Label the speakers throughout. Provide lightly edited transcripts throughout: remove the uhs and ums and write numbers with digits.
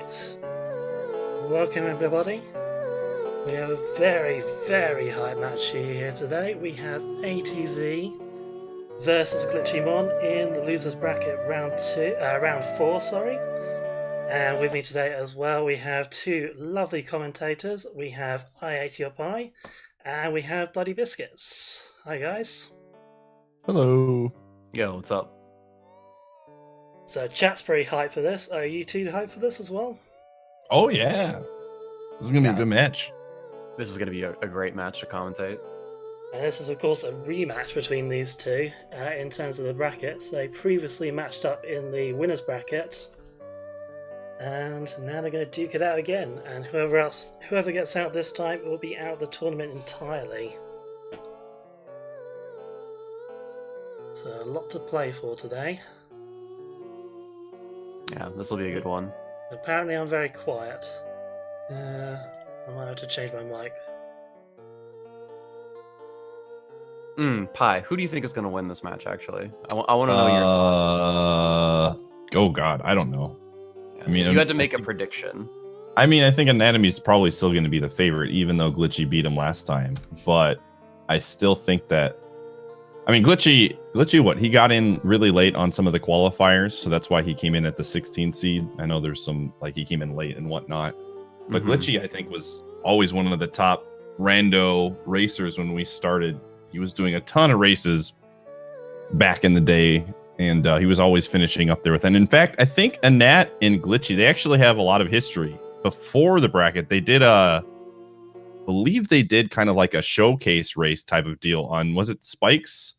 Speaker 1: Alright, welcome everybody. We have a very, very high match here today. We have ATZ versus Glitchymon in the losers bracket round 4, sorry. And with me today as well, we have two lovely commentators. We have I Ate Your Pie, and we have Bloody Biscuits. Hi guys.
Speaker 2: Hello.
Speaker 3: Yo, what's up?
Speaker 1: So chat's pretty hyped for this. Are you two hyped for this as well?
Speaker 2: Oh yeah, this is gonna be a good match.
Speaker 3: This is gonna be a great match to commentate.
Speaker 1: And this is of course a rematch between these two in terms of the brackets. They previously matched up in the winners bracket, and now they're going to duke it out again. And whoever gets out this time will be out of the tournament entirely. So a lot to play for today.
Speaker 3: Yeah, this will be a good one.
Speaker 1: Apparently I'm very quiet. I might have to change my mic.
Speaker 3: Pie, who do you think is going to win this match, actually? I want to know your thoughts.
Speaker 2: Oh god, I don't know.
Speaker 3: Yeah,
Speaker 2: I mean,
Speaker 3: if you had to make a prediction.
Speaker 2: I mean, I think Anatomy's probably still going to be the favorite, even though Glitchy beat him last time. But I still think that... I mean, Glitchy, what? He got in really late on some of the qualifiers, so that's why he came in at the 16th seed. I know there's some, like, he came in late and whatnot. But Glitchy, I think, was always one of the top rando racers when we started. He was doing a ton of races back in the day, and he was always finishing up there with. And in fact, I think Anat and Glitchy, they actually have a lot of history. Before the bracket, they did believe they did kind of like a showcase race type of deal on, was it Spikes?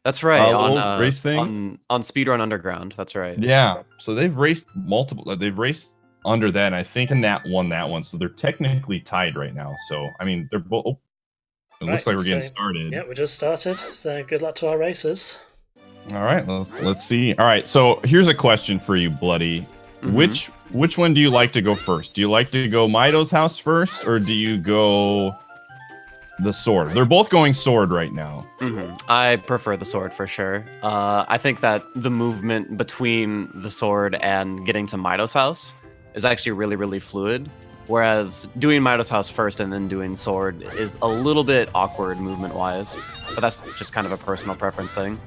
Speaker 3: That's right, on
Speaker 2: race thing?
Speaker 3: on Speedrun Underground, that's right.
Speaker 2: Yeah, so they've raced multiple, they've raced under that, and I think Anat won that one, so they're technically tied right now. So, I mean, they're both... Oh, it looks like we're getting started.
Speaker 1: Yeah, we just started, so good luck to our racers.
Speaker 2: All right, let's see. All right, so here's a question for you, Bloody. Which one do you like to go first? Do you like to go Mido's house first, or do you go the sword? They're both going sword right now.
Speaker 3: I prefer the sword for sure. I think that the movement between the sword and getting to Mido's house is actually really, really fluid. Whereas doing Mido's house first and then doing sword is a little bit awkward movement-wise. But that's just kind of a personal preference thing.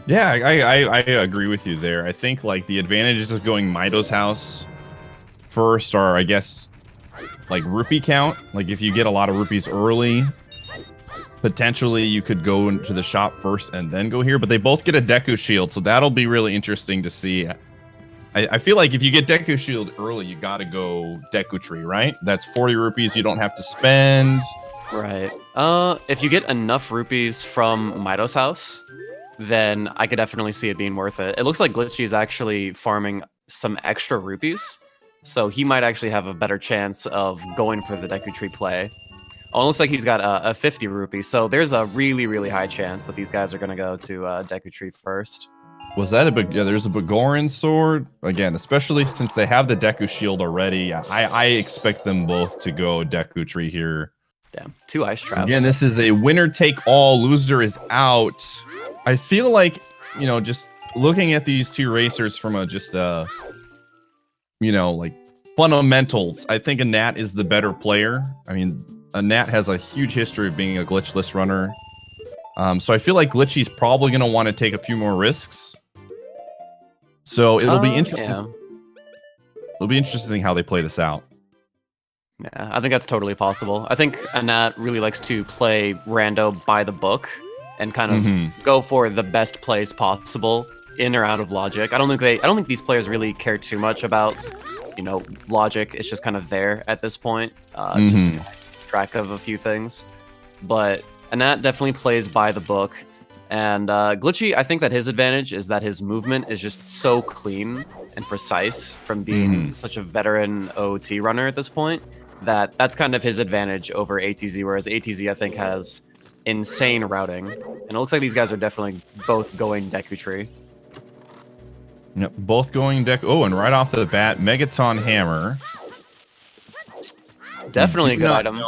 Speaker 2: Yeah, I agree with you there. I think like the advantages of going Mido's house first are, I guess, like rupee count. Like if you get a lot of rupees early, potentially you could go into the shop first and then go here. But they both get a Deku Shield, so that'll be really interesting to see. I feel like if you get Deku Shield early, you gotta go Deku Tree, right? That's 40 rupees you don't have to spend.
Speaker 3: Right. If you get enough rupees from Mido's house, then I could definitely see it being worth it. It looks like Glitchy is actually farming some extra rupees, so he might actually have a better chance of going for the Deku Tree play. Oh, it looks like he's got a 50 rupee, so there's a really, really high chance that these guys are going to go to Deku Tree first.
Speaker 2: Was that a big... Yeah, there's a Bagoran sword. Again, especially since they have the Deku Shield already, I expect them both to go Deku Tree here.
Speaker 3: Damn, 2 ice traps.
Speaker 2: Again, this is a winner-take-all. Loser is out. I feel like, you know, just looking at these two racers from you know, like fundamentals, I think Anat is the better player. I mean, Anat has a huge history of being a glitchless runner. So I feel like Glitchy's probably going to want to take a few more risks. So it'll be interesting. Yeah. It'll be interesting how they play this out.
Speaker 3: Yeah, I think that's totally possible. I think Anat really likes to play rando by the book and kind of go for the best plays possible in or out of logic. I don't think these players really care too much about, you know, logic. It's just kind of there at this point, just to keep track of a few things. But Anat definitely plays by the book, and Glitchy, I think that his advantage is that his movement is just so clean and precise from being such a veteran OT runner at this point, that's kind of his advantage over ATZ, whereas ATZ I think has insane routing, and it looks like these guys are definitely both going Deku Tree.
Speaker 2: Yep, both going Deku. Oh, and right off the bat, Megaton Hammer.
Speaker 3: Definitely a good item.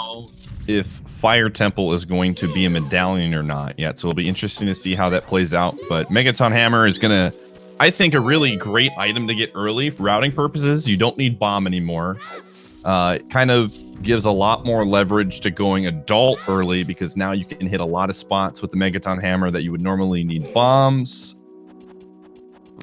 Speaker 2: If Fire Temple is going to be a medallion or not yet, so it'll be interesting to see how that plays out. But Megaton Hammer is gonna I think, a really great item to get early for routing purposes. You don't need bomb anymore. It kind of gives a lot more leverage to going adult early because now you can hit a lot of spots with the Megaton Hammer that you would normally need bombs.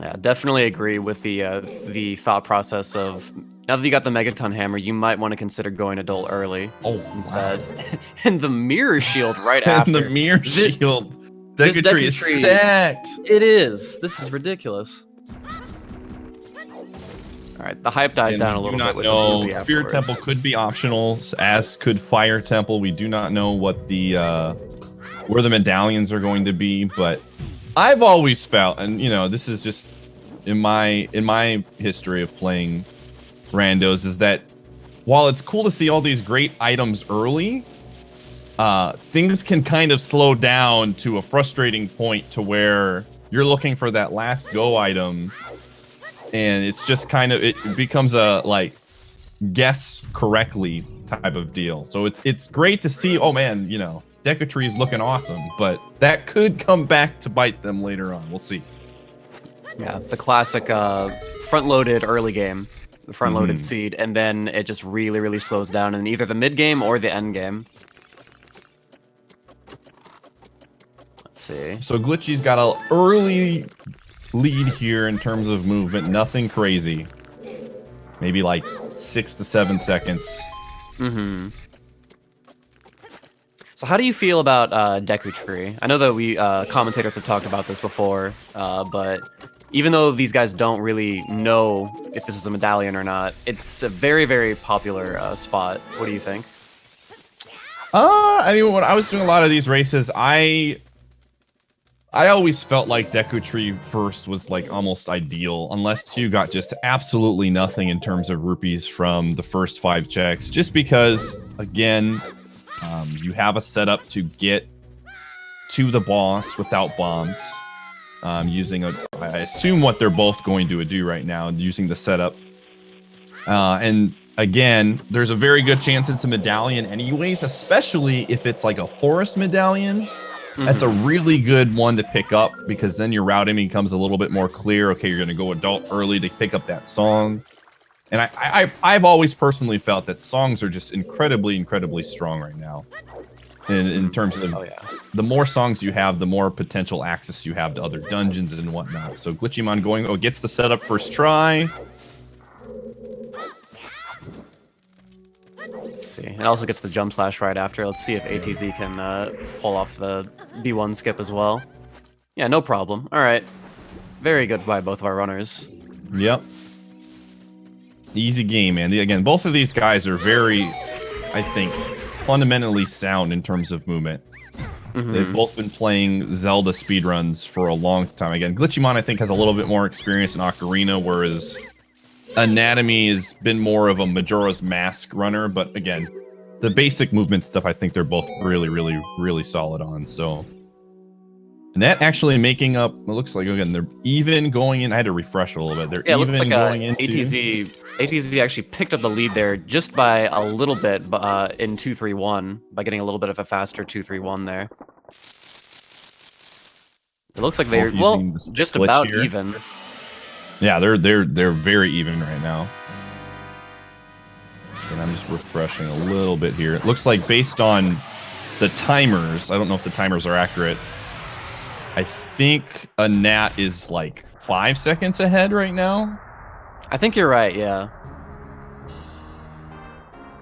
Speaker 3: Yeah, definitely agree with the thought process of now that you got the Megaton Hammer, you might want to consider going adult early.
Speaker 2: Oh,
Speaker 3: instead.
Speaker 2: wow.
Speaker 3: And the Mirror Shield right after.
Speaker 2: And the Mirror Shield.
Speaker 3: This
Speaker 2: Deku Tree is stacked.
Speaker 3: It is. This is ridiculous. All right, the hype dies down a little bit with the movie
Speaker 2: Spirit
Speaker 3: afterwards.
Speaker 2: Temple could be optional, as could Fire Temple. We do not know what the where the medallions are going to be, but I've always felt, and you know, this is just in my history of playing randos, is that while it's cool to see all these great items early, things can kind of slow down to a frustrating point to where you're looking for that last go item, and it's just kind of, it becomes a like guess correctly type of deal. So it's great to see, oh man, you know, Deku Tree is looking awesome, but that could come back to bite them later on. We'll see.
Speaker 3: Yeah, the classic front-loaded early game, the front-loaded seed, and then it just really, really slows down in either the mid-game or the end game. Let's see.
Speaker 2: So Glitchy's got an early lead here in terms of movement. Nothing crazy. Maybe like 6 to 7 seconds.
Speaker 3: Mm-hmm. So how do you feel about Deku Tree? I know that we commentators have talked about this before, but even though these guys don't really know if this is a medallion or not, it's a very, very popular spot. What do you think?
Speaker 2: I mean, when I was doing a lot of these races, I always felt like Deku Tree first was like almost ideal, unless you got just absolutely nothing in terms of rupees from the first 5 checks, just because, again, you have a setup to get to the boss without bombs, using I assume what they're both going to do right now, using the setup. And again, there's a very good chance it's a medallion anyways, especially if it's like a forest medallion. That's a really good one to pick up, because then your routing becomes a little bit more clear. Okay, you're going to go adult early to pick up that song. And I've always personally felt that songs are just incredibly, incredibly strong right now. In terms of the more songs you have, the more potential access you have to other dungeons and whatnot. So Glitchymon gets the setup first try.
Speaker 3: Let's see, it also gets the jump slash right after. Let's see if ATZ can pull off the B1 skip as well. Yeah, no problem. All right, very good by both of our runners.
Speaker 2: Yep. Easy game, man. Again, both of these guys are very, I think, fundamentally sound in terms of movement. They've both been playing Zelda speedruns for a long time. Again, Glitchymon, I think, has a little bit more experience in Ocarina, whereas Anatomy has been more of a Majora's Mask runner. But again, the basic movement stuff, I think they're both really, really, really solid on. So, and that actually making up, it looks like, again, they're even going in. I had to refresh a little bit. They're even
Speaker 3: like
Speaker 2: going into...
Speaker 3: ATZ actually picked up the lead there just by a little bit in 2-3-1, by getting a little bit of a faster 2-3-1 there. It looks like they're, well, just about
Speaker 2: here.
Speaker 3: even.
Speaker 2: Yeah, they're very even right now. And I'm just refreshing a little bit here. It looks like based on the timers, I don't know if the timers are accurate, I think a Nat is like 5 seconds ahead right now.
Speaker 3: I think you're right, yeah.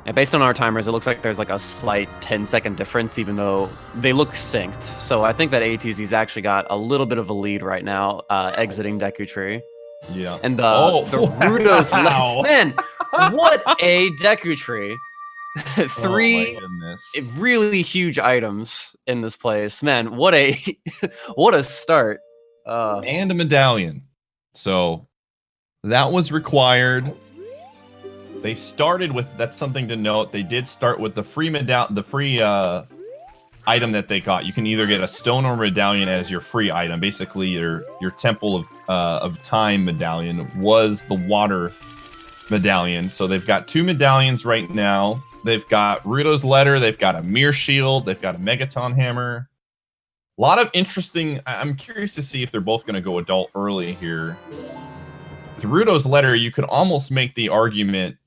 Speaker 3: And based on our timers, it looks like there's like a slight 10-second difference, even though they look synced. So I think that ATZ's actually got a little bit of a lead right now, exiting Deku Tree.
Speaker 2: Yeah.
Speaker 3: And the Rudo's left. Man, what a Deku Tree. 3 really huge items in this place. Man, what a what a start.
Speaker 2: And a medallion. So that was required. They started with, that's something to note, they did start with the free medallion, the free item that they got. You can either get a stone or medallion as your free item. Basically, your Temple of Time medallion was the water medallion. So they've got 2 medallions right now. They've got Rudo's Letter, they've got a Mirror Shield, they've got a Megaton Hammer. lot of interesting. I'm curious to see if they're both going to go adult early here. With Rudo's letter, you could almost make the argument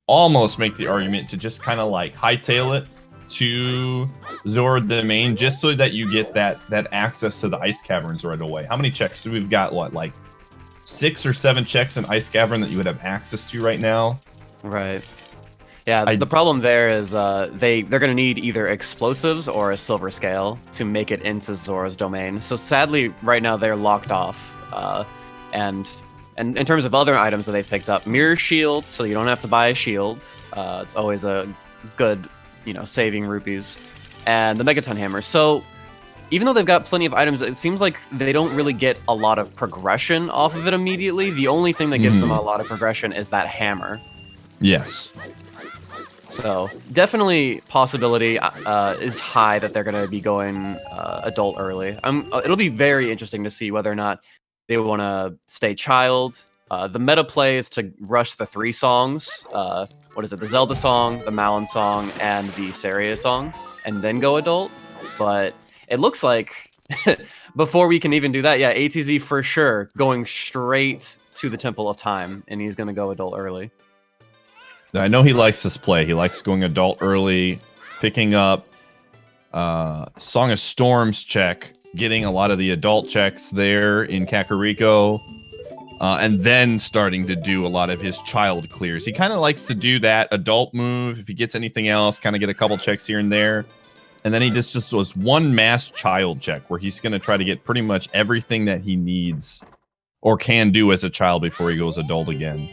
Speaker 2: to just kind of like hightail it to Zora the main, just so that you get that access to the ice caverns right away. How many checks do we've got? What, like 6 or 7 checks in ice cavern that you would have access to right now?
Speaker 3: Right. Yeah, the problem there is they're going to need either explosives or a silver scale to make it into Zora's domain. So sadly, right now they're locked off. And in terms of other items that they've picked up, Mirror Shield, so you don't have to buy a shield. It's always a good, saving rupees. And the Megaton Hammer. So even though they've got plenty of items, it seems like they don't really get a lot of progression off of it immediately. The only thing that gives them a lot of progression is that hammer.
Speaker 2: Yes.
Speaker 3: So definitely possibility is high that they're going to be going adult early. It'll be very interesting to see whether or not they want to stay child. The meta play is to rush the 3 songs. What is it? The Zelda song, the Malon song, and the Saria song, and then go adult. But it looks like before we can even do that, yeah, ATZ for sure going straight to the Temple of Time, and he's going to go adult early.
Speaker 2: I know he likes this play. He likes going adult early, picking up Song of Storms check, getting a lot of the adult checks there in Kakariko, and then starting to do a lot of his child clears. He kind of likes to do that adult move. If he gets anything else, kind of get a couple checks here and there. And then he just was one mass child check where he's going to try to get pretty much everything that he needs or can do as a child before he goes adult again.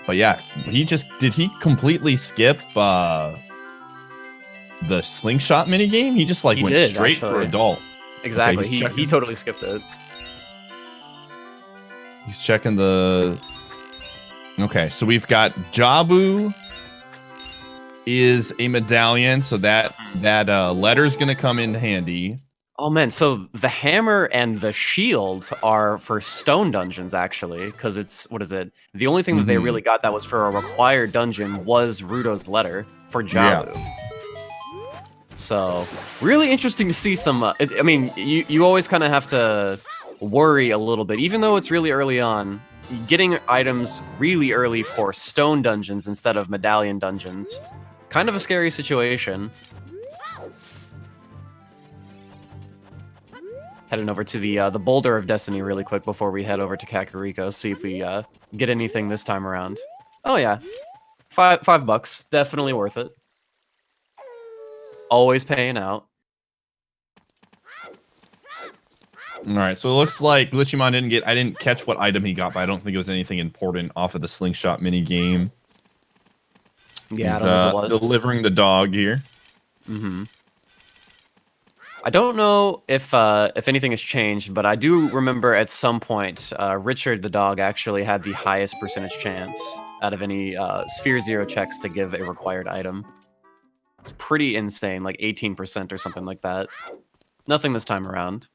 Speaker 2: But yeah, did he completely skip the slingshot minigame? He just went straight for adult.
Speaker 3: Exactly,
Speaker 2: Okay,
Speaker 3: he totally skipped it.
Speaker 2: He's checking the... Okay, so we've got Jabu is a medallion, so that letter's going to come in handy.
Speaker 3: Oh man, so the hammer and the shield are for stone dungeons, actually, because it's, what is it? The only thing that they really got that was for a required dungeon was Rudo's letter for Jabu. Yeah. So, really interesting to see some, I mean, you always kind of have to worry a little bit, even though it's really early on, getting items really early for stone dungeons instead of medallion dungeons, kind of a scary situation. Heading over to the Boulder of Destiny really quick before we head over to Kakariko, see if we get anything this time around. Oh yeah, $5, definitely worth it. Always paying out.
Speaker 2: All right, so it looks like Glitchymon I didn't catch what item he got, but I don't think it was anything important off of the slingshot mini game.
Speaker 3: Yeah,
Speaker 2: he's
Speaker 3: I don't know if it was.
Speaker 2: Delivering the dog here.
Speaker 3: I don't know if anything has changed, but I do remember at some point Richard the dog actually had the highest percentage chance out of any Sphere Zero checks to give a required item. It's pretty insane, like 18% or something like that. Nothing this time around.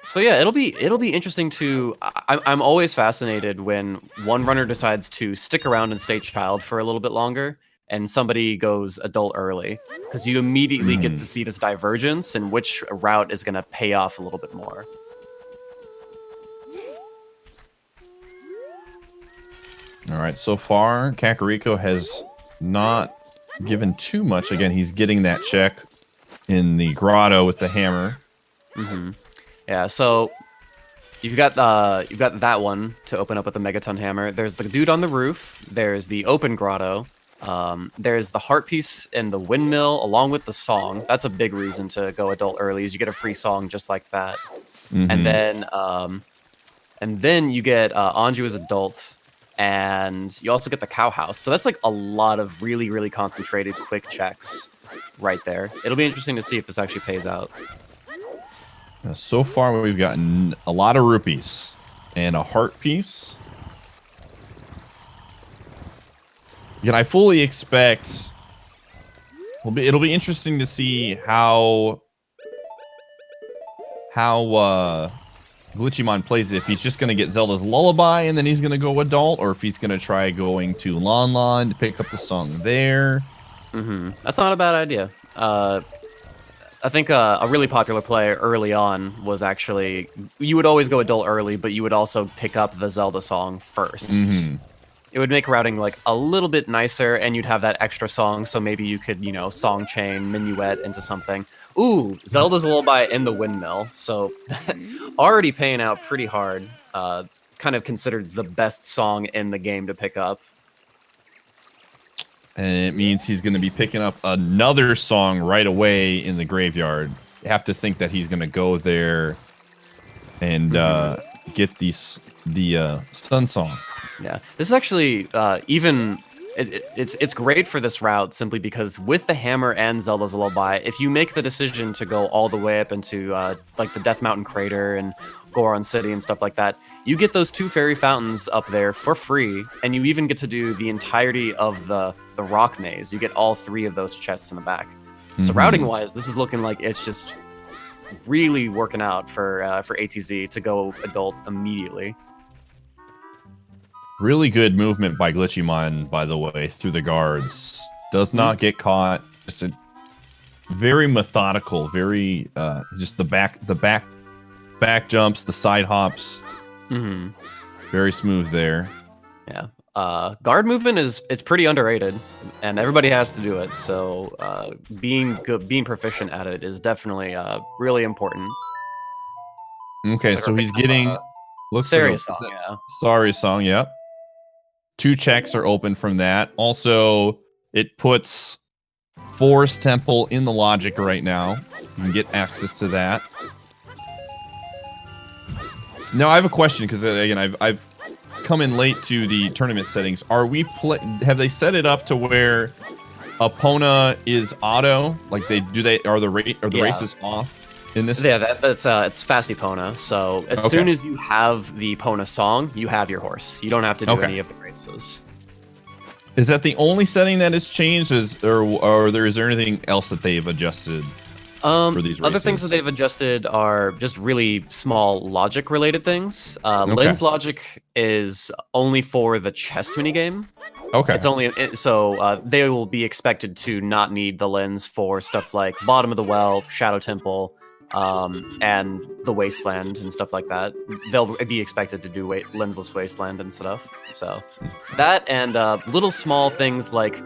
Speaker 3: So yeah, it'll be interesting to. I'm always fascinated when one runner decides to stick around and stay child for a little bit longer, and somebody goes adult early, because you immediately get to see this divergence and which route is going to pay off a little bit more.
Speaker 2: All right, so far Kakariko has not given too much. Again, he's getting that check in the grotto with the hammer.
Speaker 3: Yeah, so you've got that one to open up with the Megaton Hammer. There's the dude on the roof. There's the open grotto. There's the heart piece and the windmill along with the song. That's a big reason to go adult early, is you get a free song just like that. And then you get Anju as adult, and you also get the cow house. So that's like a lot of really, really concentrated quick checks right there. It'll be interesting to see if this actually pays out.
Speaker 2: So far, we've gotten a lot of rupees and a heart piece. Again, I fully expect it'll be interesting to see how Glitchymon plays it. If he's just going to get Zelda's Lullaby and then he's going to go adult, or if he's going to try going to Lon Lon to pick up the song there.
Speaker 3: That's not a bad idea. I think a really popular play early on was actually you would always go adult early, but you would also pick up the Zelda song first.
Speaker 2: Mhm.
Speaker 3: It would make routing like a little bit nicer, and you'd have that extra song, so maybe you could, song chain, minuet into something. Ooh, Zelda's Lullaby in the Windmill, so already paying out pretty hard. Kind of considered the best song in the game to pick up.
Speaker 2: And it means he's going to be picking up another song right away in the graveyard. You have to think that he's going to go there and get the Sun Song.
Speaker 3: Yeah, this is actually it's great for this route simply because with the hammer and Zelda's Lullaby, if you make the decision to go all the way up into like the Death Mountain Crater and Goron City and stuff like that, you get those 2 fairy fountains up there for free, and you even get to do the entirety of the rock maze. You get all 3 of those chests in the back. So routing wise, this is looking like it's just really working out for ATZ to go adult immediately.
Speaker 2: Really good movement by Glitchymon, by the way, through the guards. Does not get caught. Just a very methodical, very just the back jumps, the side hops. Very smooth there.
Speaker 3: Yeah. Guard movement it's pretty underrated, and everybody has to do it. So being proficient at it is definitely really important.
Speaker 2: Okay, so he's getting
Speaker 3: Serious song, yeah.
Speaker 2: Sorry song, yeah. 2 checks are open from that. Also, it puts Forest Temple in the logic right now. You can get access to that. Now, I have a question because again, I've come in late to the tournament settings. Are we have they set it up to where Epona is auto? Like are the races off in this?
Speaker 3: Yeah, it's fast Epona. So as soon as you have the Epona song, you have your horse. You don't have to do any of the races.
Speaker 2: Is that the only setting that has changed, is there anything else that they've adjusted for these races?
Speaker 3: Other things that they've adjusted are just really small logic-related things. Lens logic is only for the chest minigame.
Speaker 2: Okay.
Speaker 3: It's only they will be expected to not need the lens for stuff like Bottom of the Well, Shadow Temple, and the Wasteland and stuff like that. They'll be expected to do lensless Wasteland and stuff. So that and little small things like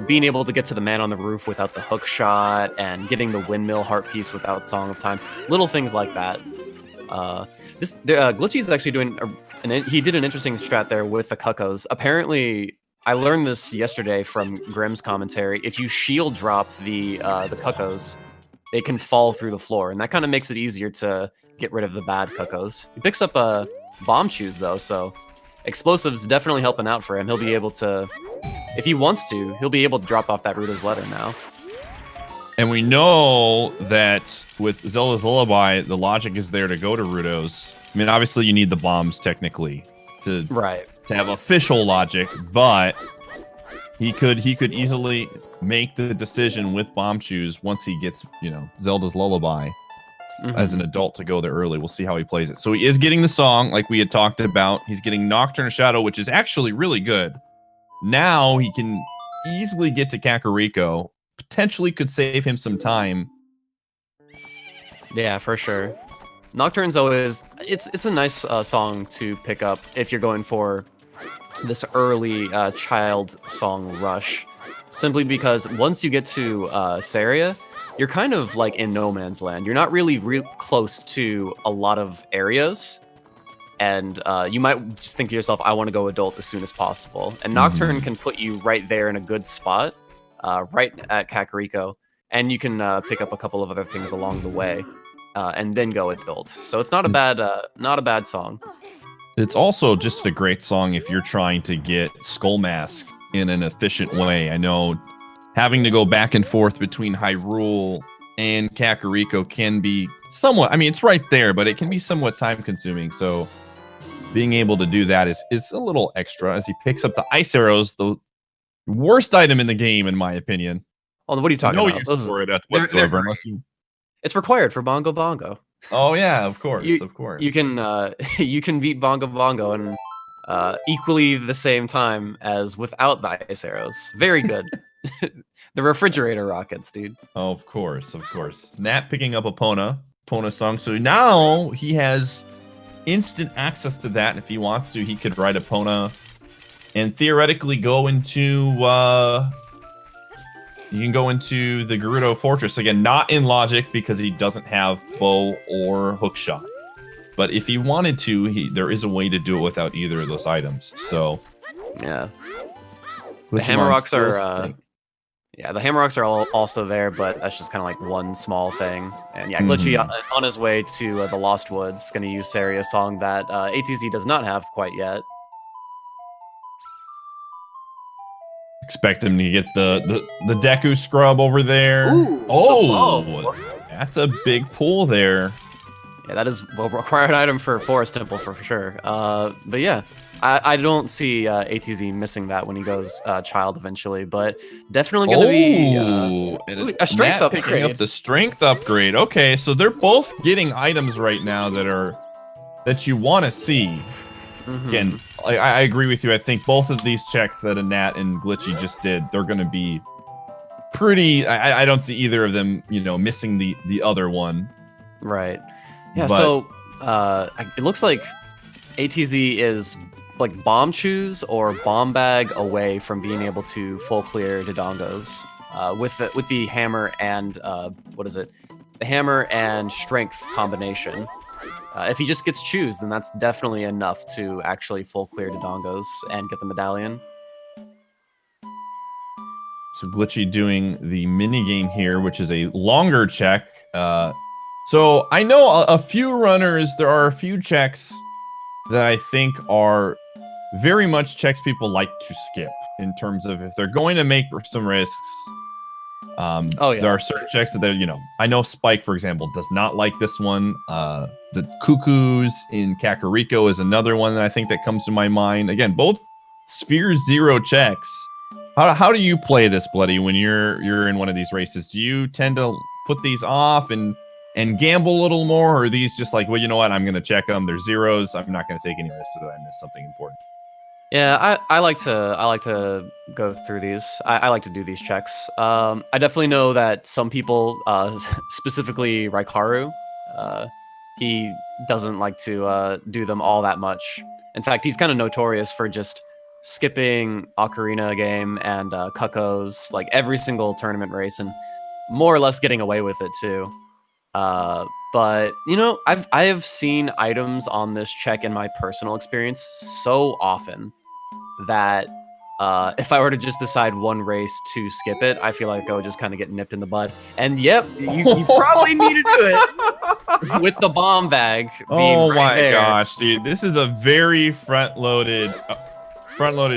Speaker 3: being able to get to the man on the roof without the hook shot and getting the windmill heart piece without Song of Time. Little things like that. Glitchy is actually doing, he did an interesting strat there with the Cuckoos. Apparently, I learned this yesterday from Grimm's commentary. If you shield drop the Cuckoos, they can fall through the floor, and that kind of makes it easier to get rid of the bad Cuckoos. He picks up a bomb choose though, so explosives definitely helping out for him. He'll be able to, if he wants to, he'll be able to drop off that Ruda's Letter now.
Speaker 2: And we know that with Zelda's Lullaby, the logic is there to go to Rudo's. I mean, obviously you need the bombs technically to have official logic, but he could easily make the decision with bomb choose once he gets, Zelda's Lullaby as an adult to go there early. We'll see how he plays it. So he is getting the song like we had talked about. He's getting Nocturne Shadow, which is actually really good. Now he can easily get to Kakariko. Potentially could save him some time.
Speaker 3: Yeah, for sure. Nocturne's always it's a nice song to pick up if you're going for this early child song rush, simply because once you get to Saria, you're kind of like in no man's land. You're not really close to a lot of areas, and you might just think to yourself, I want to go adult as soon as possible. And Nocturne can put you right there in a good spot, right at Kakariko, and you can pick up a couple of other things along the way, and then go adult. So it's not a bad song.
Speaker 2: It's also just a great song if you're trying to get Skull Mask in an efficient way. I know having to go back and forth between Hyrule and Kakariko can be somewhat, it's right there, but it can be somewhat time consuming. So being able to do that is a little extra as he picks up the Ice Arrows, the worst item in the game, in my opinion.
Speaker 3: Oh, what are you talking about?
Speaker 2: No use for it whatsoever, unless you...
Speaker 3: It's required for Bongo Bongo.
Speaker 2: Oh yeah, of course.
Speaker 3: You can beat Bongo Bongo in equally the same time as without the Ice Arrows. Very good. The refrigerator rockets, dude.
Speaker 2: Oh, of course, of course. Nat picking up Epona song. So now he has instant access to that. And if he wants to, he could ride Epona and theoretically go into you can go into the Gerudo Fortress again, not in logic because he doesn't have bow or hookshot. But if he wanted to, there is a way to do it without either of those items. So
Speaker 3: yeah, the hammer rocks are the hammer rocks are also there, but that's just kind of like one small thing. And yeah, Glitchy on his way to the Lost Woods, going to use Saria's song that ATZ does not have quite yet.
Speaker 2: Expect him to get the Deku scrub over there.
Speaker 3: Ooh,
Speaker 2: oh, that's a big pull there.
Speaker 3: Yeah, that is a required item for Forest Temple for sure. But yeah, I don't see ATZ missing that when he goes Child eventually, but definitely going to be a strength upgrade.
Speaker 2: Picking up the strength upgrade. Okay, so they're both getting items right now that you want to see. Again, I agree with you. I think both of these checks that Nat and Glitchy just did, they're going to be pretty. I don't see either of them, missing the other one.
Speaker 3: Right. Yeah. So it looks like ATZ is like bomb choose or bomb bag away from being able to full clear Dodongos with the hammer and the hammer and strength combination. If he just gets choose, then that's definitely enough to actually full clear Dodongos and get the medallion.
Speaker 2: So Glitchy doing the mini game here, which is a longer check. So I know a few runners. There are a few checks that I think are very much checks people like to skip in terms of if they're going to make some risks. There are certain checks that they're, I know Spike, for example, does not like this one. The Cuckoos in Kakariko is another one that I think that comes to my mind. Again, both Sphere Zero checks. How do you play this, Bloody, when you're in one of these races? Do you tend to put these off and gamble a little more, or are these just like, well, you know what, I'm going to check them. They're zeros. I'm not going to take any risks so that I miss something important.
Speaker 3: Yeah, I like to go through these. I like to do these checks. I definitely know that some people, specifically Raikaru, he doesn't like to do them all that much. In fact, he's kind of notorious for just skipping Ocarina game and Cuckoos like every single tournament race and more or less getting away with it too. But I have seen items on this check in my personal experience so often that if I were to just decide one race to skip it, I feel like I would just kind of get nipped in the butt. And yep, you probably need to do it with the bomb bag.
Speaker 2: Oh my
Speaker 3: there.
Speaker 2: Gosh, dude, this is a very front-loaded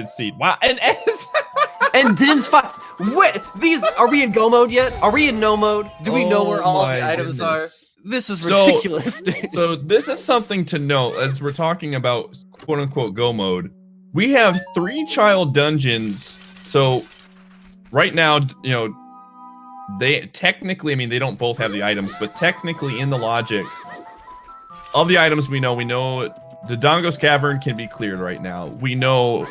Speaker 2: seat. Wow,
Speaker 3: and Din's fight. Wait, are we in go mode yet? Are we in no mode? Do we know where all the items are? This is ridiculous, dude.
Speaker 2: So this is something to note as we're talking about quote-unquote go mode. We have 3 child dungeons. So right now, they technically, they don't both have the items, but technically in the logic of the items we know Dodongo's Cavern can be cleared right now. We know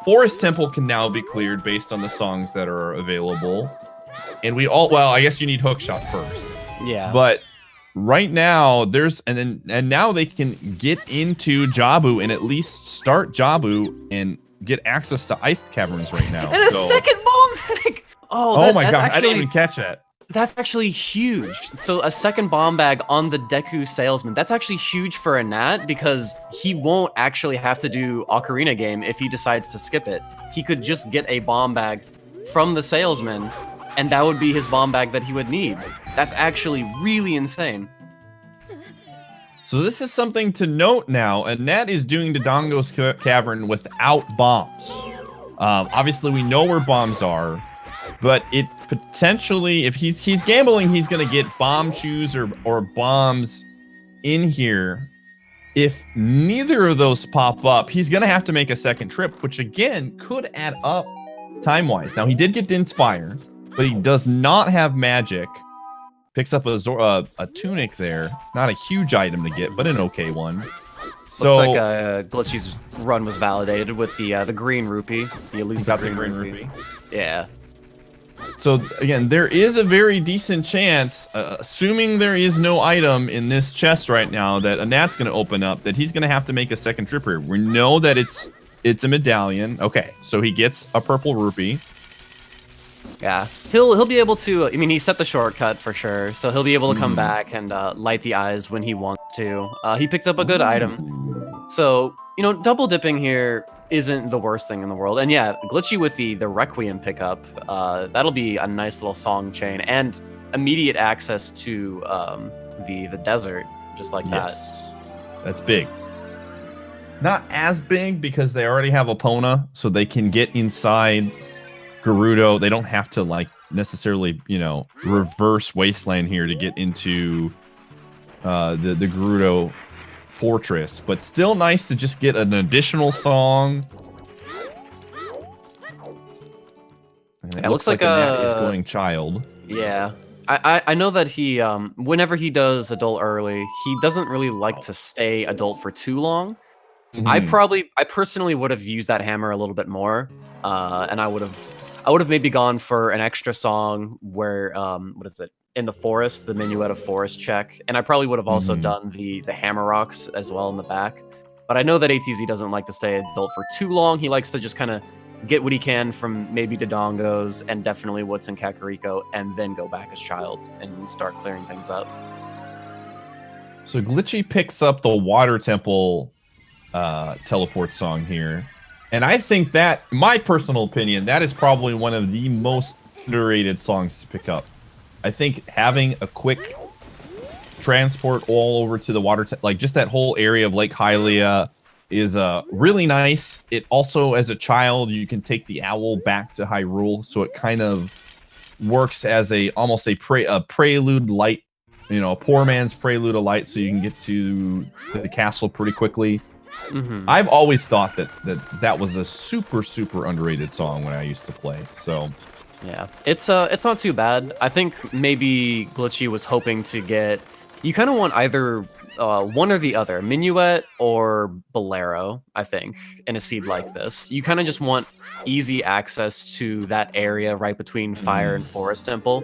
Speaker 2: Forest Temple can now be cleared based on the songs that are available. And I guess you need Hookshot first.
Speaker 3: Yeah.
Speaker 2: But right now and now they can get into Jabu and at least start Jabu and get access to iced caverns right now.
Speaker 3: And a second bomb bag.
Speaker 2: Oh my god, I didn't even catch that.
Speaker 3: That's actually huge. So a second bomb bag on the Deku Salesman. That's actually huge for a Nat because he won't actually have to do Ocarina game if he decides to skip it. He could just get a bomb bag from the Salesman and that would be his bomb bag that he would need. That's actually really insane.
Speaker 2: So this is something to note now, and Nat is doing Dodongo's Cavern without bombs. Obviously, we know where bombs are, but it potentially, if he's gambling, he's going to get bomb shoes or bombs in here. If neither of those pop up, he's going to have to make a second trip, which again could add up time-wise. Now, he did get Din's Fire, but he does not have magic. Picks up a tunic there. Not a huge item to get, but an okay one. So,
Speaker 3: looks like Glitchy's run was validated with the green rupee, the elusive green rupee. Yeah.
Speaker 2: So again, there is a very decent chance, assuming there is no item in this chest right now that Anat's going to open up, that he's going to have to make a second trip here. We know that it's a medallion. Okay, so he gets a purple rupee.
Speaker 3: Yeah, he'll be able to. I mean, he set the shortcut for sure, so he'll be able to come back and light the eyes when he wants to. He picked up a good item, so double dipping here isn't the worst thing in the world. And yeah, Glitchy with the Requiem pickup, that'll be a nice little song chain and immediate access to the desert, just like that.
Speaker 2: That's big. Not as big because they already have Epona, so they can get inside Gerudo. They don't have to necessarily reverse Wasteland here to get into the Gerudo fortress, but still nice to just get an additional song.
Speaker 3: It looks like
Speaker 2: Nat is going child.
Speaker 3: Yeah, I know that he whenever he does adult early, he doesn't really like to stay adult for too long. I personally would have used that hammer a little bit more, and I would have maybe gone for an extra song where what is it, in the forest, the Minuet of Forest check, and I probably would have also done the hammer rocks as well in the back. But I know that ATZ doesn't like to stay adult for too long. He likes to just kind of get what he can from maybe Dodongos and definitely what's in Kakariko, and then go back as child and start clearing things up.
Speaker 2: So Glitchy picks up the Water Temple teleport song here. And I think that, my personal opinion, that is probably one of the most underrated songs to pick up. I think having a quick transport all over to the water, just that whole area of Lake Hylia is really nice. It also, as a child, you can take the owl back to Hyrule, so it kind of works as almost a prelude light, a poor man's prelude of light, so you can get to the castle pretty quickly. I've always thought that was a super underrated song when I used to play. So
Speaker 3: yeah, it's not too bad. I think maybe Glitchy was hoping to get, you kind of want either one or the other, Minuet or Bolero. I think in a seed like this, you kind of just want easy access to that area right between Fire and Forest Temple,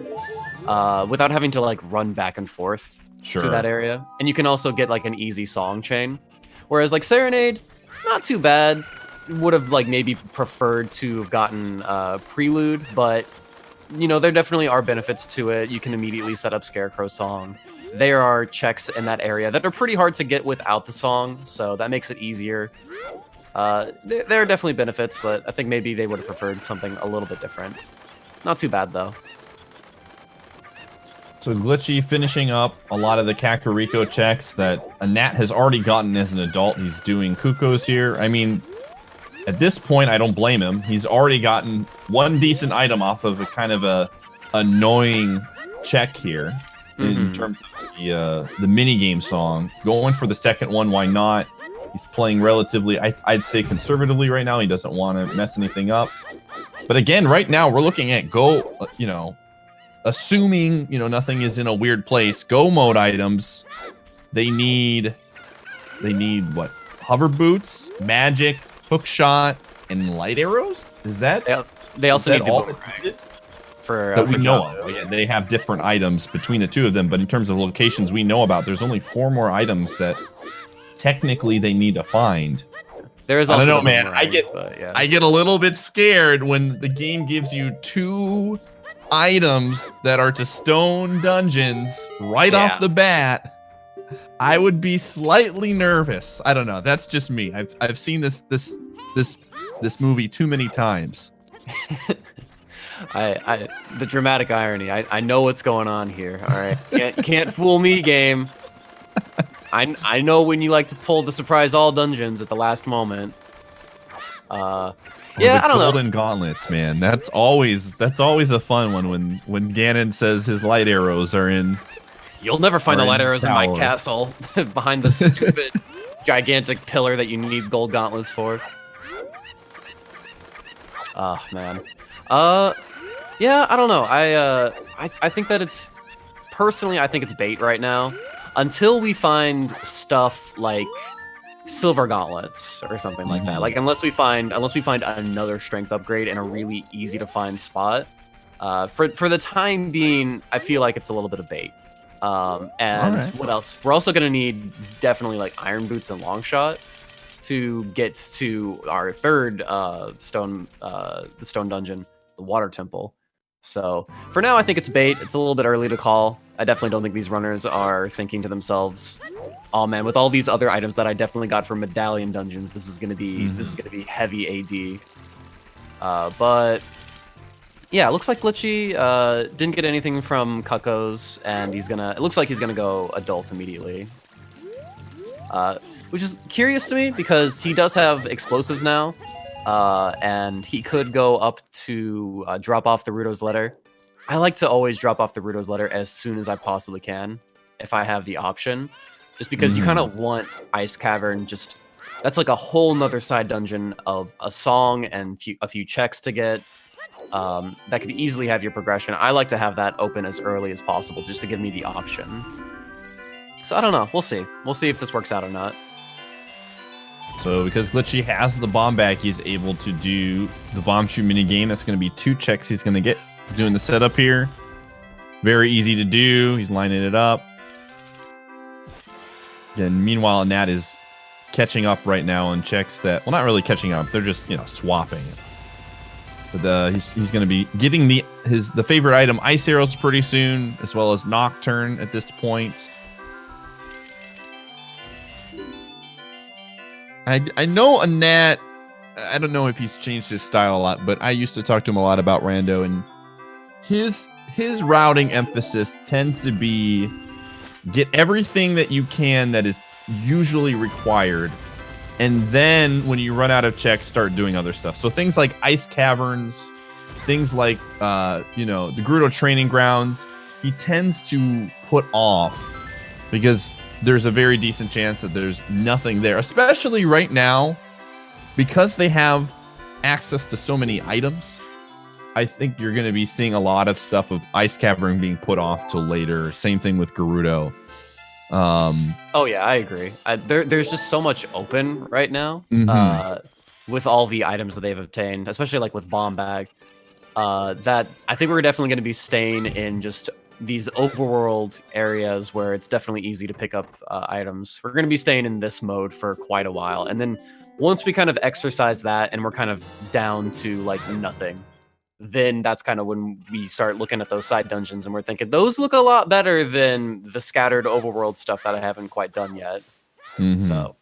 Speaker 3: without having to run back and forth to that area. And you can also get an easy song chain. Whereas Serenade, not too bad. Would have maybe preferred to have gotten Prelude, but there definitely are benefits to it. You can immediately set up Scarecrow Song. There are checks in that area that are pretty hard to get without the song, so that makes it easier. There are definitely benefits, but I think maybe they would have preferred something a little bit different. Not too bad though.
Speaker 2: So Glitchy finishing up a lot of the Kakariko checks that Anat has already gotten as an adult. He's doing Kukos here. I mean, at this point, I don't blame him. He's already gotten one decent item off of a kind of a annoying check here in terms of the minigame song. Going for the second one, why not? He's playing relatively, I'd say conservatively right now. He doesn't want to mess anything up. But again, right now, we're looking at assuming, nothing is in a weird place, go mode items, they need what? Hover boots, magic, hook shot, and light arrows? Is that?
Speaker 3: They also need
Speaker 2: all
Speaker 3: that
Speaker 2: we know of. Yeah, they have different items between the two of them, but in terms of locations we know about, there's only 4 more items that technically they need to find.
Speaker 3: There is
Speaker 2: also, I don't know, man.
Speaker 3: Yeah.
Speaker 2: I get a little bit scared when the game gives you 2 items that are to stone dungeons right off the bat. I would be slightly nervous. I don't know. That's just me. I've seen this movie too many times.
Speaker 3: The dramatic irony. I know what's going on here. All right, can't fool me, game. I know when you like to pull the surprise all dungeons at the last moment. Yeah, I don't know.
Speaker 2: Golden gauntlets, man. That's always a fun one when Ganon says his light arrows are in.
Speaker 3: You'll never find the light arrows in my castle behind the stupid gigantic pillar that you need gold gauntlets for. Oh man. Yeah, I don't know. I think that it's personally I think it's bait right now until we find stuff like silver gauntlets or something like that. Unless we find another strength upgrade in a really easy to find spot, For the time being, I feel like it's a little bit of bait. And
Speaker 2: Alright.
Speaker 3: what else? We're also gonna need definitely like iron boots and long shot to get to our third the stone dungeon, the water temple. So for now, I think it's bait. It's a little bit early to call. I definitely don't think these runners are thinking to themselves, "Oh man, with all these other items that I definitely got from medallion dungeons, this is gonna be heavy AD." But yeah, it looks like Glitchy didn't get anything from Cuckoos, and it looks like he's gonna go adult immediately. Which is curious to me because he does have explosives now, and he could go up to drop off the Ruto's letter. I like to always drop off the Ruto's letter as soon as I possibly can, if I have the option, just because you kind of want Ice Cavern. That's like a whole nother side dungeon of a song and a few checks to get. That could easily have your progression. I like to have that open as early as possible, just to give me the option. So I don't know. We'll see. We'll see if this works out or not.
Speaker 2: So because Glitchy has the bomb back, he's able to do the bomb shoot mini game. That's going to be 2 checks he's going to get. He's doing the setup here. Very easy to do. He's lining it up. And meanwhile, Nat is catching up right now on checks that, well, not really catching up. They're just, swapping. But he's going to be getting the favorite item, Ice Arrows, pretty soon, as well as Nocturne at this point. I know a Nat, I don't know if he's changed his style a lot, but I used to talk to him a lot about Rando, and his routing emphasis tends to be get everything that you can that is usually required, and then when you run out of checks, start doing other stuff. So things like Ice Caverns, things like the Gerudo Training Grounds, he tends to put off because there's a very decent chance that there's nothing there, especially right now, because they have access to so many items. I think you're going to be seeing a lot of stuff of Ice Cavern being put off till later. Same thing with Gerudo.
Speaker 3: Oh yeah, I agree. There's just so much open right now with all the items that they've obtained, especially like with Bomb Bag, that I think we're definitely going to be staying in just these overworld areas where it's definitely easy to pick up items. We're going to be staying in this mode for quite a while. And then once we kind of exercise that and we're kind of down to like nothing, then that's kind of when we start looking at those side dungeons and we're thinking those look a lot better than the scattered overworld stuff that I haven't quite done yet. So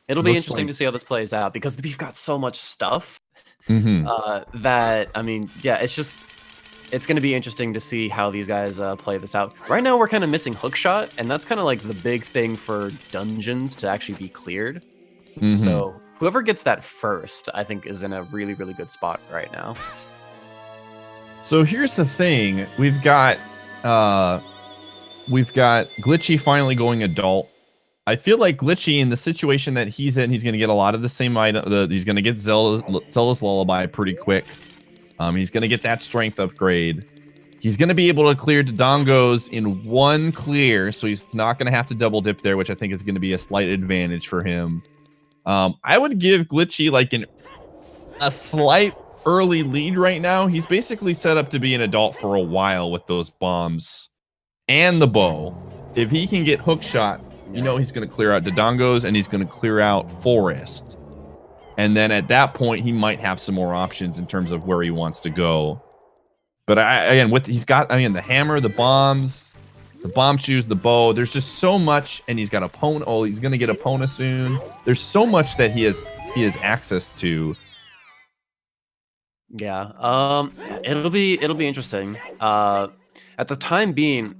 Speaker 3: it'll be interesting to see how this plays out, because we've got so much stuff that, I mean, yeah, it's going to be interesting to see how these guys play this out. Right now, we're kind of missing Hookshot, and that's kind of like the big thing for dungeons to actually be cleared. So whoever gets that first, I think, is in a really, really good spot right now.
Speaker 2: So here's the thing: we've got Glitchy finally going adult. I feel like Glitchy, in the situation that he's in, he's going to get a lot of the same item. He's going to get Zelda's Lullaby pretty quick. He's going to get that strength upgrade. He's going to be able to clear Dodongos in one clear, so he's not going to have to double dip there, which I think is going to be a slight advantage for him. I would give Glitchy like a slight early lead right now. He's basically set up to be an adult for a while with those bombs and the bow. If he can get Hookshot, he's going to clear out Dodongos and he's going to clear out Forest. And then at that point, he might have some more options in terms of where he wants to go. But he's got the hammer, the bombs, the bomb shoes, the bow. There's just so much, and he's got Epona. Oh, he's gonna get Epona soon. There's so much that he has access to.
Speaker 3: Yeah. It'll be interesting. At the time being,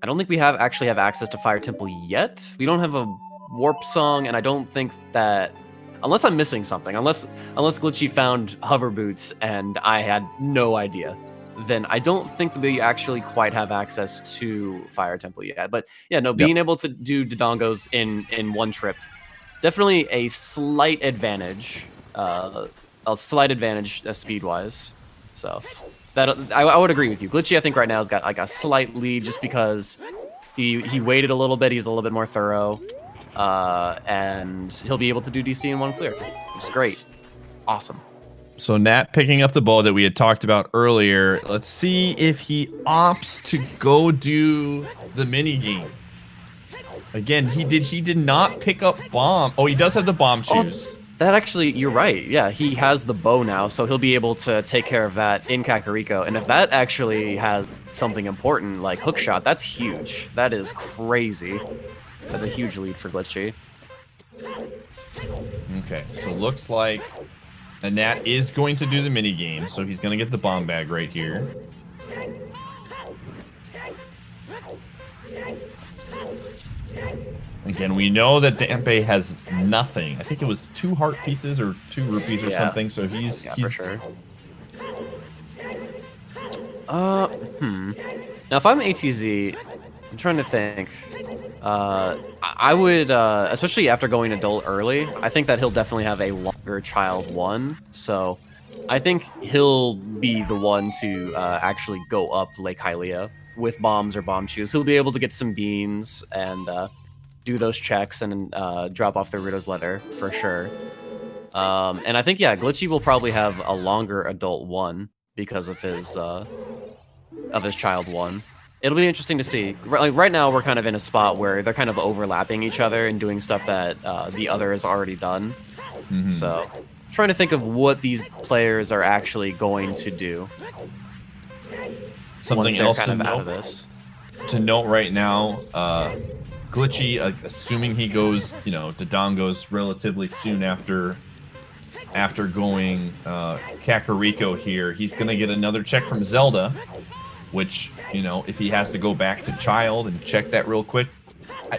Speaker 3: I don't think we actually have access to Fire Temple yet. We don't have a warp song, and I don't think that. Unless I'm missing something, unless Glitchy found hover boots and I had no idea, then I don't think we actually quite have access to Fire Temple yet. But yeah, no, being able to do Dodongos in one trip, definitely a slight advantage, speed-wise. So that I would agree with you. Glitchy, I think right now has got like a slight lead just because he waited a little bit. He's a little bit more thorough. And he'll be able to do DC in one clear, which is great. Awesome.
Speaker 2: So Nat picking up the bow that we had talked about earlier. Let's see if he opts to go do the mini game. Again, he did not pick up bomb. Oh, he does have the bomb choose.
Speaker 3: That actually, you're right. Yeah, he has the bow now, so he'll be able to take care of that in Kakariko. And if that actually has something important like hookshot, that's huge. That is crazy. That's a huge lead for Glitchy.
Speaker 2: Okay, so looks like Nat is going to do the mini game, so he's going to get the bomb bag right here. Again, we know that Dampé has nothing. I think it was 2 heart pieces or 2 rupees or something, so he's
Speaker 3: for sure. Now, if I'm ATZ, I'm trying to think. I would, especially after going adult early, I think that he'll definitely have a longer child 1. So I think he'll be the one to actually go up Lake Hylia with bombs or bomb shoes. He'll be able to get some beans and do those checks and drop off the Rito's letter for sure. And I think, yeah, Glitchy will probably have a longer adult 1 because of his child 1. It'll be interesting to see. Like right now, we're kind of in a spot where they're kind of overlapping each other and doing stuff that the other has already done. Mm-hmm. So, trying to think of what these players are actually going to do.
Speaker 2: Something else
Speaker 3: kind of out of this.
Speaker 2: To note right now, Glitchy, assuming he goes, Dodongo's relatively soon after going Kakariko here, he's gonna get another check from Zelda, which, if he has to go back to Child and check that real quick,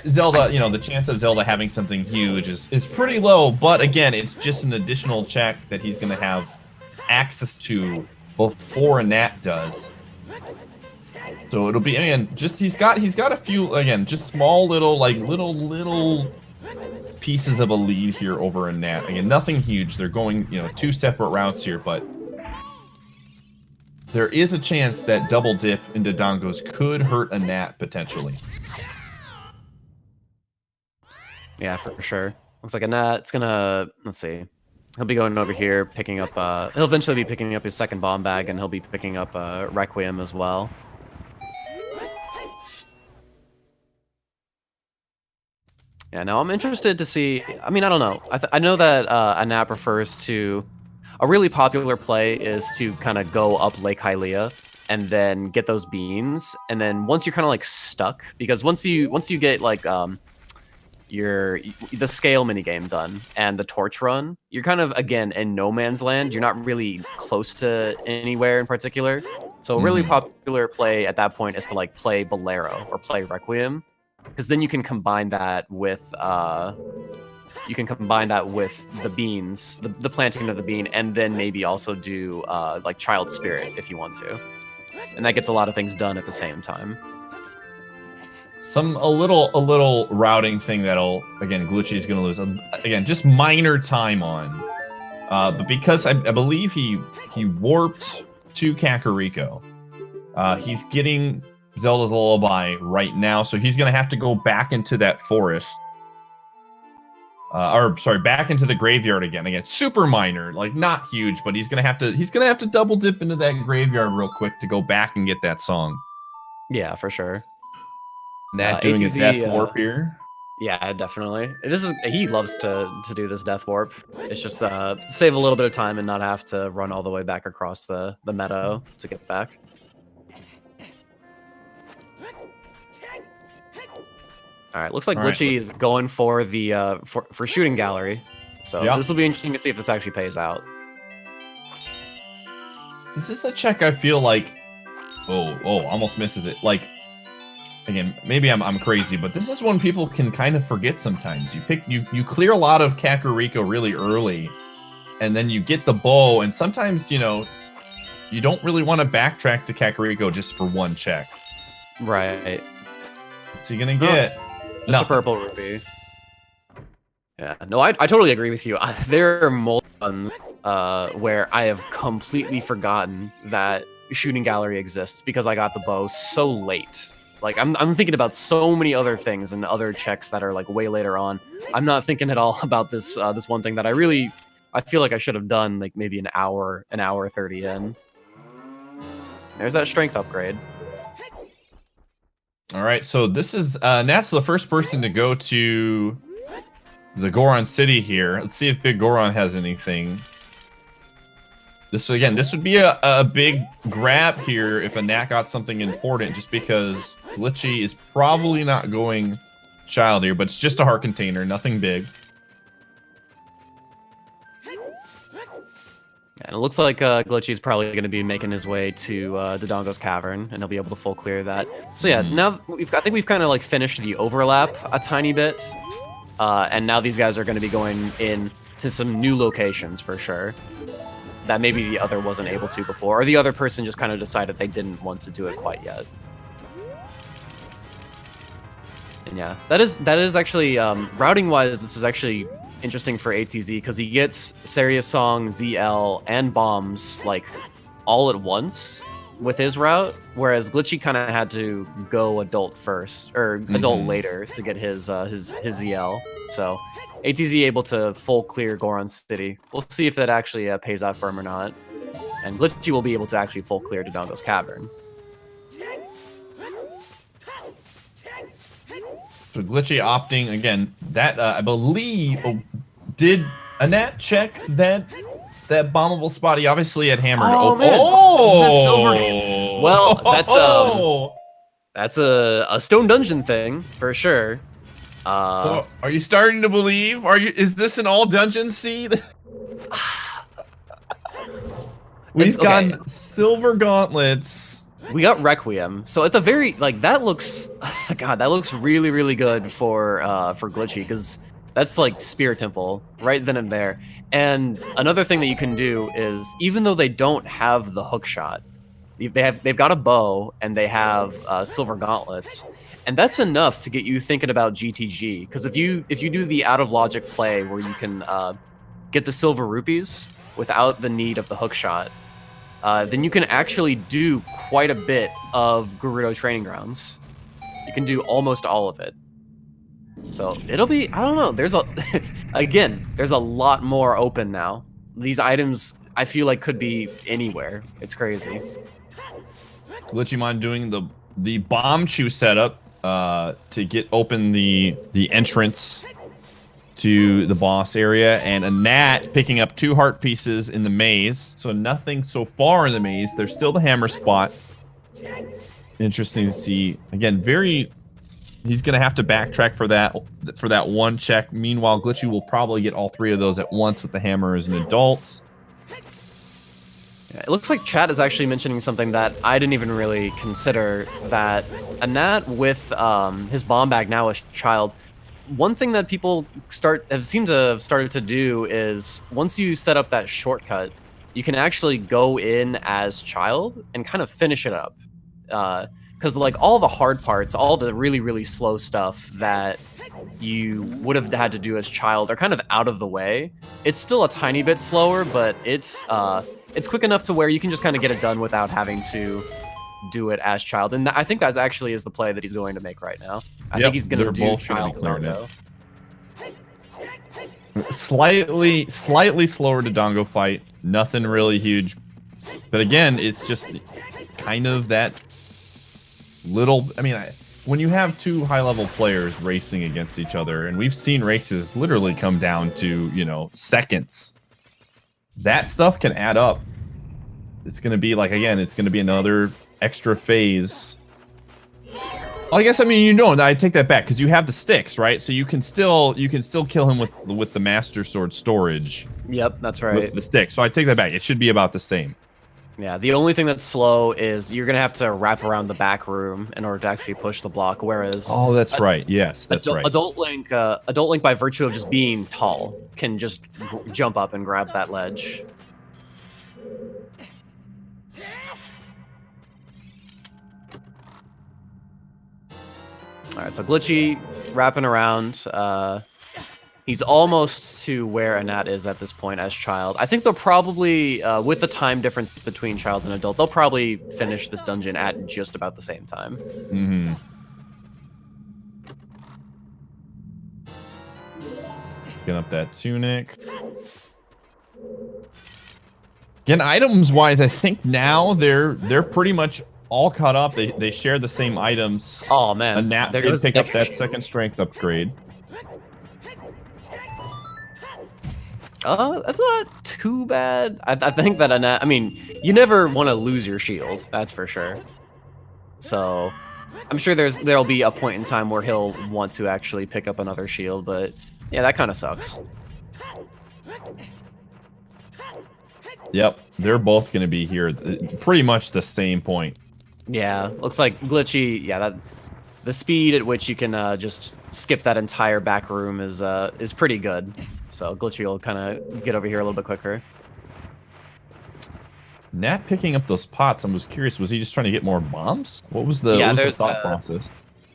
Speaker 2: Zelda, the chance of Zelda having something huge is pretty low, but again, it's just an additional check that he's gonna have access to before a Nat does. So it'll be, again, just he's got a few, again, just small little pieces of a lead here over a Nat. Again, nothing huge. They're going, 2 separate routes here, but there is a chance that double dip into Dodongos could hurt a Nat potentially.
Speaker 3: Yeah, for sure. Looks like a Nat. It's gonna, let's see. He'll be going over here, picking up, he'll eventually be picking up his second bomb bag, and he'll be picking up Requiem as well. Yeah, now I'm interested to see, I mean, I don't know. I know that Anap refers to, a really popular play is to kind of go up Lake Hylia and then get those beans. And then once you're kind of like stuck, because once you get like the scale minigame done and the torch run, you're kind of, again, in no man's land. You're not really close to anywhere in particular. So a really popular play at that point is to like play Bolero or play Requiem. Because then you can combine that with the beans, the planting of the bean, and then maybe also do like Child Spirit if you want to, and that gets a lot of things done at the same time.
Speaker 2: A little routing thing that'll, again, Glitchy is going to lose again just minor time on, but because I believe he warped to Kakariko, he's getting Zelda's Lullaby right now, so he's gonna have to go back into that forest, back into the graveyard again. Again, super minor, like not huge, but he's gonna have to double dip into that graveyard real quick to go back and get that song.
Speaker 3: Yeah, for sure.
Speaker 2: Nat doing his death warp here.
Speaker 3: Yeah, definitely. He loves to do this death warp. It's just save a little bit of time and not have to run all the way back across the meadow to get back. All right, looks like Glitchy is going for the for shooting gallery, so this will be interesting to see if this actually pays out.
Speaker 2: This is a check I feel like, almost misses it. Like, again, maybe I'm crazy, but this is one people can kind of forget sometimes. You clear a lot of Kakariko really early, and then you get the bow, and sometimes you don't really want to backtrack to Kakariko just for one check.
Speaker 3: Right.
Speaker 2: What's he gonna get?
Speaker 3: Just a purple rupee. Yeah, no, I totally agree with you. There are multiple ones where I have completely forgotten that shooting gallery exists because I got the bow so late. Like I'm thinking about so many other things and other checks that are like way later on. I'm not thinking at all about this one thing that I really I feel like I should have done like maybe an hour 30 in. There's that strength upgrade.
Speaker 2: All right, so this is Nat's the first person to go to the Goron City here. Let's see if Big Goron has anything. This would be a big grab here if a Nat got something important, just because Glitchy is probably not going child here, but it's just a heart container, nothing big.
Speaker 3: And it looks like Glitchy's probably going to be making his way to Dodongo's Cavern, and he'll be able to full clear that. So yeah, now I think we've kind of like finished the overlap a tiny bit, and now these guys are going to be going in to some new locations for sure that maybe the other wasn't able to before, or the other person just kind of decided they didn't want to do it quite yet. And yeah, that is actually routing wise, this is actually interesting for ATZ because he gets Serious Song, ZL, and bombs like all at once with his route, whereas Glitchy kind of had to go adult first or adult later to get his ZL. So ATZ able to full clear Goron City. We'll see if that actually pays out for him or not. And Glitchy will be able to actually full clear Dodongo's Cavern.
Speaker 2: So Glitchy opting again. That I believe did Anat check that bombable spot? He obviously had hammered.
Speaker 3: Oh man!
Speaker 2: Oh!
Speaker 3: The silver. Well, that's a stone dungeon thing for sure.
Speaker 2: So are you starting to believe? Is this an all dungeon seed? We've gotten silver gauntlets.
Speaker 3: We got Requiem, so at the very that looks, God, that looks really really good for Glitchy because that's like Spirit Temple right then and there. And another thing that you can do is even though they don't have the hook shot, they've got a bow and they have silver gauntlets, and that's enough to get you thinking about GTG. Because if you do the out of logic play where you can get the silver rupees without the need of the hook shot. Then you can actually do quite a bit of Gerudo Training Grounds. You can do almost all of it. So it'll be, I don't know, there's a lot more open now. These items, I feel like could be anywhere. It's crazy.
Speaker 2: Glitchymon doing the bomb chew setup to get open the entrance to the boss area, and a Nat picking up 2 heart pieces in the maze. So nothing so far in the maze. There's still the hammer spot. Interesting to see. Again, he's gonna have to backtrack for that one check. Meanwhile, Glitchy will probably get all 3 of those at once with the hammer as an adult.
Speaker 3: Yeah, it looks like chat is actually mentioning something that I didn't even really consider, that a Nat with his bomb bag now as child. One thing that people seem to have started to do is once you set up that shortcut, you can actually go in as child and kind of finish it up. Because like all the hard parts, all the really, really slow stuff that you would have had to do as child are kind of out of the way. It's still a tiny bit slower, but it's quick enough to where you can just kind of get it done without having to do it as child. And I think that actually is the play that he's going to make right now. I think he's going to do child Dodongo.
Speaker 2: Slightly slower Dodongo fight. Nothing really huge. But again, it's just kind of that little... I mean, when you have 2 high-level players racing against each other, and we've seen races literally come down to, seconds, that stuff can add up. It's going to be like, again, it's going to be another extra phase. Well, I guess, I take that back because you have the sticks, right? So you can still kill him with the Master Sword storage.
Speaker 3: Yep, that's right.
Speaker 2: With the sticks. So I take that back. It should be about the same.
Speaker 3: Yeah, the only thing that's slow is you're gonna have to wrap around the back room in order to actually push the block. Whereas
Speaker 2: that's right. Yes, that's right.
Speaker 3: Adult Link by virtue of just being tall can just jump up and grab that ledge. All right, so Glitchy wrapping around. He's almost to where Anat is at this point as child. I think they'll probably, with the time difference between child and adult, they'll probably finish this dungeon at just about the same time.
Speaker 2: Mm-hmm. Get up that tunic. Again, items wise, I think now they're pretty much all caught up. They share the same items.
Speaker 3: Oh man,
Speaker 2: And Nat
Speaker 3: there
Speaker 2: did
Speaker 3: goes
Speaker 2: pick up that
Speaker 3: Shield.
Speaker 2: second strength upgrade.
Speaker 3: That's not too bad. I think that I mean, you never want to lose your shield. That's for sure. So, I'm sure there'll be a point in time where he'll want to actually pick up another shield, but yeah, that kind of sucks.
Speaker 2: Yep, they're both going to be here pretty much the same point.
Speaker 3: Yeah, looks like Glitchy. Yeah, the speed at which you can just skip that entire back room is pretty good. So Glitchy will kind of get over here a little bit quicker.
Speaker 2: Nat picking up those pots, I was curious, was he just trying to get more bombs? What was the, thought process?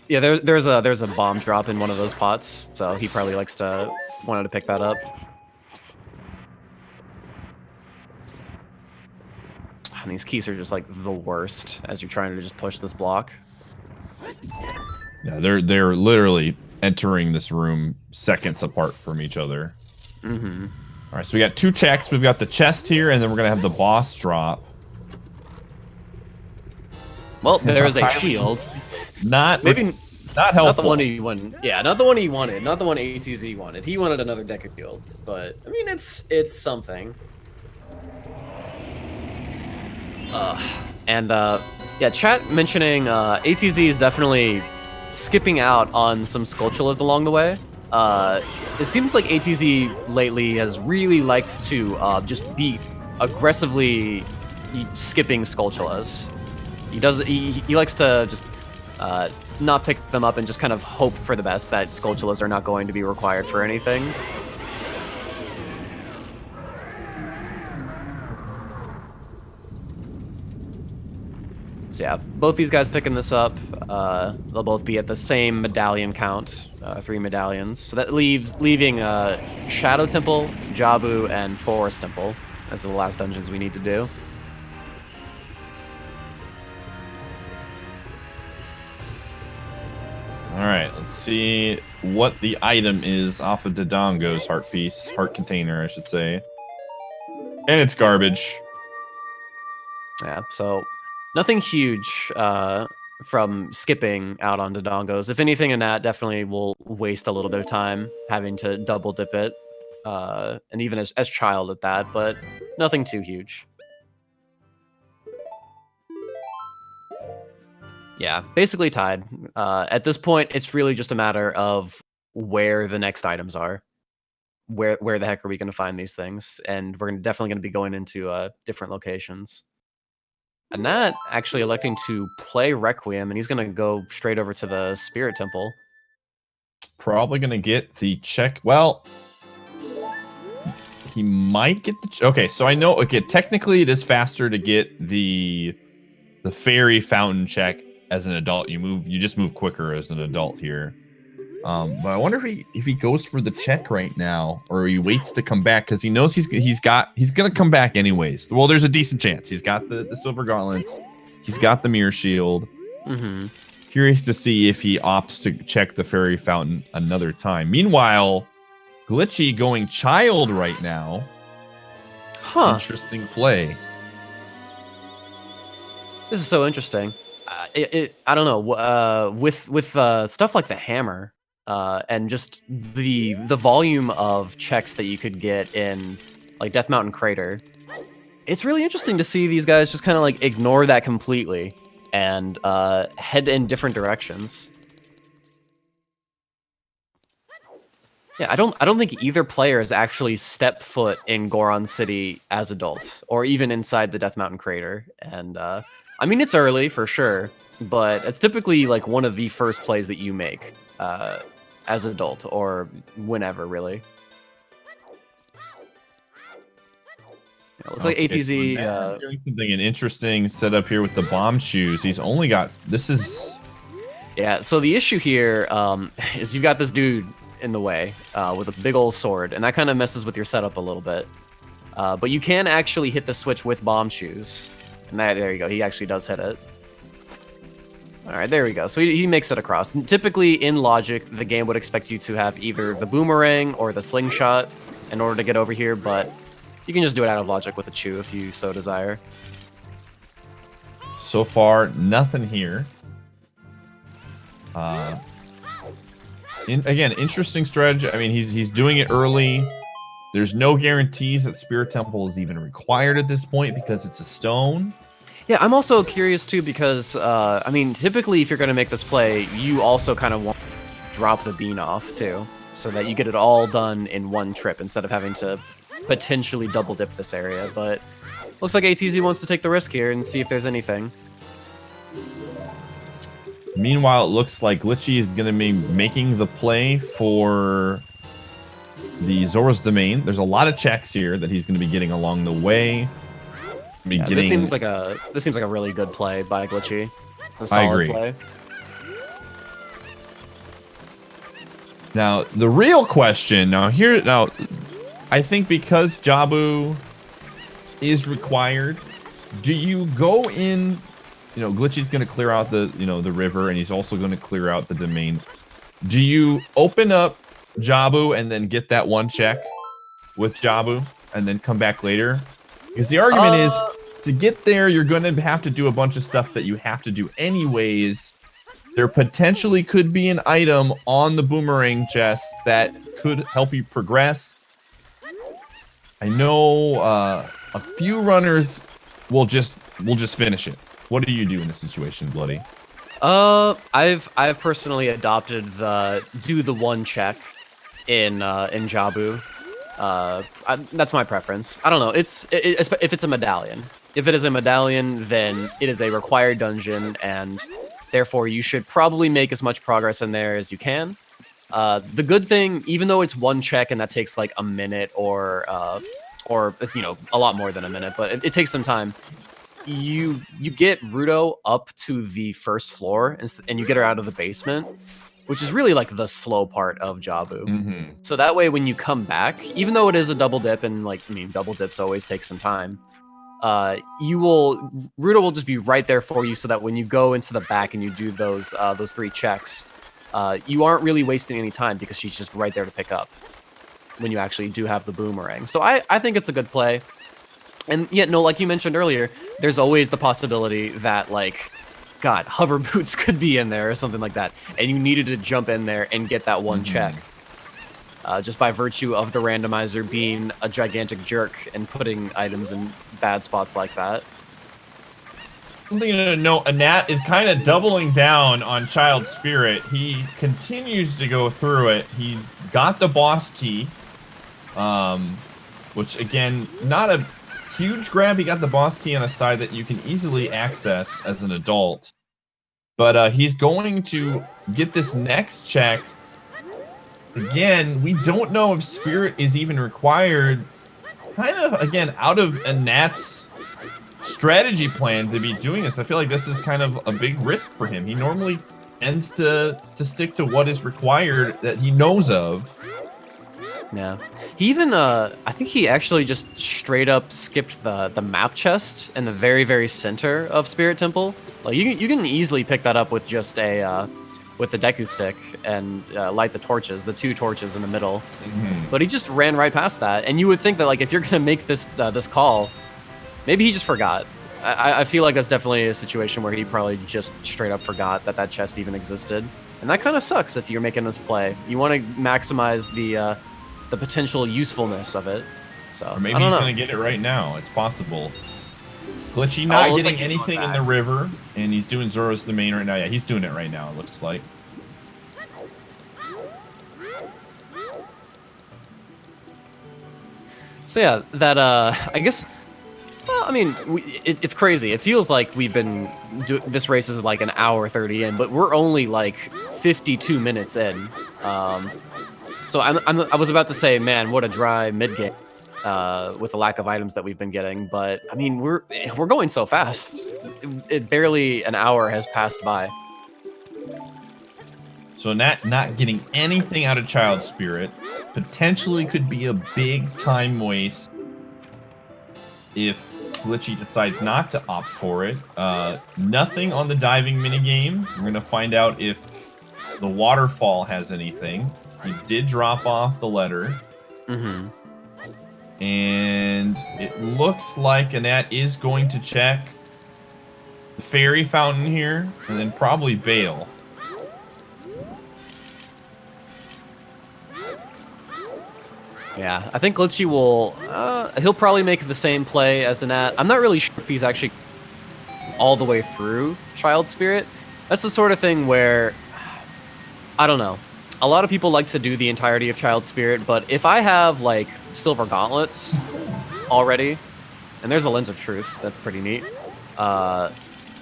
Speaker 3: Yeah, there's a bomb drop in one of those pots, so he probably wanted to pick that up. And these keys are just like the worst as you're trying to just push this block.
Speaker 2: Yeah, they're literally entering this room seconds apart from each other.
Speaker 3: Mm-hmm.
Speaker 2: All right, so we got 2 checks. We've got the chest here, and then we're gonna have the boss drop.
Speaker 3: Well, there is a shield.
Speaker 2: Not
Speaker 3: helpful. Not the one he wanted. Yeah, not the one he wanted. Not the one ATZ wanted. He wanted another Deca shield, but I mean, it's something. Yeah, chat mentioning ATZ is definitely skipping out on some Skulltulas along the way. It seems like ATZ lately has really liked to just be aggressively skipping Skulltulas. He likes to just not pick them up and just kind of hope for the best that Skulltulas are not going to be required for anything. So yeah, both these guys picking this up. They'll both be at the same medallion count, 3 medallions. So that leaving Shadow Temple, Jabu, and Forest Temple as the last dungeons we need to do.
Speaker 2: All right, let's see what the item is off of Dodongo's heart container, I should say. And it's garbage.
Speaker 3: Yeah, so nothing huge from skipping out on Dodongos. If anything, Anat definitely will waste a little bit of time having to double dip it, and even as child at that, but nothing too huge. Yeah, basically tied. At this point, it's really just a matter of where the next items are. Where the heck are we going to find these things? And we're definitely going to be going into different locations. Anat actually electing to play Requiem, and he's going to go straight over to the Spirit Temple.
Speaker 2: Probably going to get the check. Well, he might get the... Okay, so I know... Okay, technically it is faster to get the fairy fountain check as an adult. You just move quicker as an adult here. But I wonder if he goes for the check right now, or he waits to come back, because he knows he's gonna come back anyways. Well, there's a decent chance. He's got the silver gauntlets, he's got the mirror shield. Mm-hmm. Curious to see if he opts to check the fairy fountain another time. Meanwhile, Glitchy going child right now. Huh. Interesting play.
Speaker 3: This is so interesting. I don't know. With stuff like the hammer, and just the volume of checks that you could get in like Death Mountain Crater, it's really interesting to see these guys just kind of like ignore that completely and head in different directions. Yeah, I don't think either player has actually stepped foot in Goron City as adults, or even inside the Death Mountain Crater. And I mean, it's early for sure, but it's typically like one of the first plays that you make as adult, or whenever, really. It looks like ATZ
Speaker 2: doing something an interesting setup here with the bomb shoes. He's only got
Speaker 3: Yeah, so the issue here is you've got this dude in the way with a big old sword, and that kind of messes with your setup a little bit. But you can actually hit the switch with bomb shoes, and there you go. He actually does hit it. All right, there we go. So he makes it across. And typically, in logic, the game would expect you to have either the boomerang or the slingshot in order to get over here, but You can just do it out of logic with a chew if you so desire.
Speaker 2: So far, nothing here. Again, interesting strategy. I mean, he's doing it early. There's no guarantees that Spirit Temple is even required at this point because it's a stone.
Speaker 3: Yeah, I'm also curious too because, I mean, typically if you're going to make this play, you also kind of want to drop the bean off too, so that you get it all done in one trip instead of having to potentially double dip this area. But looks like ATZ wants to take the risk here and see if there's anything.
Speaker 2: Meanwhile, it looks like Glitchy is going to be making the play for the Zora's Domain. There's a lot of checks here that he's going to be getting along the way.
Speaker 3: Yeah, this seems like a really good play by Glitchy. It's a solid play.
Speaker 2: Now, the real question now, I think because Jabu is required, do you go in? You know, Glitchy's going to clear out the river, and he's also going to clear out the domain. Do you open up Jabu and then get that one check with Jabu and then come back later? Because the argument is, to get there, you're going to have to do a bunch of stuff that you have to do anyways. There potentially could be an item on the boomerang chest that could help you progress. I know a few runners will just finish it. What do you do in this situation, Bloody?
Speaker 3: I've personally adopted the do the one check in Jabu. That's my preference. I don't know. If it's a medallion. If it is a medallion, then it is a required dungeon, and therefore you should probably make as much progress in there as you can. The good thing, even though it's one check and that takes like a minute or you know, a lot more than a minute, but it takes some time. You get Ruto up to the first floor and you get her out of the basement, which is really like the slow part of Jabu.
Speaker 2: Mm-hmm.
Speaker 3: So that way, when you come back, even though it is a double dip, and like, I mean, double dips always take some time, Ruto will just be right there for you, so that when you go into the back and you do those 3 checks, you aren't really wasting any time because she's just right there to pick up when you actually do have the boomerang. So I think it's a good play. And yet, no, like you mentioned earlier, there's always the possibility that, like, God, hover boots could be in there or something like that, and you needed to jump in there and get that one check. Just by virtue of the randomizer being a gigantic jerk and putting items in bad spots like that.
Speaker 2: Something to note, Anat is kind of doubling down on Child Spirit. He continues to go through it. He got the boss key, which, again, not a huge grab. He got the boss key on a side that you can easily access as an adult. But he's going to get this next check. Again, we don't know if Spirit is even required. Kind of, again, out of Anat's strategy plan to be doing this. I feel like this is kind of a big risk for him. He normally tends to stick to what is required that he knows of.
Speaker 3: Yeah. He even, I think he actually just straight up skipped the map chest in the very, very center of Spirit Temple. Like, you can easily pick that up with just with the Deku stick and light the torches, the 2 torches in the middle. But he just ran right past that. And you would think that, like, if you're going to make this call, maybe he just forgot. I feel like that's definitely a situation where he probably just straight up forgot that chest even existed. And that kind of sucks if you're making this play. You want to maximize the potential usefulness of it. So,
Speaker 2: or maybe he's going to get it right now. It's possible. Glitchy not getting anything in the river, and he's doing Zora's Domain right now. Yeah, he's doing it right now, it looks like.
Speaker 3: So yeah, that, I guess, well, I mean, it's crazy. It feels like we've been this race is like an hour 30 in, but we're only like 52 minutes in. So I was about to say, man, what a dry mid-game with the lack of items that we've been getting. But, I mean, we're going so fast. It barely an hour has passed by.
Speaker 2: So not getting anything out of Child Spirit potentially could be a big time waste if Glitchy decides not to opt for it. Nothing on the diving minigame. We're going to find out if the waterfall has anything. He did drop off the letter. And it looks like Annette is going to check the fairy fountain here, and then probably bail.
Speaker 3: Yeah, I think Glitchy will. He'll probably make the same play as Annette. I'm not really sure if he's actually all the way through Child Spirit. That's the sort of thing where I don't know. A lot of people like to do the entirety of Child Spirit, but if I have like Silver Gauntlets already, and there's a Lens of Truth, that's pretty neat.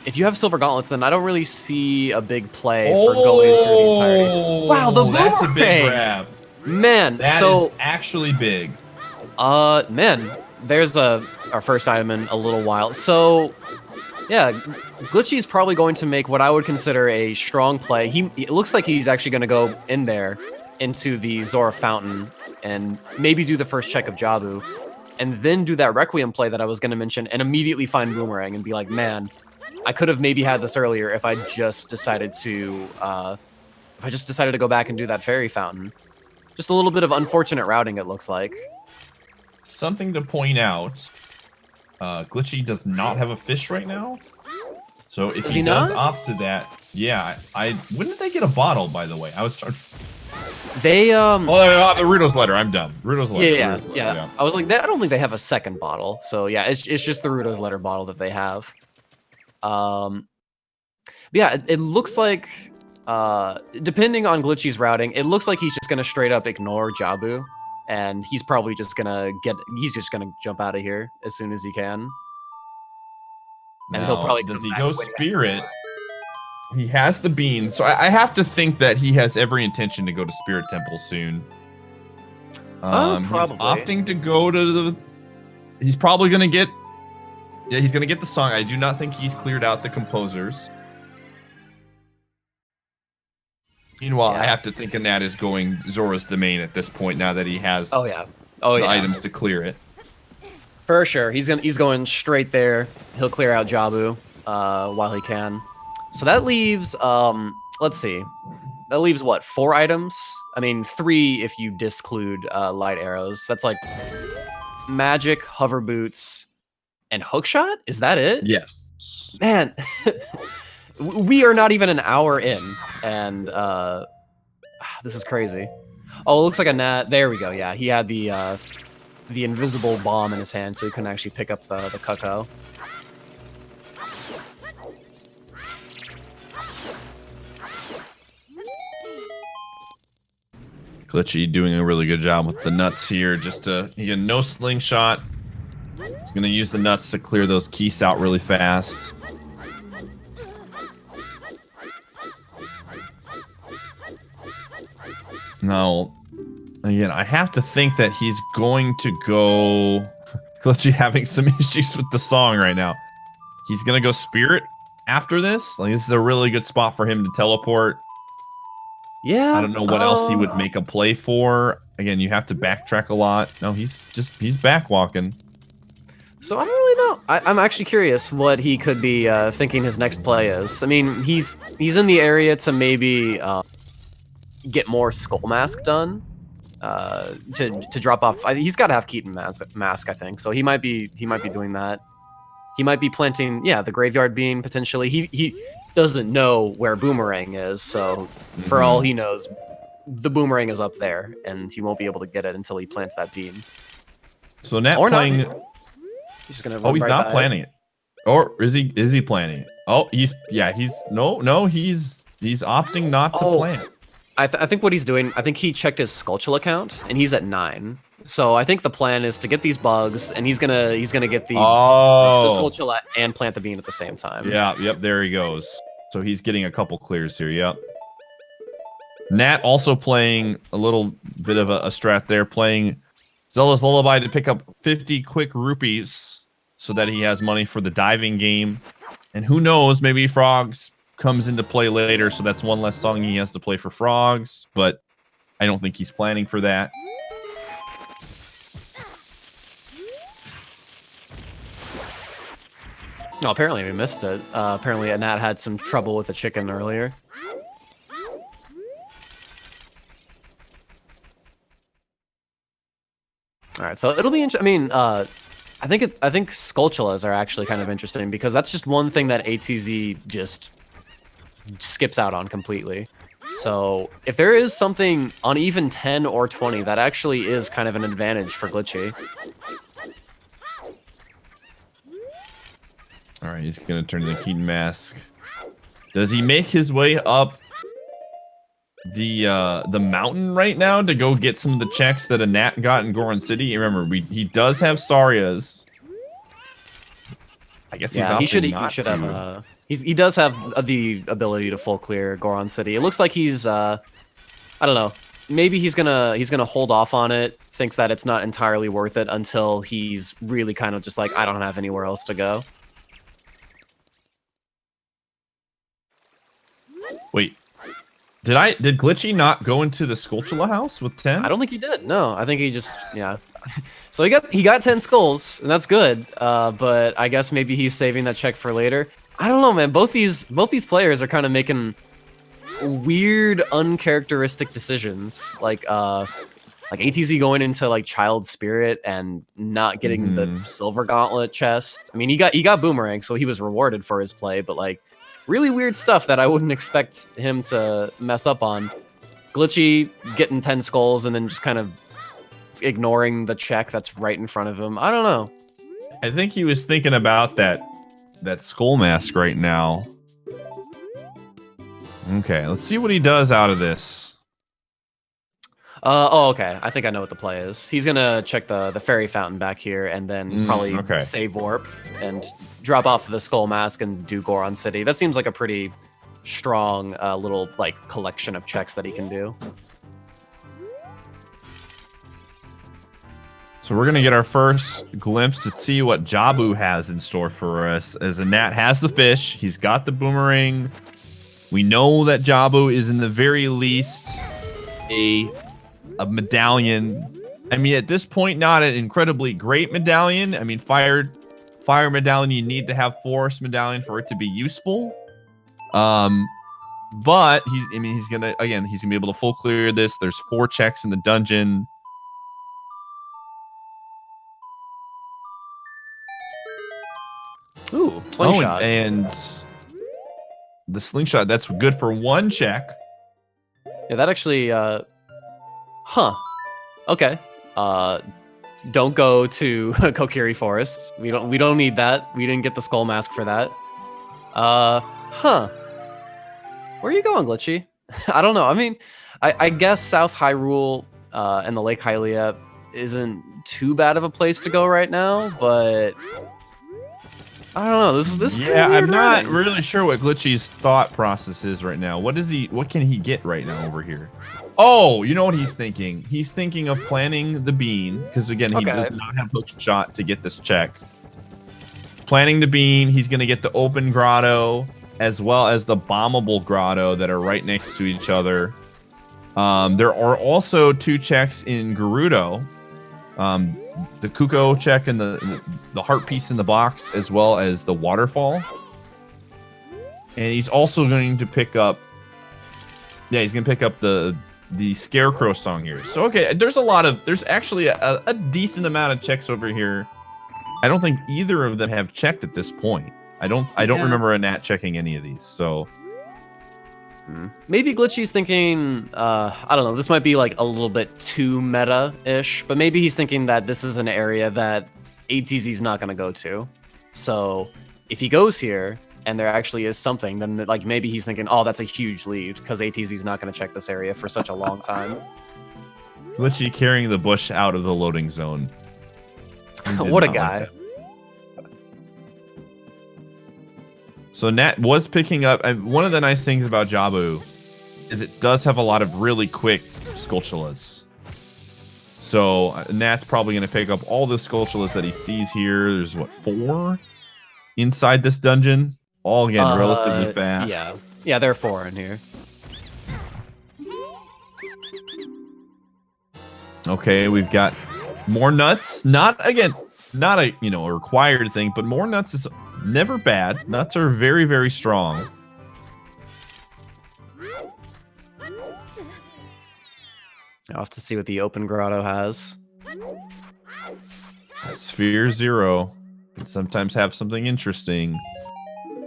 Speaker 3: If you have Silver Gauntlets, then I don't really see a big play for going through the entirety. Wow, the boomerang!
Speaker 2: That's a big grab.
Speaker 3: Man,
Speaker 2: that
Speaker 3: so
Speaker 2: is actually big.
Speaker 3: Man, there's our first item in a little while. So, yeah, Glitchy is probably going to make what I would consider a strong play. It looks like he's actually going to go in there into the Zora Fountain and maybe do the first check of Jabu, and then do that Requiem play that I was going to mention, and immediately find Boomerang and be like, man, I could have maybe had this earlier if I just decided to go back and do that Fairy Fountain. Just a little bit of unfortunate routing, it looks like.
Speaker 2: Something to point out, Glitchy does not have a fish right now. So if he does opt to that, yeah, when did they get a bottle, by the way? I was
Speaker 3: They
Speaker 2: Oh, the Rudo's letter. I'm dumb. Rudo's letter.
Speaker 3: Yeah. I was like, I don't think they have a second bottle. So yeah, it's just the Rudo's letter bottle that they have. Yeah, it looks like depending on Glitchy's routing, it looks like he's just gonna straight up ignore Jabu, and he's probably just gonna jump out of here as soon as he can. And
Speaker 2: now,
Speaker 3: he'll probably
Speaker 2: does he go Spirit? He has the beans, so I have to think that he has every intention to go to Spirit Temple soon.
Speaker 3: Probably.
Speaker 2: He's opting to go to the. He's probably gonna get. Yeah, he's gonna get the song. I do not think he's cleared out the composers. Meanwhile, I have to think Annette is going Zora's Domain at this point now that he has the items to clear it.
Speaker 3: For sure. He's going straight there. He'll clear out Jabu while he can. So that leaves let's see. That leaves what, 4 items? I mean 3 if you disclude light arrows. That's like magic, hover boots, and hookshot? Is that it?
Speaker 2: Yes.
Speaker 3: Man, we are not even an hour in, and this is crazy. Oh, it looks like a gnat. There we go. Yeah, he had the invisible bomb in his hand, so he couldn't actually pick up the cuckoo.
Speaker 2: Glitchy doing a really good job with the nuts here. He had no slingshot. He's gonna use the nuts to clear those keys out really fast. Now, again, I have to think that he's going to go. Glitchy having some issues with the song right now. He's gonna go Spirit after this. Like, this is a really good spot for him to teleport.
Speaker 3: Yeah.
Speaker 2: I don't know what else he would make a play for. Again, you have to backtrack a lot. No, he's back walking.
Speaker 3: So I don't really know. I'm actually curious what he could be thinking his next play is. I mean, he's in the area to maybe get more Skull Mask done to drop off. He's got to have Keaton mask, I think. So he might be doing that. He might be planting, the Graveyard Bean potentially. He doesn't know where Boomerang is, so for all he knows, the Boomerang is up there, and he won't be able to get it until he plants that bean.
Speaker 2: So Nat playing. Not.
Speaker 3: He's just gonna
Speaker 2: he's not planning it. Or is he planning it? Oh, he's opting not to plan.
Speaker 3: I think what he's doing, I think he checked his Skulltula account, and he's at 9. So I think the plan is to get these bugs, and he's gonna get the Skulltula and plant the bean at the same time.
Speaker 2: Yeah, yep, there he goes. So he's getting a couple clears here, yep. Nat also playing a little bit of a strat there, playing Zelda's Lullaby to pick up 50 quick rupees so that he has money for the diving game. And who knows, maybe Frogs comes into play later, so that's one less song he has to play for Frogs, but I don't think he's planning for that.
Speaker 3: No, apparently we missed it. Apparently Nat had some trouble with the chicken earlier. All right, so it'll be interesting. I mean, I think Skulltulas are actually kind of interesting because that's just one thing that ATZ just skips out on completely. So if there is something on even 10 or 20, that actually is kind of an advantage for Glitchy.
Speaker 2: All right, he's gonna turn to the Keaton Mask. Does he make his way up the mountain right now to go get some of the checks that a Nat got in Goron City? Remember, he does have Sarias. I guess he's opting not to.
Speaker 3: He does have the ability to full clear Goron City. It looks like he's I don't know. Maybe he's gonna hold off on it. Thinks that it's not entirely worth it until he's really kind of just like, I don't have anywhere else to go.
Speaker 2: Wait, did Glitchy not go into the Skulltula house with 10?
Speaker 3: I don't think he did. No, I think he just So he got 10 skulls, and that's good. But I guess maybe he's saving that check for later. I don't know, man. Both these players are kind of making weird, uncharacteristic decisions. Like ATZ going into like Child Spirit and not getting the Silver Gauntlet chest. I mean, he got Boomerang, so he was rewarded for his play. But like, really weird stuff that I wouldn't expect him to mess up on. Glitchy getting 10 skulls and then just kind of ignoring the check that's right in front of him. I don't know.
Speaker 2: I think he was thinking about that skull mask right now. Okay, let's see what he does out of this.
Speaker 3: Oh, okay. I think I know what the play is. He's gonna check the fairy fountain back here and then probably save warp and drop off the skull mask and do Goron City. That seems like a pretty strong little like collection of checks that he can do.
Speaker 2: So we're going to get our first glimpse to see what Jabu has in store for us. As a Nat has the fish, he's got the boomerang. We know that Jabu is in the very least a medallion. I mean, at this point, not an incredibly great medallion. I mean, fire medallion, you need to have forest medallion for it to be useful. But he's gonna be able to full clear this. There's 4 checks in the dungeon.
Speaker 3: Ooh, slingshot.
Speaker 2: And the slingshot, that's good for 1 check.
Speaker 3: Yeah, that actually, okay. Don't go to Kokiri Forest. We don't need that. We didn't get the skull mask for that. Where are you going, Glitchy? I don't know. I mean, I guess South Hyrule and the Lake Hylia isn't too bad of a place to go right now, but I don't know. This.
Speaker 2: Yeah, I'm not really sure what Glitchy's thought process is right now. What can he get right now over here? Oh, you know what he's thinking? He's thinking of planting the bean because again, he does not have hook shot to get this check. Planting the bean, he's gonna get the open grotto as well as the bombable grotto that are right next to each other. There are also 2 checks in Gerudo. The Kuko check and the heart piece in the box, as well as the waterfall. And he's also going to pick up. Yeah, he's going to pick up the Scarecrow song here. So okay, there's actually a decent amount of checks over here. I don't think either of them have checked at this point. I don't remember a Nat checking any of these. So
Speaker 3: maybe Glitchy's thinking, I don't know, this might be like a little bit too meta-ish, but maybe he's thinking that this is an area that ATZ's not going to go to. So if he goes here and there actually is something, then like maybe he's thinking, oh, that's a huge lead because ATZ's not going to check this area for such a long time.
Speaker 2: Glitchy carrying the bush out of the loading zone.
Speaker 3: What a guy.
Speaker 2: Like so Nat was picking up, one of the nice things about Jabu is it does have a lot of really quick Skulltulas. So Nat's probably going to pick up all the Skulltulas that he sees here. There's what, 4 inside this dungeon? All again relatively fast.
Speaker 3: Yeah, there are 4 in here.
Speaker 2: Okay, we've got more nuts. Not a required thing, but more nuts is never bad. Nuts are very, very strong.
Speaker 3: I'll have to see what the open grotto has.
Speaker 2: Sphere 0 can sometimes have something interesting,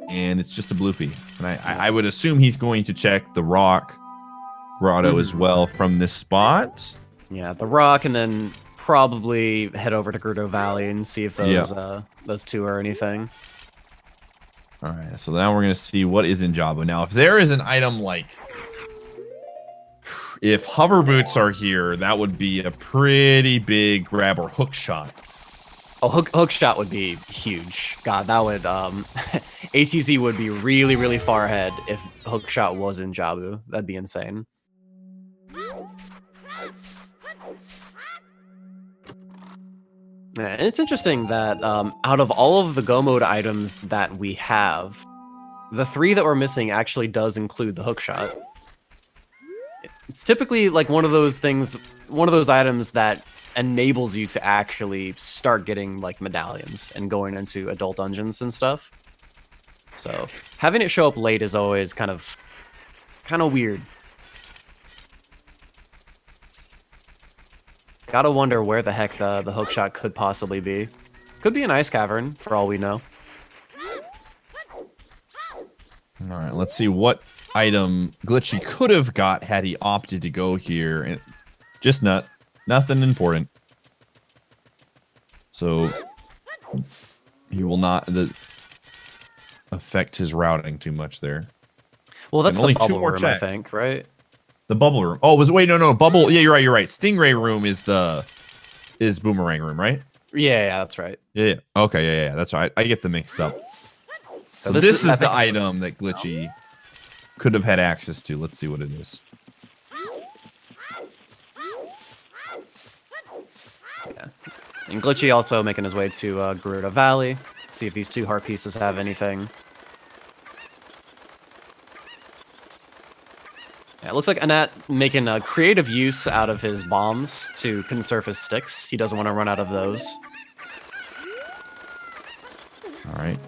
Speaker 2: and it's just a bloopy. And I would assume he's going to check the rock grotto as well from this spot.
Speaker 3: Yeah, the rock, and then probably head over to Gerudo Valley and see if those two are anything.
Speaker 2: All right, so now we're going to see what is in Jabu. Now, if there is an item like... If hover boots are here, that would be a pretty big grab, or hook shot.
Speaker 3: Oh, hook shot would be huge. God, that would... ATZ would be really, really far ahead if hook shot was in Jabu. That'd be insane. Yeah, and it's interesting that out of all of the Go Mode items that we have, the 3 that we're missing actually does include the hook shot. It's typically like one of those things, one of those items that enables you to actually start getting like medallions and going into adult dungeons and stuff. So having it show up late is always kind of weird. Gotta wonder where the heck the hookshot could possibly be. Could be an ice cavern, for all we know.
Speaker 2: Alright, let's see what item Glitchy could have got had he opted to go here. And just nothing important. So he will not affect his routing too much there.
Speaker 3: Well, that's
Speaker 2: and only
Speaker 3: the
Speaker 2: 2
Speaker 3: bubble
Speaker 2: more
Speaker 3: room,
Speaker 2: checks.
Speaker 3: I think, right?
Speaker 2: The bubble room. Oh, wait, no, bubble. Yeah, you're right. Stingray room is boomerang room, right?
Speaker 3: Yeah, that's right.
Speaker 2: Yeah. Okay, yeah, that's right. I get them mixed up. So this is the item that Glitchy could have had access to. Let's see what it is.
Speaker 3: Yeah. And Glitchy also making his way to Gerudo Valley. See if these 2 heart pieces have anything. Yeah, it looks like Anat making a creative use out of his bombs to conserve his sticks. He doesn't want to run out of those.
Speaker 2: All right.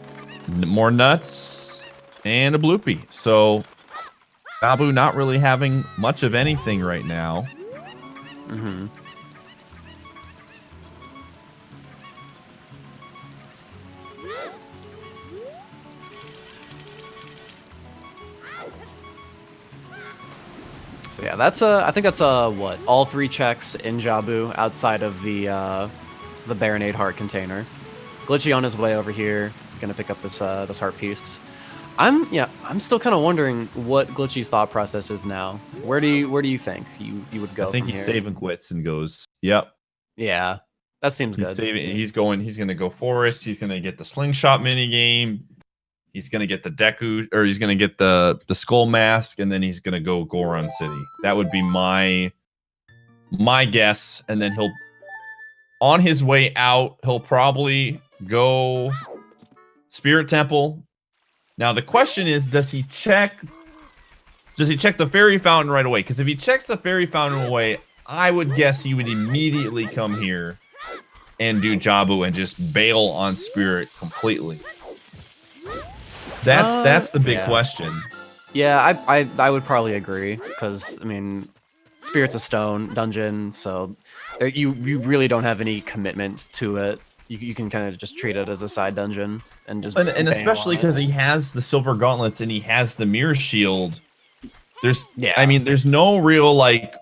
Speaker 2: More nuts and a bloopy. So Babu not really having much of anything right now.
Speaker 3: Mm-hmm. So yeah, I think that's what, all 3 checks in Jabu outside of the Baronade heart container. Glitchy on his way over here, gonna pick up this this heart piece. I'm still kind of wondering what Glitchy's thought process is now. Where do you think you would go?
Speaker 2: I think
Speaker 3: from
Speaker 2: he's
Speaker 3: here?
Speaker 2: saving quits and goes, yep.
Speaker 3: Yeah, that seems good.
Speaker 2: He's gonna go forest. He's gonna get the slingshot mini game. He's gonna get the Deku, or he's gonna get the skull mask, and then he's gonna go Goron City. That would be my guess. And then he'll, on his way out, he'll probably go Spirit Temple. Now the question is, does he check the fairy fountain right away? Because if he checks the fairy fountain away, I would guess he would immediately come here and do Jabu and just bail on Spirit completely. That's the big question.
Speaker 3: Yeah, I would probably agree, because I mean, Spirit's a stone dungeon, so you really don't have any commitment to it. You can kind of just treat it as a side dungeon and just
Speaker 2: and especially because he has the silver gauntlets and he has the mirror shield. I mean, there's no real, like,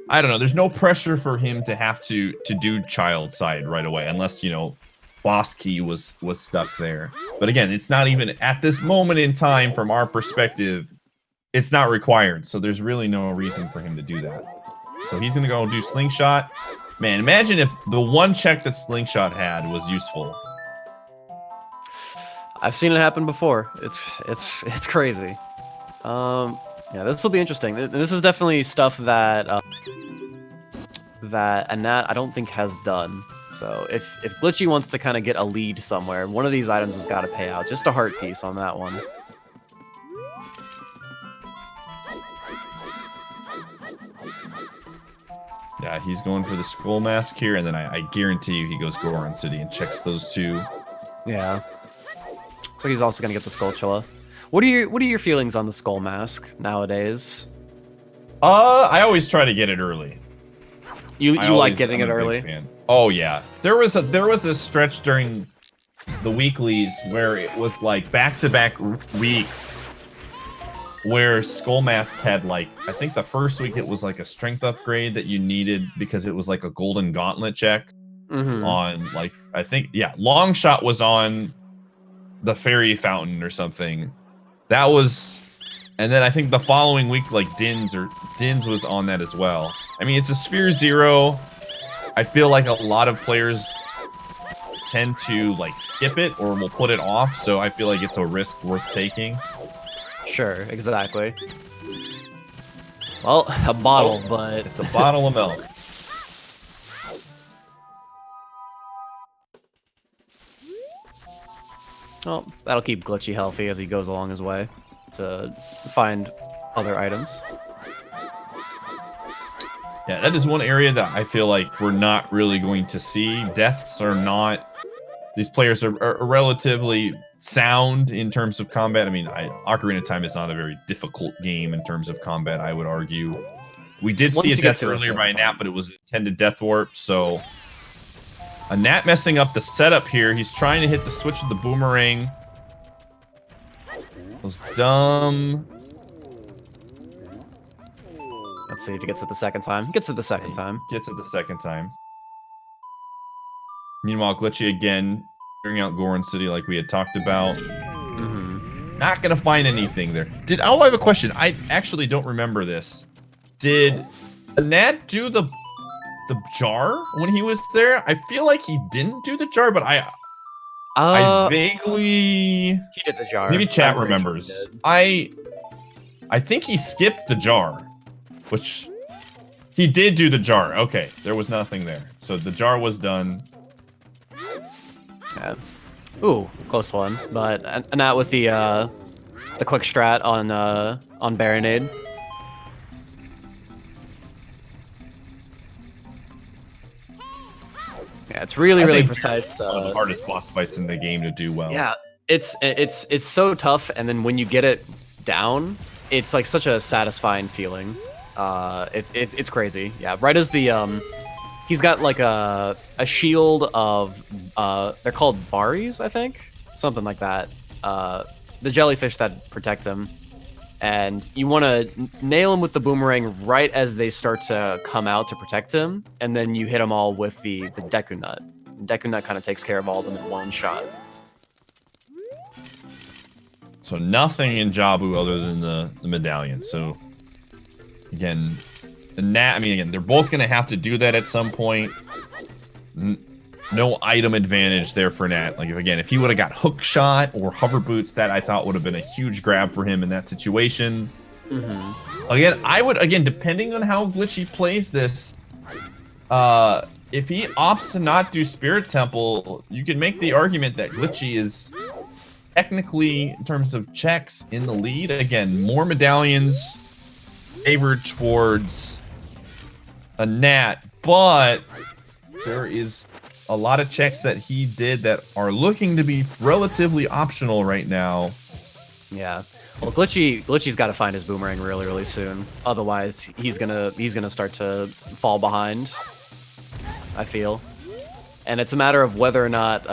Speaker 2: I don't know. There's no pressure for him to have to do child side right away, unless, you know, boss key was stuck there. But again, it's not even at this moment in time, from our perspective, it's not required. So there's really no reason for him to do that. So he's gonna go do slingshot. Man, imagine if the one check that slingshot had was useful.
Speaker 3: I've seen it happen before. It's crazy. Yeah, this will be interesting. This is definitely stuff that Anat I don't think has done. So if Glitchy wants to kind of get a lead somewhere, one of these items has got to pay out. Just a heart piece on that one.
Speaker 2: Yeah, he's going for the skull mask here, and then I guarantee you he goes Goron City and checks those 2.
Speaker 3: Yeah. So he's also gonna get the Skulltula. What are your feelings on the skull mask nowadays?
Speaker 2: I always try to get it early.
Speaker 3: You like getting
Speaker 2: I'm
Speaker 3: it
Speaker 2: a big
Speaker 3: early?
Speaker 2: fan. Oh yeah, there was this stretch during the weeklies where it was like back-to-back weeks where Skullmask had like, I think the first week it was like a strength upgrade that you needed because it was like a golden gauntlet check on like, I think, yeah, long shot was on the fairy fountain or something. That was, and then I think the following week like Dins was on that as well. I mean, it's a Sphere Zero. I feel like a lot of players tend to like skip it or will put it off, so I feel like it's a risk worth taking.
Speaker 3: Sure, exactly. Well, a bottle, but
Speaker 2: it's a bottle of milk.
Speaker 3: Well, that'll keep Glitchy healthy as he goes along his way to find other items.
Speaker 2: Yeah, that is one area that I feel like we're not really going to see. Deaths are not... These players are relatively sound in terms of combat. I mean, Ocarina of Time is not a very difficult game in terms of combat, I would argue. We did see a death earlier by a Nat, but it was intended death warp, so... A Nat messing up the setup here. He's trying to hit the switch with the boomerang. It was dumb.
Speaker 3: Let's see if he gets it the second time. He gets it the second time.
Speaker 2: Gets it the second time. Meanwhile, Glitchy again, figuring out Goron City like we had talked about. Not gonna find anything there. Oh, I have a question. I actually don't remember this. Did Nat do the jar when he was there? I feel like he didn't do the jar, but I vaguely...
Speaker 3: He did the jar.
Speaker 2: Maybe chat remembers. I think he skipped the jar, which... He did do the jar. Okay, there was nothing there. So the jar was done.
Speaker 3: Yeah. Ooh, close one. But not with the quick strat on Baronade. Yeah, it's really precise.
Speaker 2: One of the hardest boss fights in the game to do well.
Speaker 3: Yeah, it's so tough, and then when you get it down, it's like such a satisfying feeling. It's crazy. Yeah, right as the he's got like a shield of they're called Baris, I think, something like that. The jellyfish that protect him, and you want to nail him with the boomerang right as they start to come out to protect him, and then you hit them all with the Deku Nut. Deku Nut kind of takes care of all of them in one shot.
Speaker 2: So nothing in Jabu other than the medallion. So again, the Nat, I mean, again, they're both going to have to do that at some point. No item advantage there for Nat. Like, if he would have got hook shot or hover boots, that I thought would have been a huge grab for him in that situation. Again, depending on how Glitchy plays this, if he opts to not do Spirit Temple, you can make the argument that Glitchy is technically, in terms of checks, in the lead. Again, more medallions favored towards a Nat, but there is a lot of checks that he did that are looking to be relatively optional right now.
Speaker 3: Yeah. Well, Glitchy's got to find his boomerang really soon. Otherwise, he's gonna start to fall behind, I feel. And it's a matter of whether or not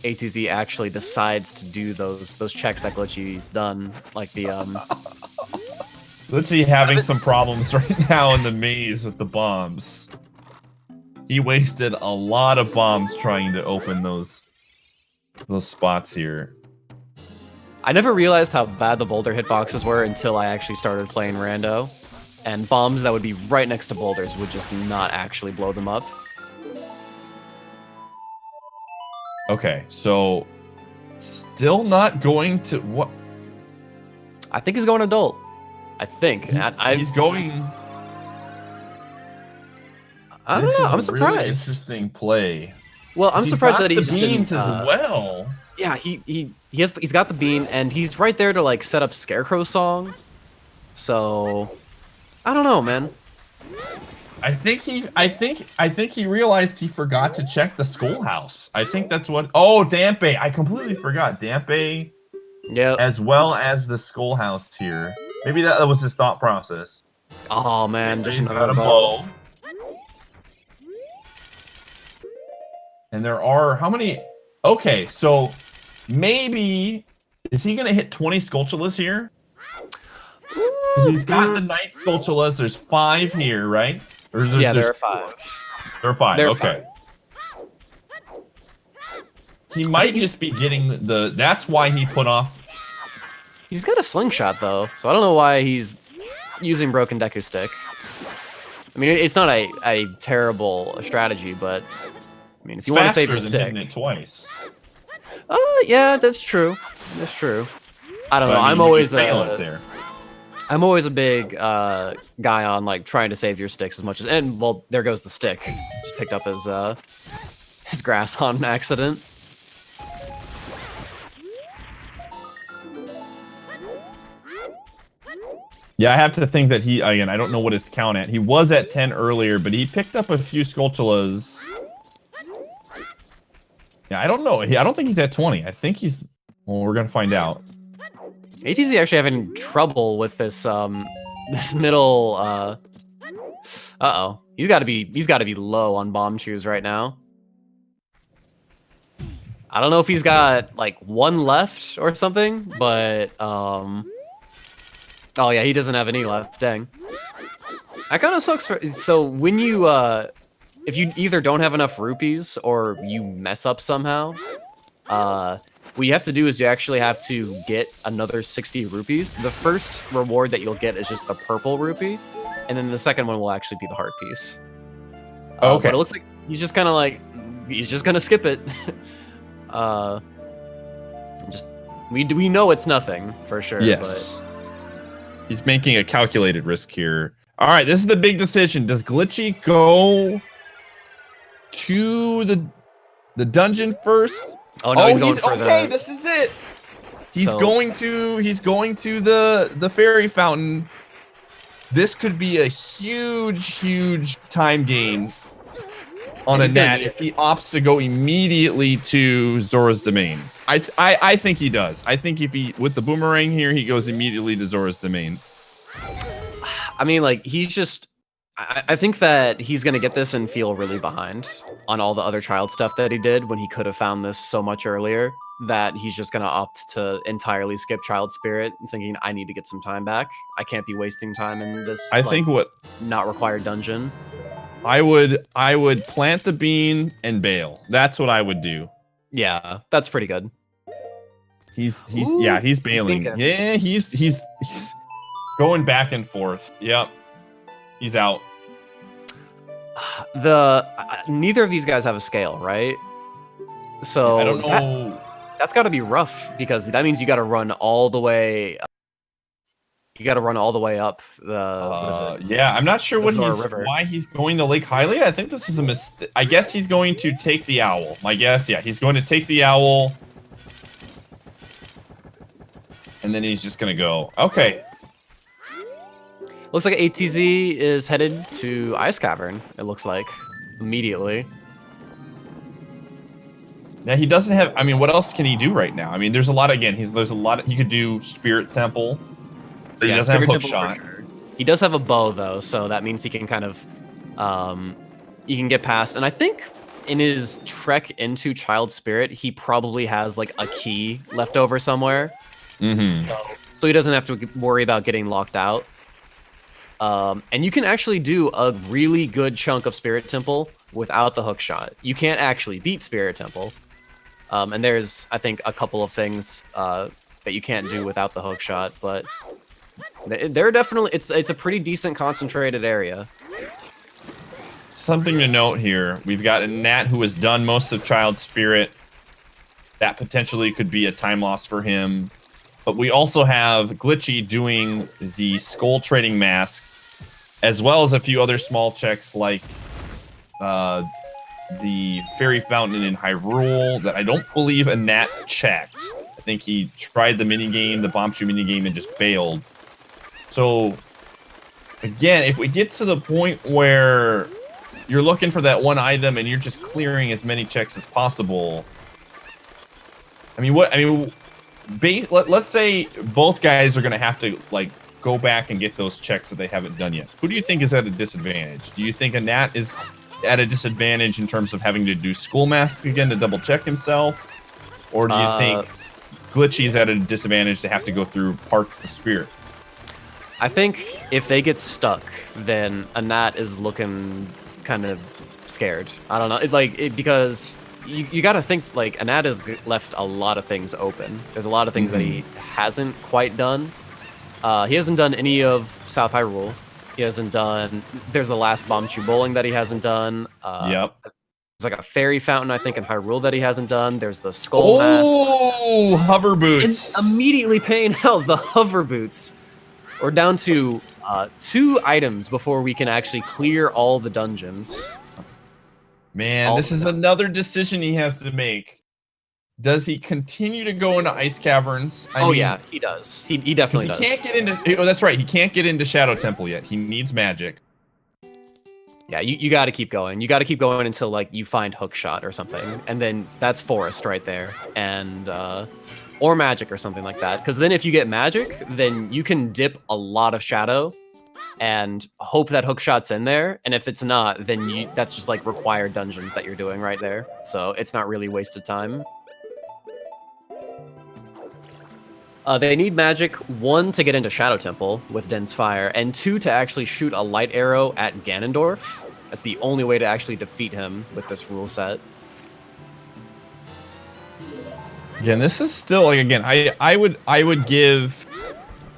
Speaker 3: ATZ actually decides to do those checks that Glitchy's done, like the
Speaker 2: Glitchy having some problems right now in the maze with the bombs. He wasted a lot of bombs trying to open those spots here.
Speaker 3: I never realized how bad the boulder hitboxes were until I actually started playing Rando. And bombs that would be right next to boulders would just not actually blow them up.
Speaker 2: Okay, so still not going to what?
Speaker 3: I think he's going adult. I think.
Speaker 2: He's going...
Speaker 3: I don't know. I'm surprised.
Speaker 2: Really interesting play.
Speaker 3: Well, I'm surprised that he
Speaker 2: got
Speaker 3: just
Speaker 2: the beans
Speaker 3: didn't,
Speaker 2: as well.
Speaker 3: Yeah, he's got the bean, and he's right there to like set up Scarecrow's song. So, I don't know, man.
Speaker 2: I think he realized he forgot to check the schoolhouse. I think that's what. Oh, Dampe! I completely forgot Dampe.
Speaker 3: Yeah.
Speaker 2: As well as the schoolhouse here. Maybe that was his thought process.
Speaker 3: Oh man, just
Speaker 2: another bow. And there are how many? Okay, so maybe is he gonna hit 20 Skulltulas here? Because he's got the Knight Skulltulas. There's 5 here, right? Or
Speaker 3: There are 5.
Speaker 2: There are 5.
Speaker 3: There are
Speaker 2: okay.
Speaker 3: 5.
Speaker 2: He might just be getting the. That's why he put off.
Speaker 3: He's got a slingshot though, so I don't know why he's using Broken Deku Stick. I mean, it's not a terrible strategy, but I mean, if you want to save your stick,
Speaker 2: hitting it twice.
Speaker 3: Yeah, that's true. That's true. I don't know.
Speaker 2: I mean,
Speaker 3: I'm always a big guy on like trying to save your sticks as much as. And well, there goes the stick. Just picked up his grass on accident.
Speaker 2: Yeah, I have to think that he, again, I don't know what his count at. He was at 10 earlier, but he picked up a few Skulltulas. Yeah, I don't know. I don't think he's at 20. I think he's, well, we're going to find out.
Speaker 3: ATZ actually having trouble with this this middle uh-oh. He's got to be low on bomb chews right now. I don't know if he's got like 1 left or something, but oh yeah, he doesn't have any left. Dang. That kind of sucks for. So when you if you either don't have enough rupees or you mess up somehow, what you have to do is you actually have to get another 60 rupees. The first reward that you'll get is just the purple rupee, and then the second one will actually be the heart piece.
Speaker 2: Okay.
Speaker 3: But it looks like he's just kind of like he's just gonna skip it. Just we know it's nothing for sure.
Speaker 2: Yes. But he's making a calculated risk here. All right, this is the big decision. Does Glitchy go to the dungeon first?
Speaker 3: Oh no, he's going for
Speaker 2: okay. This is it. He's going to the fairy fountain. This could be a huge time gain on a Nat if he opts to go immediately to Zora's Domain. I think he does. I think if he with the boomerang here, he goes immediately to Zora's Domain.
Speaker 3: I mean, like he's just. I think that he's gonna get this and feel really behind on all the other child stuff that he did when he could have found this so much earlier. That he's just gonna opt to entirely skip Child Spirit, thinking I need to get some time back. I can't be wasting time in this.
Speaker 2: I think what
Speaker 3: not required dungeon.
Speaker 2: I would plant the bean and bail. That's what I would do.
Speaker 3: Yeah, that's pretty good.
Speaker 2: He's bailing. Yeah, he's going back and forth. Yep. He's out.
Speaker 3: Neither of these guys have a scale, right? So
Speaker 2: I don't know.
Speaker 3: That's got to be rough because that means you got to run all the way. You got to run all the way up the. What is it?
Speaker 2: Yeah, I'm not sure
Speaker 3: why
Speaker 2: he's going to Lake Hylia. I think this is a mistake. I guess he's going to take the owl. My guess, yeah, he's going to take the owl, and then he's just going to go. Okay.
Speaker 3: Looks like ATZ is headed to Ice Cavern. It looks like immediately.
Speaker 2: Now he doesn't have. I mean, what else can he do right now? I mean, there's a lot. Again, there's a lot. He could do Spirit Temple. But he doesn't have hook shot.
Speaker 3: Sure. He does have a bow though, so that means he can kind of, he can get past. And I think in his trek into Child Spirit, he probably has like a key left over somewhere.
Speaker 2: Mm-hmm.
Speaker 3: So he doesn't have to worry about getting locked out. And you can actually do a really good chunk of Spirit Temple without the hook shot. You can't actually beat Spirit Temple. And there's, I think, a couple of things that you can't do without the hook shot, but they're definitely, it's a pretty decent concentrated area.
Speaker 2: Something to note here. We've got a Nat who has done most of Child Spirit. That potentially could be a time loss for him. But we also have Glitchy doing the Skull Trading Mask, as well as a few other small checks like the Fairy Fountain in Hyrule that I don't believe a Nat checked. I think he tried the minigame, the Bombchu minigame, and just bailed. So, again, if we get to the point where you're looking for that one item and you're just clearing as many checks as possible, let's say both guys are going to have to like go back and get those checks that they haven't done yet. Who do you think is at a disadvantage? Do you think a Nat is at a disadvantage in terms of having to do Schoolmaster again to double check himself? Or do you think Glitchy's at a disadvantage to have to go through Parks the Spirit?
Speaker 3: I think if they get stuck, then Anat is looking kind of scared. I don't know, because you got to think, like, Anat has left a lot of things open. There's a lot of things that he hasn't quite done. He hasn't done any of South Hyrule. He hasn't done. There's the last Bombchu Bowling that he hasn't done.
Speaker 2: Yep.
Speaker 3: There's like a fairy fountain, I think, in Hyrule that he hasn't done. There's the skull mask.
Speaker 2: Oh, hover boots!
Speaker 3: And immediately paying out the hover boots. We're down to 2 items before we can actually clear all the dungeons.
Speaker 2: Man, this is another decision he has to make. Does he continue to go into ice caverns? I mean,
Speaker 3: yeah, he does. He definitely does.
Speaker 2: He can't get into. Oh, that's right. He can't get into Shadow Temple yet. He needs magic.
Speaker 3: Yeah, you got to keep going. You got to keep going until like you find Hookshot or something, and then that's Forest right there, and or magic or something like that. Because then if you get magic, then you can dip a lot of Shadow, and hope that Hookshot's in there. And if it's not, then that's just like required dungeons that you're doing right there. So it's not really wasted time. They need magic, 1, to get into Shadow Temple with Dense Fire, and 2, to actually shoot a light arrow at Ganondorf. That's the only way to actually defeat him with this rule set.
Speaker 2: Again, this is still, like, again, I would give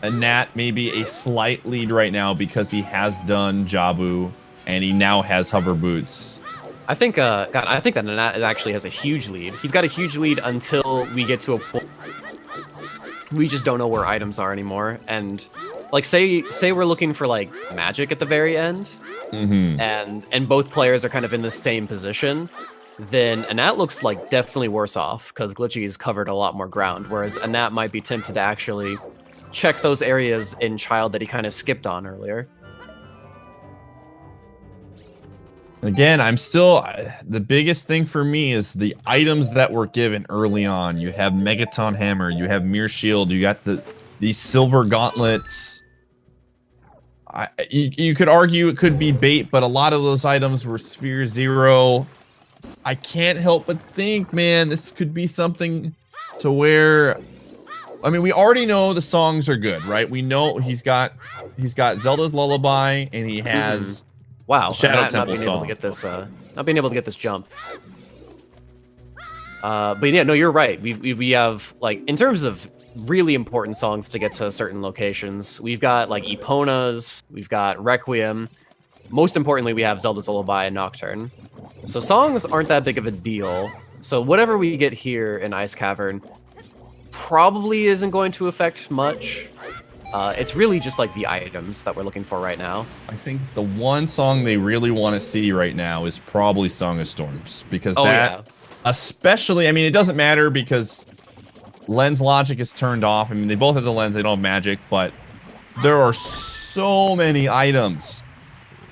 Speaker 2: Anat maybe a slight lead right now because he has done Jabu and he now has hover boots.
Speaker 3: I think I think that Anat actually has a huge lead. He's got a huge lead until we get to a point we just don't know where items are anymore. And like say we're looking for like magic at the very end, and both players are kind of in the same position, then Anat looks like definitely worse off because Glitchy's covered a lot more ground, whereas Anat might be tempted to actually check those areas in Child that he kind of skipped on earlier.
Speaker 2: Again, I'm still, the biggest thing for me is the items that were given early on. You have Megaton Hammer, you have Mirror Shield, you got these silver gauntlets. You could argue it could be bait, but a lot of those items were Sphere Zero. I can't help but think, man, this could be something to where, I mean, we already know the songs are good, right? We know he's got Zelda's Lullaby, and he has
Speaker 3: wow,
Speaker 2: Shadow Temple
Speaker 3: not being able to get this, not being able to get this jump. But yeah, no, you're right. We have, like, in terms of really important songs to get to certain locations, we've got like Epona's, we've got Requiem. Most importantly, we have Zelda's Lullaby and Nocturne. So songs aren't that big of a deal. So whatever we get here in Ice Cavern probably isn't going to affect much. It's really just like the items that we're looking for right now.
Speaker 2: I think the one song they really want to see right now is probably Song of Storms, because especially, I mean, it doesn't matter because lens logic is turned off. I mean, they both have the lens, they don't have magic, but there are so many items.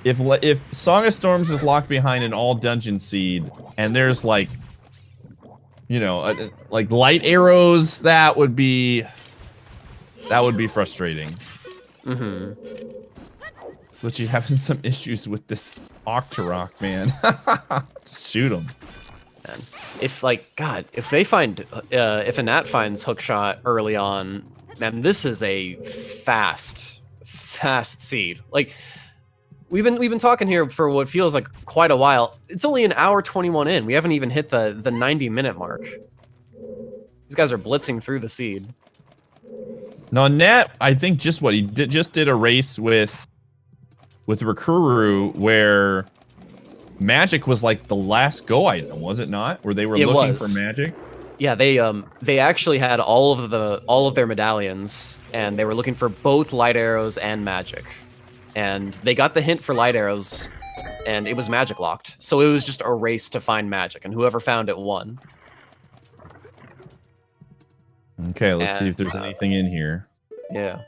Speaker 2: If Song of Storms is locked behind an all dungeon seed, and there's like, you know, like light arrows, that would be frustrating. But you're having some issues with this Octorok, man. Just shoot him.
Speaker 3: And if, like, God, if they find, if Anat finds Hookshot early on, man, this is a fast seed. Like, we've been talking here for what feels like quite a while. It's only an hour 21 in. We haven't even hit the 90-minute mark. These guys are blitzing through the seed.
Speaker 2: No, Nat, I think just what he just did a race with Rakuru where magic was like the last go item, was it not? Where they were looking for magic?
Speaker 3: Yeah, they actually had all of their medallions, and they were looking for both light arrows and magic. And they got the hint for light arrows, and it was magic locked. So it was just a race to find magic, and whoever found it won.
Speaker 2: Okay, let's see if there's anything in here.
Speaker 3: Yeah.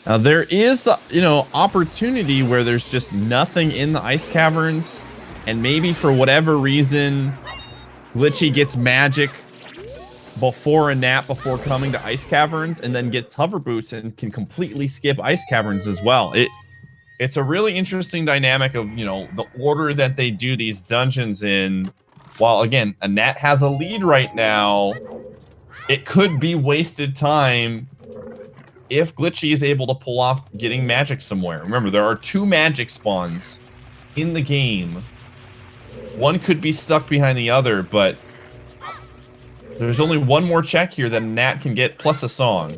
Speaker 2: Now there is the, you know, opportunity where there's just nothing in the ice caverns, and maybe for whatever reason, Glitchy gets magic before a nap before coming to Ice Caverns, and then gets hover boots and can completely skip Ice Caverns as well. It's a really interesting dynamic of, you know, the order that they do these dungeons in. While again, a Nat has a lead right now, it could be wasted time if Glitchy is able to pull off getting magic somewhere. Remember, there are 2 magic spawns in the game. One could be stuck behind the other, but there's only one more check here that a Nat can get, plus a song.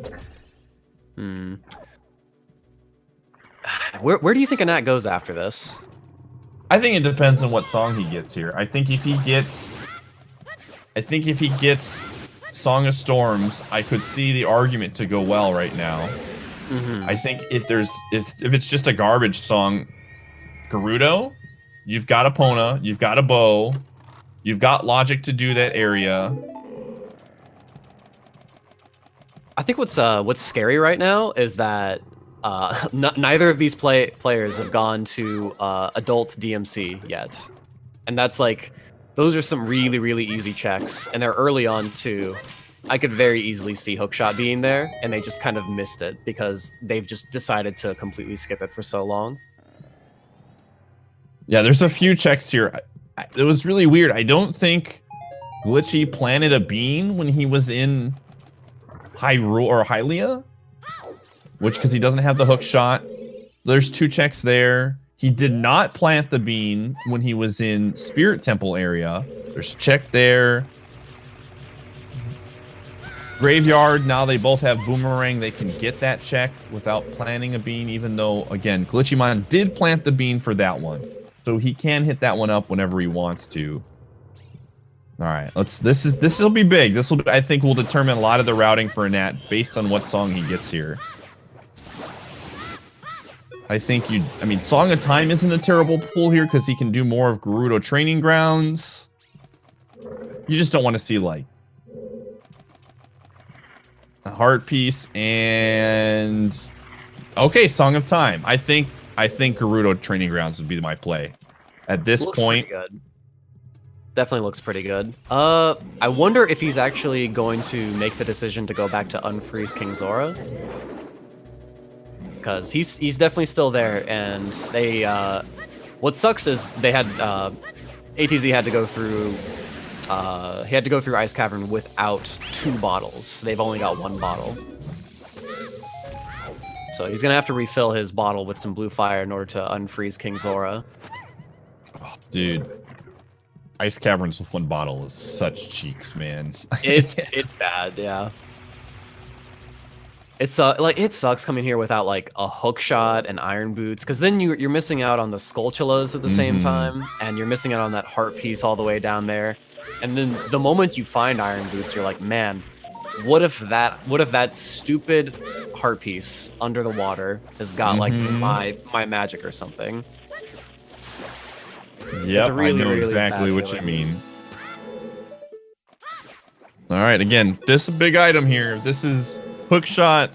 Speaker 3: Where do you think a Nat goes after this?
Speaker 2: I think it depends on what song he gets here. I think if he gets Song of Storms, I could see the argument to go well right now. I think if it's just a garbage song, Gerudo, you've got Epona, you've got a bow, you've got logic to do that area.
Speaker 3: I think what's scary right now is that neither of these players have gone to adult DMC yet, and that's like, those are some really, really easy checks, and they're early on too. I could very easily see Hookshot being there, and they just kind of missed it because they've just decided to completely skip it for so long.
Speaker 2: Yeah, there's a few checks here. It was really weird. I don't think Glitchy planted a bean when he was in Hyrule or Hylia, which, because he doesn't have the hook shot. There's 2 checks there. He did not plant the bean when he was in Spirit Temple area. There's a check there. Graveyard, now they both have Boomerang. They can get that check without planting a bean, even though, again, Glitchymon did plant the bean for that one. So he can hit that one up whenever he wants to. All right, this will be big. This will, I think, will determine a lot of the routing for a Nat based on what song he gets here. I mean, Song of Time isn't a terrible pull here because he can do more of Gerudo Training Grounds. You just don't want to see, like, a Heart Piece and... Okay, Song of Time. I think Gerudo Training Grounds would be my play. At this point...
Speaker 3: Good. Definitely looks pretty good. I wonder if he's actually going to make the decision to go back to unfreeze King Zora. Because he's definitely still there, and they what sucks is they had ATZ had to go through he had to go through Ice Cavern without 2 bottles. They've only got 1 bottle, so he's gonna have to refill his bottle with some blue fire in order to unfreeze King Zora.
Speaker 2: Oh, dude, Ice Caverns with 1 bottle is such cheeks, man.
Speaker 3: It's bad, yeah. It's like, it sucks coming here without like a hook shot and iron boots, because then you're missing out on the Skulltulas at the same time, and you're missing out on that heart piece all the way down there. And then the moment you find iron boots, you're like, man, what if that stupid heart piece under the water has got like my magic or something?
Speaker 2: Yeah,
Speaker 3: really,
Speaker 2: I know
Speaker 3: really
Speaker 2: exactly
Speaker 3: bad
Speaker 2: what
Speaker 3: feeling.
Speaker 2: you mean. All right, again, this is a big item here. This is hook shot.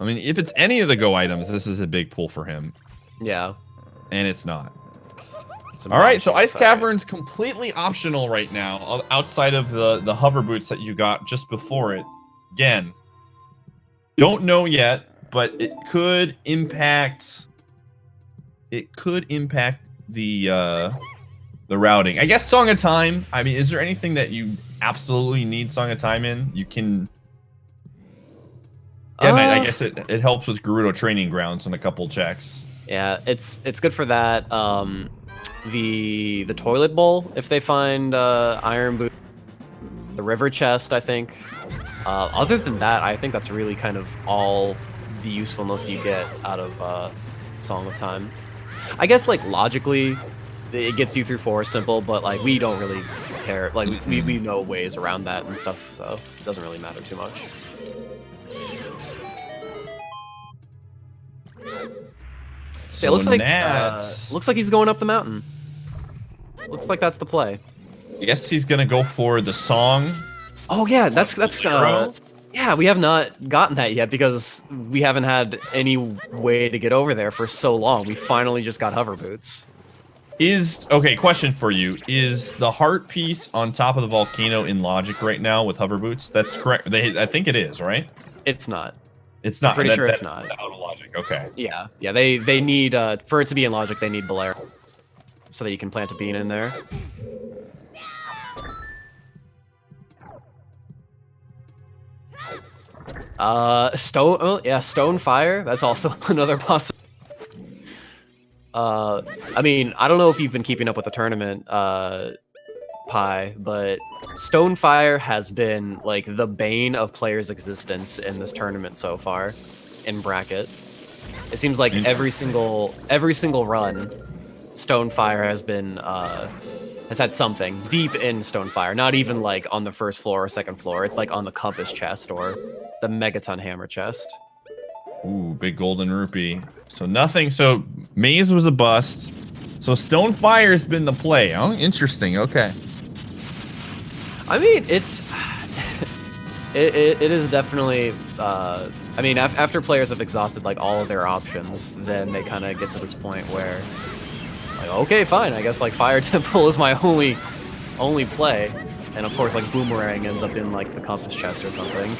Speaker 2: I mean, if it's any of the go items, this is a big pull for him.
Speaker 3: Yeah.
Speaker 2: And it's not. All right, so Ice Cavern's completely optional right now, outside of the hover boots that you got just before it. Again, don't know yet, but it could impact. It could impact the routing. I guess Song of Time. I mean, is there anything that you absolutely need Song of Time in? You can. Yeah, I guess it helps with Gerudo Training Grounds on a couple checks.
Speaker 3: Yeah, it's good for that. The toilet bowl, if they find iron boot, the river chest, I think. Other than that, I think that's really kind of all the usefulness you get out of Song of Time. I guess, like, logically, it gets you through Forest Temple, but like we don't really care. Like we know ways around that and stuff, so it doesn't really matter too much. So yeah, it looks like he's going up the mountain. Looks like that's the play.
Speaker 2: I guess he's gonna go for the song.
Speaker 3: Oh yeah, that's yeah, we have not gotten that yet because we haven't had any way to get over there for so long. We finally just got hover boots.
Speaker 2: Okay, question for you. Is the heart piece on top of the volcano in logic right now with hover boots? That's correct. I think it is, right?
Speaker 3: It's not.
Speaker 2: It's
Speaker 3: I'm
Speaker 2: not.
Speaker 3: pretty sure it's
Speaker 2: That's
Speaker 3: not.
Speaker 2: out of logic. Okay.
Speaker 3: Yeah, yeah. They need for it to be in logic, they need Bolero, so that you can plant a bean in there. Stone. Oh, yeah, stone fire. That's also another possibility. I mean, I don't know if you've been keeping up with the tournament, Pi, but Stonefire has been like the bane of players' existence in this tournament so far, in bracket. It seems like every single run, Stonefire has been has had something deep in Stonefire. Not even like on the first floor or second floor. It's like on the compass chest or the Megaton hammer chest.
Speaker 2: Ooh, big golden rupee. So nothing. So Maze was a bust. So Stonefire's been the play. Oh, interesting. Okay.
Speaker 3: I mean, it's it is definitely. I mean, after players have exhausted like all of their options, then they kind of get to this point where, like, okay, fine. I guess like Fire Temple is my only play, and of course like Boomerang ends up in like the compass chest or something.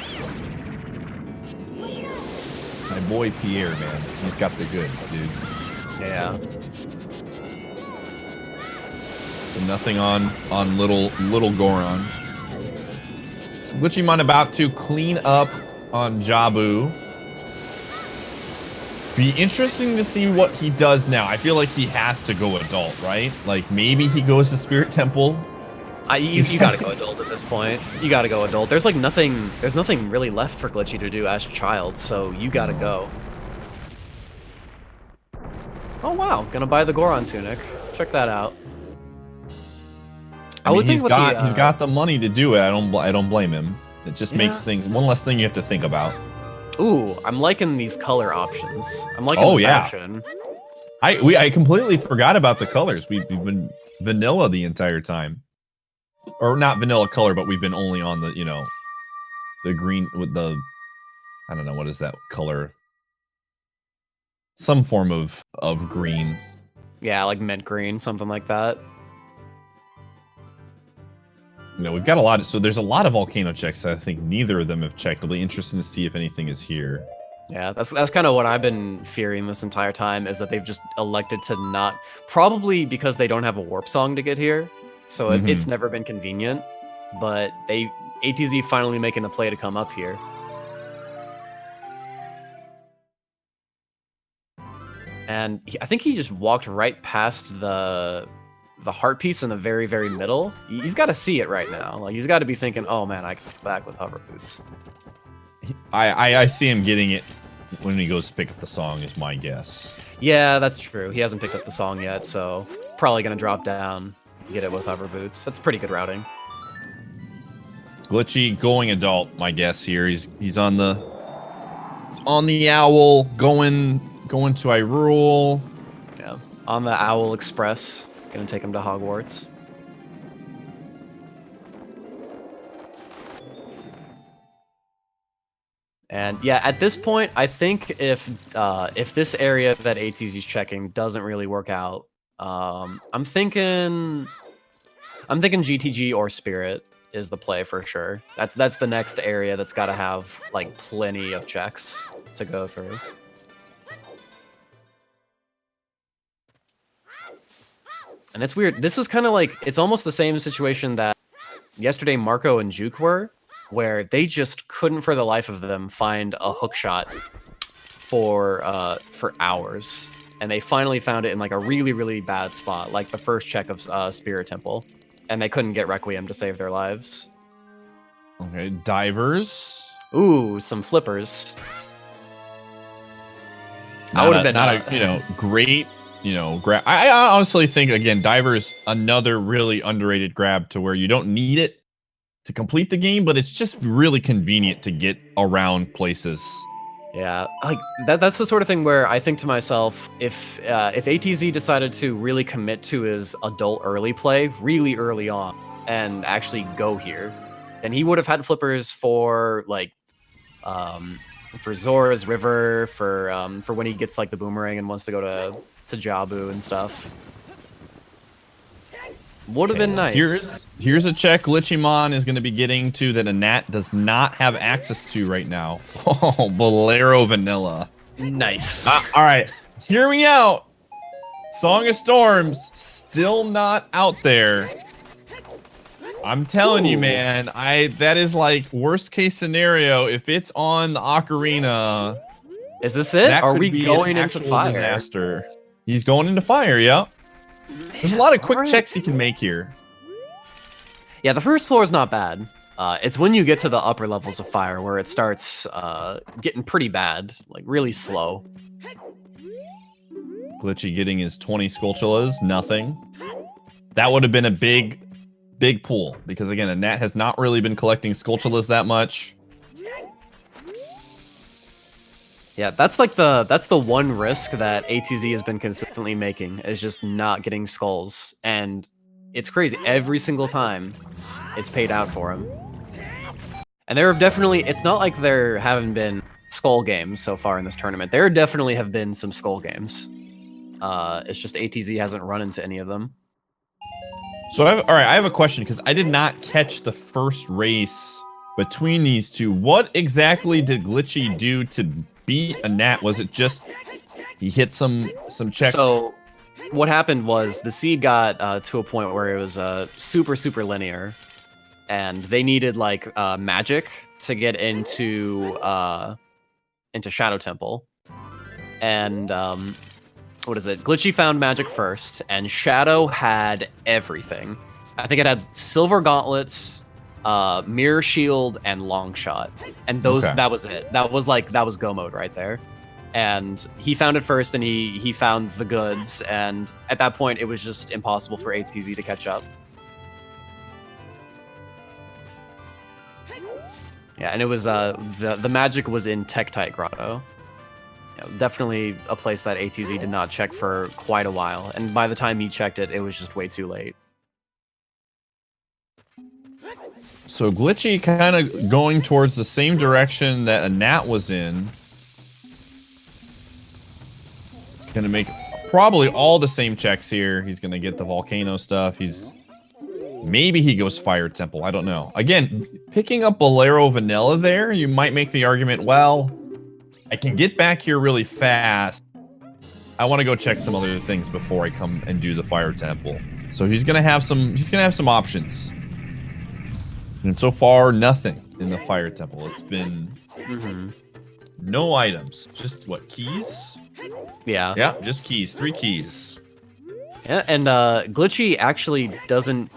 Speaker 2: My boy Pierre, man, he's got the goods, dude.
Speaker 3: Yeah.
Speaker 2: So nothing on little Goron. Glitchymon about to clean up on Jabu. Be interesting to see what he does now. I feel like he has to go adult, right? Like maybe he goes to Spirit Temple.
Speaker 3: You gotta go adult at this point. You gotta go adult. There's like nothing. There's nothing really left for Glitchy to do as a child, so you gotta go. Oh wow, gonna buy the Goron tunic. Check that out.
Speaker 2: I mean, he's got the money to do it. I don't blame him. It just makes things one less thing you have to think about.
Speaker 3: Ooh, I'm liking these color options. I'm liking the fashion.
Speaker 2: I completely forgot about the colors. We've been vanilla the entire time. Or not vanilla color, but we've been only on the, the green with the, I don't know, what is that color? Some form of green.
Speaker 3: Yeah, like mint green, something like that.
Speaker 2: We've got a lot so there's a lot of volcano checks that I think neither of them have checked. It'll be interesting to see if anything is here.
Speaker 3: Yeah, that's kind of what I've been fearing this entire time, is that they've just elected to not, probably because they don't have a warp song to get here. So it's never been convenient, but ATZ finally making a play to come up here. And I think he just walked right past the heart piece in the very, very middle. He's got to see it right now. Like, he's got to be thinking, oh man, I can come back with hover boots.
Speaker 2: I see him getting it when he goes to pick up the song, is my guess.
Speaker 3: Yeah, that's true. He hasn't picked up the song yet, so probably going to drop down. Get it with hover boots. That's pretty good routing.
Speaker 2: Glitchy going adult, my guess here. He's on the owl going to Hyrule.
Speaker 3: Yeah, on the Owl Express. Gonna take him to Hogwarts. And yeah, at this point, I think if this area that ATZ's checking doesn't really work out, I'm thinking GTG or Spirit is the play for sure. That's the next area that's got to have like plenty of checks to go through. And it's weird. This is kind of like, it's almost the same situation that yesterday Marco and Juke were, where they just couldn't for the life of them find a hook shot for hours. And they finally found it in like a really, really bad spot, like the first check of Spirit Temple. And they couldn't get Requiem to save their lives.
Speaker 2: Okay, divers.
Speaker 3: Ooh, some flippers.
Speaker 2: I would have been not a great grab. I honestly think again, divers another really underrated grab to where you don't need it to complete the game, but it's just really convenient to get around places.
Speaker 3: Yeah, like that's the sort of thing where I think to myself, if ATZ decided to really commit to his adult early play really early on and actually go here, then he would have had flippers for like for Zora's River, for when he gets like the boomerang and wants to go to Jabu and stuff. Would have been nice.
Speaker 2: Here's a check Glitchymon is going to be getting to that a Nat does not have access to right now. Oh, Bolero Vanilla.
Speaker 3: Nice.
Speaker 2: All right, hear me out. Song of Storms still not out there. I'm telling you, man. That is like worst case scenario. If it's on the ocarina,
Speaker 3: is this it?
Speaker 2: That
Speaker 3: Are
Speaker 2: could
Speaker 3: we
Speaker 2: be
Speaker 3: going
Speaker 2: an
Speaker 3: into
Speaker 2: actual
Speaker 3: fire?
Speaker 2: disaster. He's going into fire. Yeah. There's a lot of quick checks he can make here.
Speaker 3: Yeah, the first floor is not bad. It's when you get to the upper levels of fire where it starts getting pretty bad, like really slow.
Speaker 2: Glitchy getting his 20 Skulltulas, nothing. That would have been a big pull because again, a Nat has not really been collecting Skulltulas that much.
Speaker 3: Yeah, that's the one risk that ATZ has been consistently making is just not getting skulls, and it's crazy every single time it's paid out for him. And there have definitely, it's not like there haven't been skull games so far in this tournament. There definitely have been some skull games. It's just ATZ hasn't run into any of them.
Speaker 2: So I have a question because I did not catch the first race between these two. What exactly did Glitchy do to beat a Nat? Was it just he hit some checks?
Speaker 3: So what happened was the seed got to a point where it was super linear, and they needed like magic to get into Shadow Temple. And what is it? Glitchy found magic first, and Shadow had everything. I think it had silver gauntlets, mirror shield, and long shot, and that was it. That was go mode right there. And he found it first, and he found the goods, and at that point it was just impossible for ATZ to catch up. Yeah, and it was the magic was in Tektite Grotto. Definitely a place that ATZ did not check for quite a while, and by the time he checked it, it was just way too late.
Speaker 2: So Glitchy kind of going towards the same direction that a Nat was in. Gonna make probably all the same checks here. He's gonna get the volcano stuff. Maybe he goes Fire Temple. I don't know. Again, picking up Bolero Vanilla there, you might make the argument, well, I can get back here really fast. I want to go check some other things before I come and do the Fire Temple. So he's gonna have some options. And so far, nothing in the Fire Temple. It's been no items. Just what, keys?
Speaker 3: Yeah.
Speaker 2: Yeah, just keys. 3 keys.
Speaker 3: Yeah, and Glitchy actually doesn't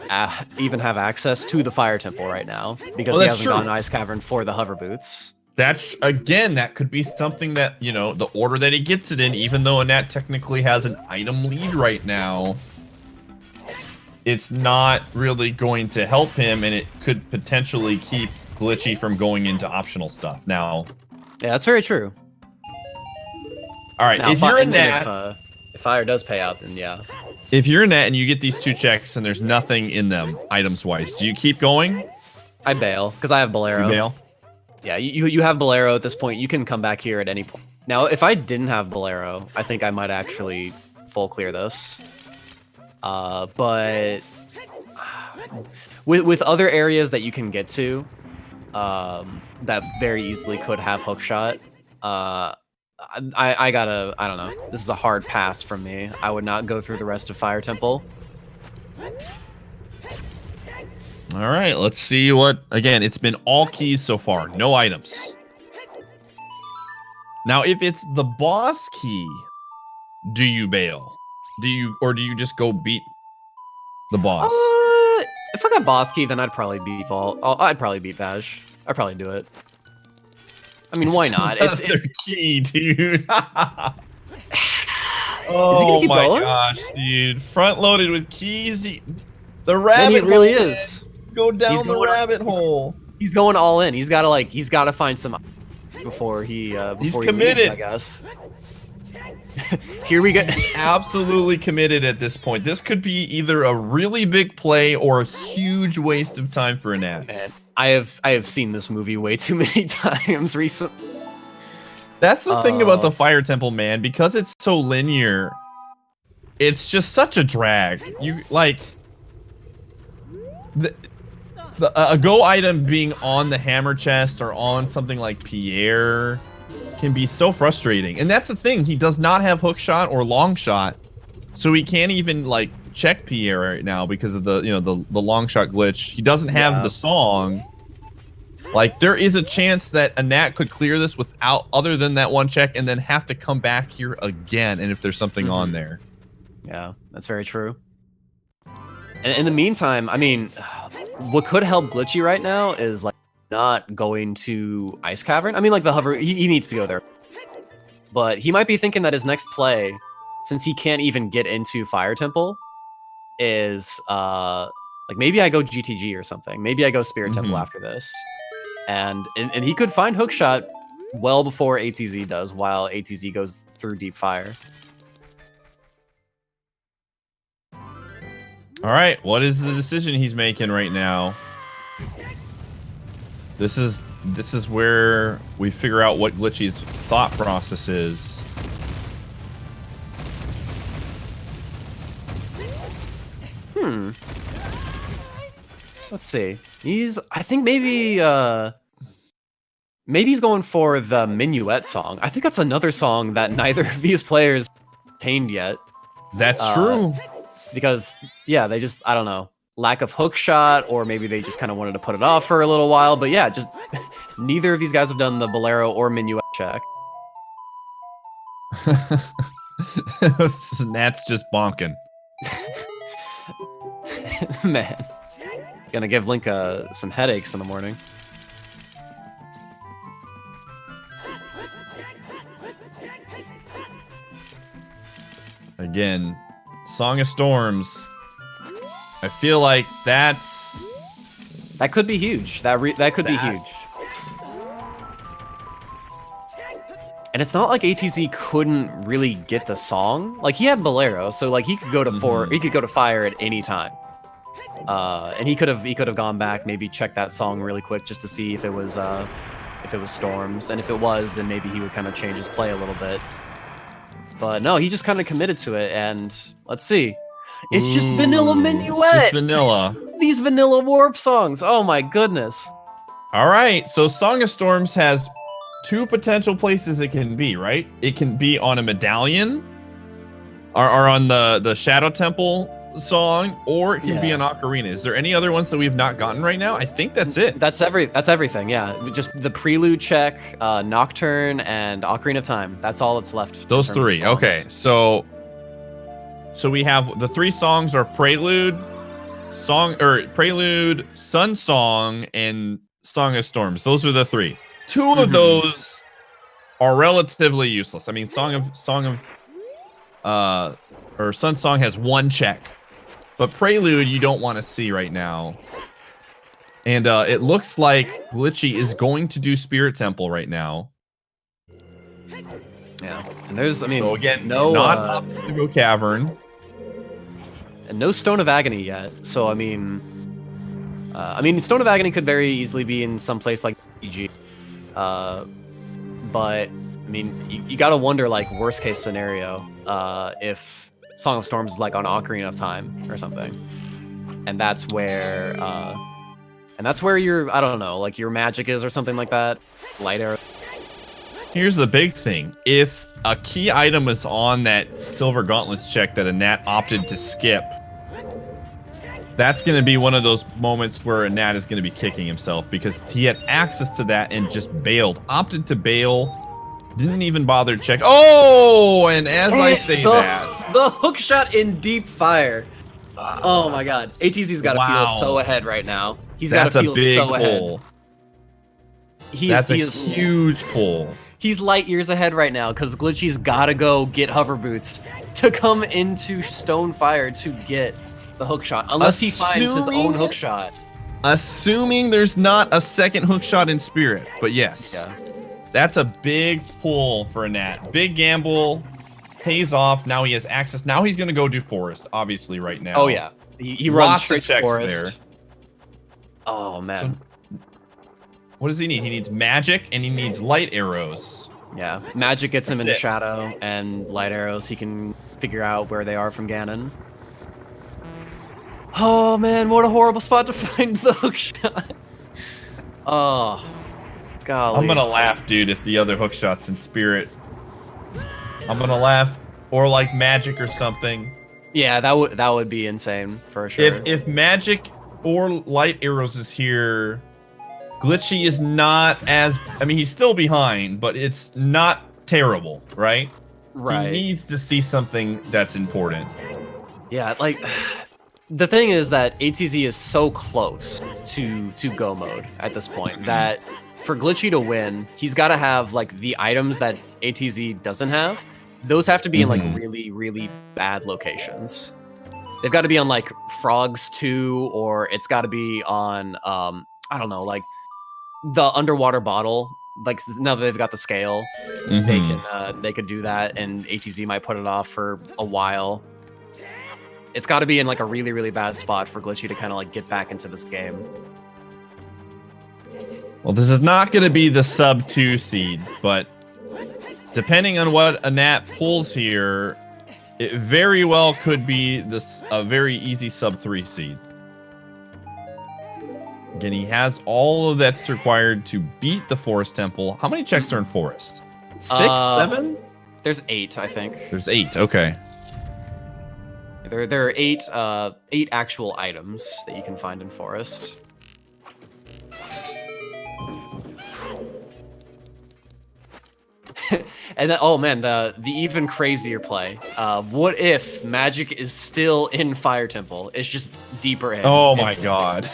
Speaker 3: even have access to the Fire Temple right now because he hasn't gone Ice Cavern for the hover boots.
Speaker 2: That's, again, that could be something that, you know, the order that he gets it in, even though a Nat technically has an item lead right now, it's not really going to help him, and it could potentially keep Glitchy from going into optional stuff. Now,
Speaker 3: yeah, that's very true.
Speaker 2: All right,
Speaker 3: now,
Speaker 2: if you're a Nat,
Speaker 3: if fire does pay out, then yeah.
Speaker 2: If you're a Nat and you get these 2 checks and there's nothing in them items-wise, do you keep going?
Speaker 3: I bail because I have Bolero.
Speaker 2: You bail?
Speaker 3: Yeah, you have Bolero at this point. You can come back here at any point. Now, if I didn't have Bolero, I think I might actually full clear this. But with other areas that you can get to, that very easily could have hookshot. I don't know. This is a hard pass from me. I would not go through the rest of Fire Temple.
Speaker 2: All right, let's see what... Again, it's been all keys so far. No items. Now, if it's the boss key, do you bail? Do you just go beat the boss?
Speaker 3: If I got boss key, then I'd probably beat Vault. I'd probably beat Bash. I'd probably do it. I mean, why not? It's
Speaker 2: key, dude.
Speaker 3: Oh
Speaker 2: my gosh, dude! Front loaded with keys. The rabbit hole.
Speaker 3: Really is.
Speaker 2: Go down the rabbit hole.
Speaker 3: He's going all in. He's gotta find some before he
Speaker 2: he's committed.
Speaker 3: Leaves, I guess. Here we go.
Speaker 2: Absolutely committed at this point. This could be either a really big play or a huge waste of time for a Nat.
Speaker 3: Man, I have seen this movie way too many times recently.
Speaker 2: That's the thing about the Fire Temple, man. Because it's so linear, it's just such a drag. a go item being on the hammer chest or on something like Pierre can be so frustrating. And that's the thing, he does not have hook shot or long shot, so he can't even like check Pierre right now because of the the long shot glitch. He doesn't have the song. Like, there is a chance that a Nat could clear this without other than that one check and then have to come back here again, and if there's something on there.
Speaker 3: Yeah, that's very true. And in the meantime, I mean, what could help Glitchy right now is like not going to Ice Cavern. I mean, like the hover, he needs to go there. But he might be thinking that his next play, since he can't even get into Fire Temple, is like maybe I go GTG or something. Maybe I go Spirit Temple after this. And he could find Hookshot well before ATZ does, while ATZ goes through Deep Fire.
Speaker 2: All right, what is the decision he's making right now? This is where we figure out what Glitchy's thought process is.
Speaker 3: Let's see. I think maybe he's going for the Minuet song. I think that's another song that neither of these players attained yet.
Speaker 2: That's true.
Speaker 3: Because, yeah, they just, I don't know, lack of hook shot, or maybe they just kind of wanted to put it off for a little while. But yeah, just neither of these guys have done the Bolero or Minuet check.
Speaker 2: Nat's just bonking.
Speaker 3: Man. Gonna give Link some headaches in the morning.
Speaker 2: Again, Song of Storms. I feel like that
Speaker 3: could be huge. That could be huge. And it's not like ATZ couldn't really get the song. Like, he had Bolero, so like he could go to he could go to Fire at any time. And he could have gone back, maybe checked that song really quick just to see if it was Storms, and if it was, then maybe he would kind of change his play a little bit. But no, he just kind of committed to it, and let's see. It's just vanilla Minuet.
Speaker 2: Just vanilla.
Speaker 3: These vanilla warp songs. Oh my goodness.
Speaker 2: All right, so Song of Storms has two potential places it can be, right? It can be on a medallion, or on the Shadow Temple song, or it can be an ocarina. Is there any other ones that we have not gotten right now? I think that's it.
Speaker 3: That's everything. Yeah, just the prelude check, Nocturne, and Ocarina of Time. That's all that's left.
Speaker 2: Those three. Okay, so we have the three songs are Prelude, Sun Song, and Song of Storms. Those are the three. Two of those are relatively useless. I mean, Sun Song has one check. But Prelude, you don't want to see right now. And it looks like Glitchy is going to do Spirit Temple right now.
Speaker 3: Yeah. And there's, I mean,
Speaker 2: so again,
Speaker 3: no...
Speaker 2: not up to go Cavern.
Speaker 3: And no Stone of Agony yet. So, I mean, Stone of Agony could very easily be in some place like EG. But, I mean, you gotta wonder, like, worst case scenario, if Song of Storms is like on Ocarina of Time or something, and that's where your, I don't know, like your magic is or something like that. Light arrow.
Speaker 2: Here's the big thing: if a key item is on that Silver Gauntlets check that a Nat opted to skip, that's going to be one of those moments where a Nat is going to be kicking himself because he had access to that and just bailed, opted to bail. Didn't even bother to check. Oh, and as I say that,
Speaker 3: the hook shot in Deep Fire. Oh my God, ATZ's got to feel so ahead right now. He's got to feel so ahead.
Speaker 2: That's a huge pull.
Speaker 3: He's light years ahead right now because Glitchy's got to go get hover boots to come into Stone Fire to get the hook shot, unless he finds his own hook shot.
Speaker 2: Assuming there's not a second hook shot in Spirit, but yes.
Speaker 3: Yeah.
Speaker 2: That's a big pull for a Nat. Big gamble, pays off. Now he has access. Now he's going to go do Forest, obviously, right now.
Speaker 3: Oh, yeah. He runs straight to Forest. There. Oh, man.
Speaker 2: So, what does he need? He needs magic, and he needs light arrows.
Speaker 3: Yeah, magic gets him into Shadow, and light arrows, he can figure out where they are from Ganon. Oh man, what a horrible spot to find the hookshot. Oh, golly.
Speaker 2: I'm gonna laugh, dude, if the other hookshot's in spirit. I'm gonna laugh, or like magic or something.
Speaker 3: Yeah, that would be insane for sure.
Speaker 2: If magic or light arrows is here, Glitchy is not as. I mean, he's still behind, but it's not terrible, right?
Speaker 3: Right.
Speaker 2: He needs to see something that's important.
Speaker 3: Yeah, like the thing is that ATZ is so close to go mode at this point that for Glitchy to win, he's got to have like the items that ATZ doesn't have. Those have to be in like really, really bad locations. They've got to be on like Frogs 2, or it's got to be on I don't know, like the underwater bottle. Like now that they've got the scale, they could do that, and ATZ might put it off for a while. It's got to be in like a really, really bad spot for Glitchy to kind of like get back into this game.
Speaker 2: Well, this is not going to be the sub 2 seed, but depending on what Anat pulls here, it very well could be this a very easy sub 3 seed. Again, he has all of that's required to beat the Forest Temple. How many checks are in Forest? 6, 7?
Speaker 3: There's 8, I think.
Speaker 2: There's 8. Okay.
Speaker 3: There are 8 actual items that you can find in Forest. And then, oh man, the even crazier play. What if magic is still in Fire Temple? It's just deeper in.
Speaker 2: Oh my god.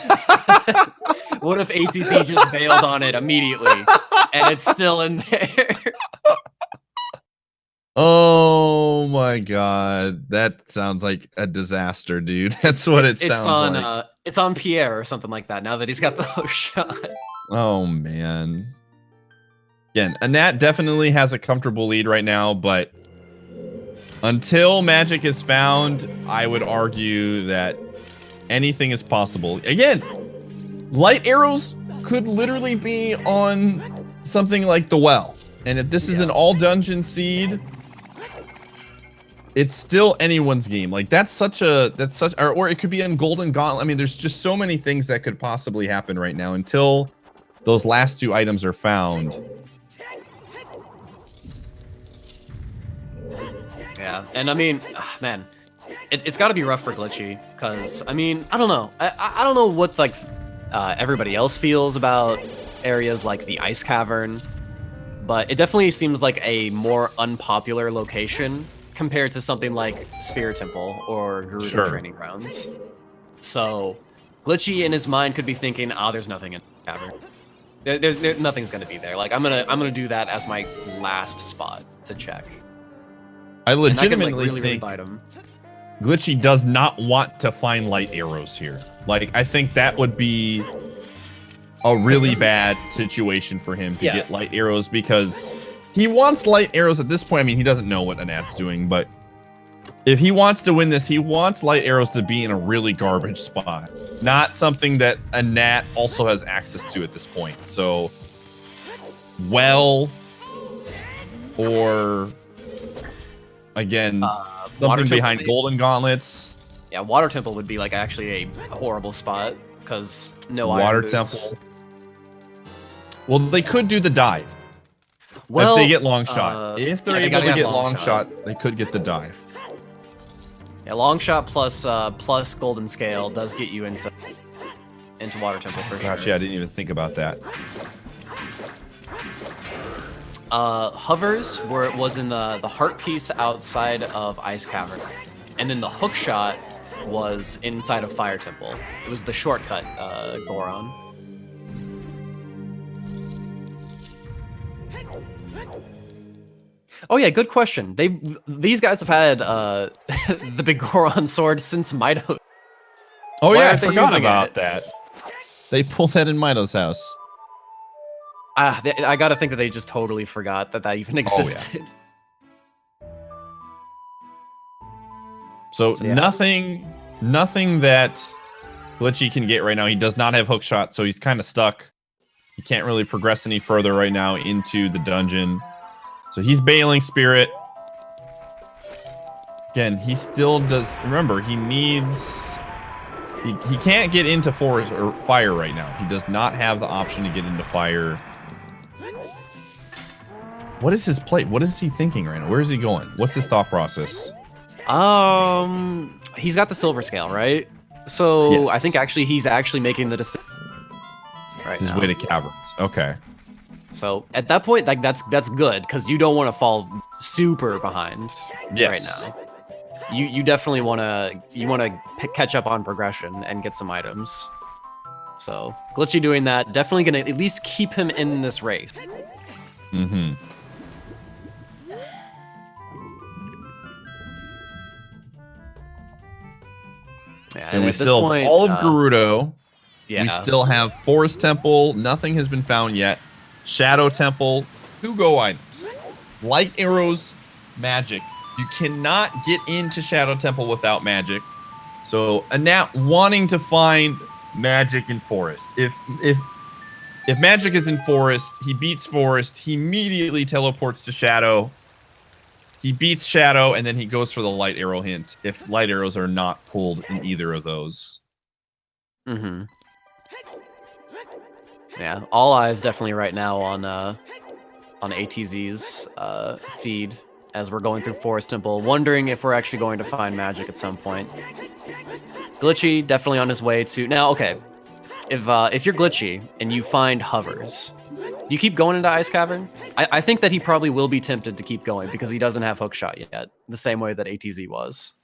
Speaker 3: What if ATC just bailed on it immediately and it's still in there?
Speaker 2: Oh my god. That sounds like a disaster, dude. That's what it sounds like.
Speaker 3: It's on Pierre or something like that now that he's got the hook shot.
Speaker 2: Oh man. Again, Anat definitely has a comfortable lead right now, but until magic is found, I would argue that anything is possible. Again, light arrows could literally be on something like the well. And if this is an all dungeon seed, it's still anyone's game. Like or it could be in Golden Gauntlet. I mean, there's just so many things that could possibly happen right now until those last 2 items are found.
Speaker 3: Yeah, and I mean, man, it's got to be rough for Glitchy, because, I mean, I don't know. I don't know what, like, everybody else feels about areas like the Ice Cavern, but it definitely seems like a more unpopular location compared to something like Spirit Temple or Gerudo Training Grounds. So, Glitchy in his mind could be thinking, oh, there's nothing in the cavern. There's nothing's gonna be there. Like, I'm gonna do that as my last spot to check.
Speaker 2: I legitimately
Speaker 3: really
Speaker 2: think
Speaker 3: bite him.
Speaker 2: Glitchy does not want to find light arrows here. Like, I think that would be a really bad situation for him to get light arrows, because he wants light arrows at this point. I mean, he doesn't know what Anat's doing, but if he wants to win this, he wants light arrows to be in a really garbage spot, not something that Anat also has access to at this point. So, well, or again, something behind Golden Gauntlets.
Speaker 3: Yeah, Water Temple would be like actually a horrible spot, because no
Speaker 2: Water
Speaker 3: Iron Boots.
Speaker 2: Temple. Well, they could do the dive.
Speaker 3: Well,
Speaker 2: if they get long shot. If they're able to get long shot, they could get the dive.
Speaker 3: Yeah, long shot plus Golden Scale does get you into Water Temple for sure.
Speaker 2: Gosh, yeah, I didn't even think about that.
Speaker 3: Hovers was in the heart piece outside of Ice Cavern, and then the hook shot was inside of Fire Temple. It was the shortcut Goron. Oh yeah, good question. These guys have had the big Goron sword since Mido.
Speaker 2: Oh yeah, I forgot about that. They pulled that in Mido's house.
Speaker 3: I gotta think that they just totally forgot that even existed.
Speaker 2: Oh, yeah. So yeah. nothing that Glitchy can get right now. He does not have hook shot, so he's kind of stuck. He can't really progress any further right now into the dungeon. So he's bailing Spirit. Again, he still does. Remember, he needs He can't get into forest or fire right now. He does not have the option to get into fire. What is his play? What is he thinking right now? Where is he going? What's his thought process?
Speaker 3: He's got the silver scale, right? So
Speaker 2: Yes.
Speaker 3: I think actually he's actually making the decision right
Speaker 2: His
Speaker 3: now.
Speaker 2: way to caverns. Okay.
Speaker 3: So at that point, like that's good because you don't want to fall super behind right
Speaker 2: Yes.
Speaker 3: now. You definitely want to catch up on progression and get some items. So Glitchy doing that definitely gonna at least keep him in this race.
Speaker 2: Mm-hmm.
Speaker 3: Yeah,
Speaker 2: And we
Speaker 3: at this
Speaker 2: still
Speaker 3: point,
Speaker 2: have all of Gerudo.
Speaker 3: yeah.
Speaker 2: We still have Forest Temple. Nothing has been found yet. Shadow Temple. 2 go items. Light arrows, magic. You cannot get into Shadow Temple without magic. So Anat wanting to find magic in Forest. If magic is in Forest, he beats Forest. He immediately teleports to Shadow. He beats Shadow, and then he goes for the light arrow hint if light arrows are not pulled in either of those.
Speaker 3: Mm-hmm. Yeah, all eyes definitely right now on ATZ's feed as we're going through Forest Temple, wondering if we're actually going to find magic at some point. Glitchy definitely on his way to now. Okay, if you're Glitchy and you find hovers, do you keep going into Ice Cavern? I think that he probably will be tempted to keep going because he doesn't have Hookshot yet, the same way that ATZ was.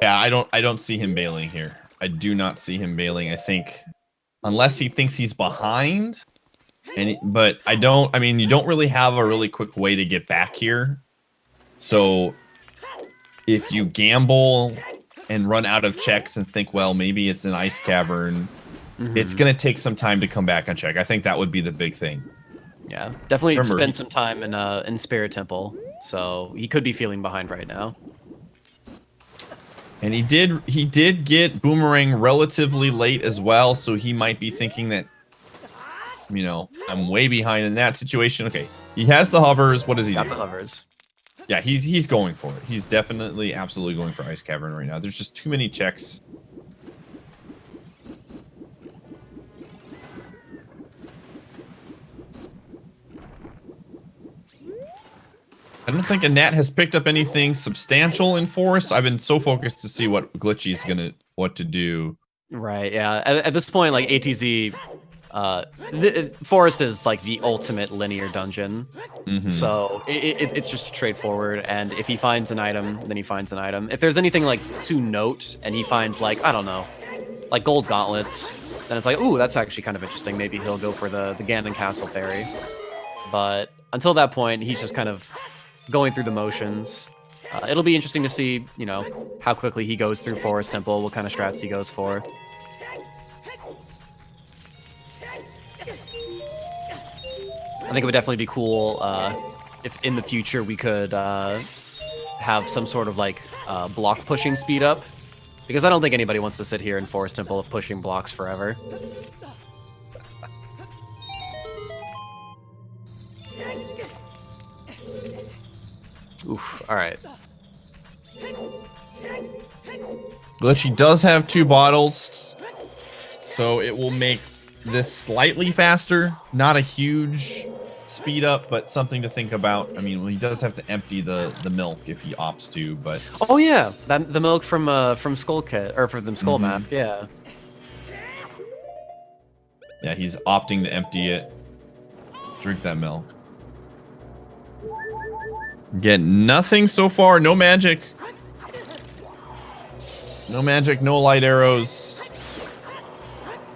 Speaker 2: Yeah, I don't see him bailing here. I do not see him bailing. I think unless he thinks he's behind, but I don't. I mean, you don't really have a really quick way to get back here. So if you gamble and run out of checks and think, well, maybe it's an ice cavern, it's gonna take some time to come back and check. I think that would be the big thing.
Speaker 3: Yeah, definitely
Speaker 2: Remember,
Speaker 3: spend some time in Spirit Temple, so he could be feeling behind right now.
Speaker 2: And he did get Boomerang relatively late as well, so he might be thinking that, you know, I'm way behind in that situation. Okay, he has the hovers. What does he do?
Speaker 3: Got the hovers.
Speaker 2: Yeah, he's going for it. He's definitely, absolutely going for Ice Cavern right now. There's just too many checks. I don't think Anat has picked up anything substantial in Forest. I've been so focused to see what Glitchy's what to do.
Speaker 3: Right, yeah. At this point, like, ATZ, Forest is, like, the ultimate linear dungeon. So it's just straightforward, and if he finds an item, then he finds an item. If there's anything, like, to note, and he finds, like, I don't know, like gold gauntlets, then it's like, ooh, that's actually kind of interesting. Maybe he'll go for the Ganon Castle Fairy. But until that point, he's just kind of going through the motions. It'll be interesting to see, you know, how quickly he goes through Forest Temple, what kind of strats he goes for. I think it would definitely be cool if in the future we could have some sort of like block pushing speed up, because I don't think anybody wants to sit here in Forest Temple pushing blocks forever. Oof, alright.
Speaker 2: Glitchy does have 2 bottles, so it will make this slightly faster. Not a huge speed up, but something to think about. I mean, well, he does have to empty the milk if he opts to, but...
Speaker 3: Oh yeah, the milk from Skull Kit, or from the Skull Map, yeah.
Speaker 2: Yeah, he's opting to empty it. Drink that milk. Get nothing so far. No magic. No magic, no light arrows.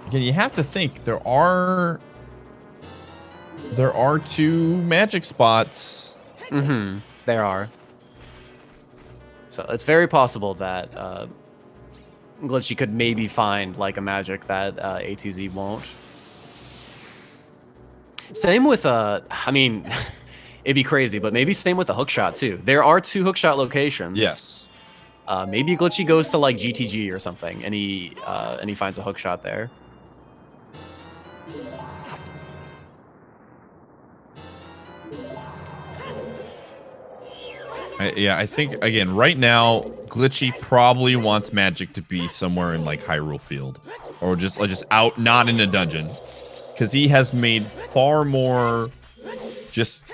Speaker 2: Again, you have to think there are 2 magic spots.
Speaker 3: There are. So it's very possible that Glitchy could maybe find like a magic that ATZ won't. Same with I mean, it'd be crazy, but maybe same with the hookshot too. There are 2 hookshot locations.
Speaker 2: Yes.
Speaker 3: Maybe Glitchy goes to like GTG or something, and he finds a hookshot there.
Speaker 2: Yeah, I think again right now Glitchy probably wants Magic to be somewhere in like Hyrule Field, or just out, not in a dungeon, because he has made far more just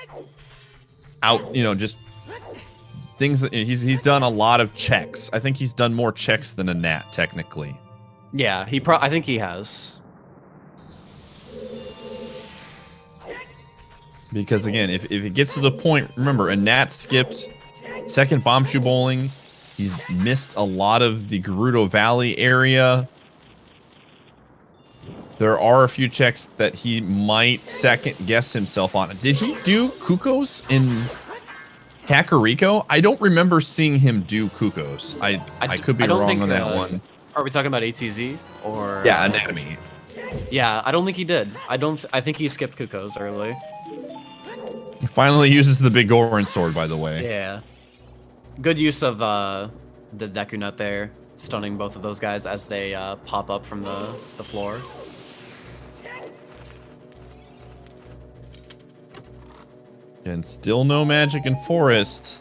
Speaker 2: out, just things that he's done a lot of checks. I think he's done more checks than a Nat technically.
Speaker 3: Yeah, I think he has.
Speaker 2: Because again, if it gets to the point, remember, a Nat skipped second Bombshoe Bowling. He's missed a lot of the Gerudo Valley area. There are a few checks that he might second guess himself on. Did he do Kukos in Kakariko? I don't remember seeing him do Kukos. I could be wrong on that one.
Speaker 3: Are we talking about ATZ or?
Speaker 2: Yeah, Anatomy.
Speaker 3: Yeah, I don't think he did. I think he skipped Kukos early.
Speaker 2: He finally uses the big Goron sword, by the way.
Speaker 3: Yeah. Good use of the Deku Nut there, stunning both of those guys as they pop up from the floor.
Speaker 2: And still no magic in Forest.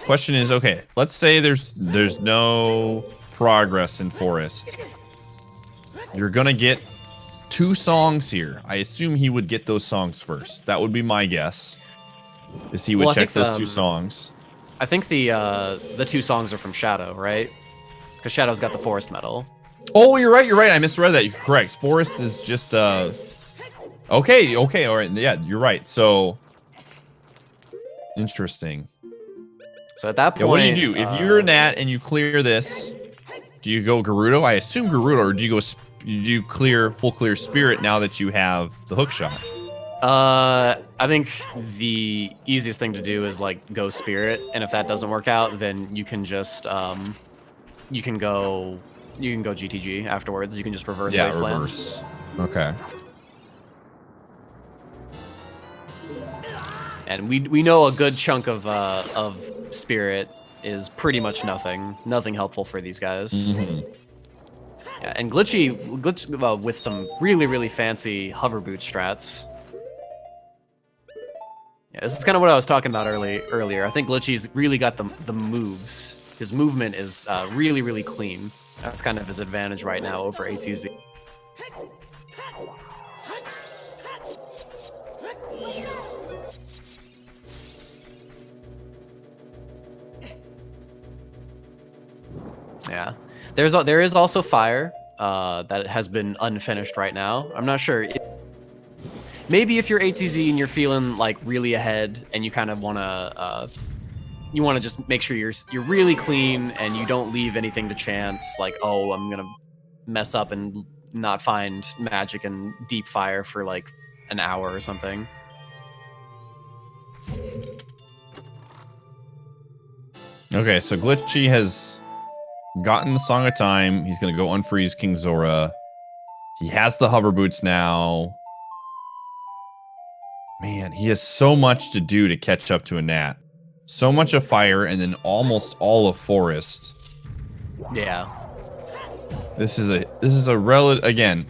Speaker 2: Question is, okay, let's say there's no progress in Forest. You're gonna get 2 songs here. I assume he would get those songs first. That would be my guess. Is he would check those 2 songs.
Speaker 3: I think the 2 songs are from Shadow, right? Because Shadow's got the Forest Medal.
Speaker 2: Oh, you're right. I misread that. You're correct. Forest is just Okay, all right. Yeah, you're right. So interesting.
Speaker 3: So at that point,
Speaker 2: yeah, what do you do if you're a Nat and you clear this? Do you go Gerudo? I assume Gerudo, or do you clear full clear Spirit now that you have the hook shot?
Speaker 3: I think the easiest thing to do is like go Spirit, and if that doesn't work out, then you can just you can go GTG afterwards. You can just reverse Wasteland.
Speaker 2: Reverse. Okay.
Speaker 3: And we know a good chunk of Spirit is pretty much nothing helpful for these guys.
Speaker 2: Mm-hmm.
Speaker 3: Yeah, and Glitch with some really fancy hover boot strats. Yeah, this is kind of what I was talking about earlier. I think Glitchy's really got the moves. His movement is really clean. That's kind of his advantage right now over ATZ. Yeah, there is also fire that has been unfinished right now. I'm not sure. Maybe if you're ATZ and you're feeling like really ahead and you kind of wanna just make sure you're really clean and you don't leave anything to chance. Like, oh, I'm gonna mess up and not find magic and deep fire for like an hour or something.
Speaker 2: Okay, so Glitchy has gotten the Song of Time. He's going to go unfreeze King Zora. He has the hover boots now. Man, he has so much to do to catch up to a Nat. So much of fire and then almost all of forest.
Speaker 3: Yeah.
Speaker 2: This is a relative again.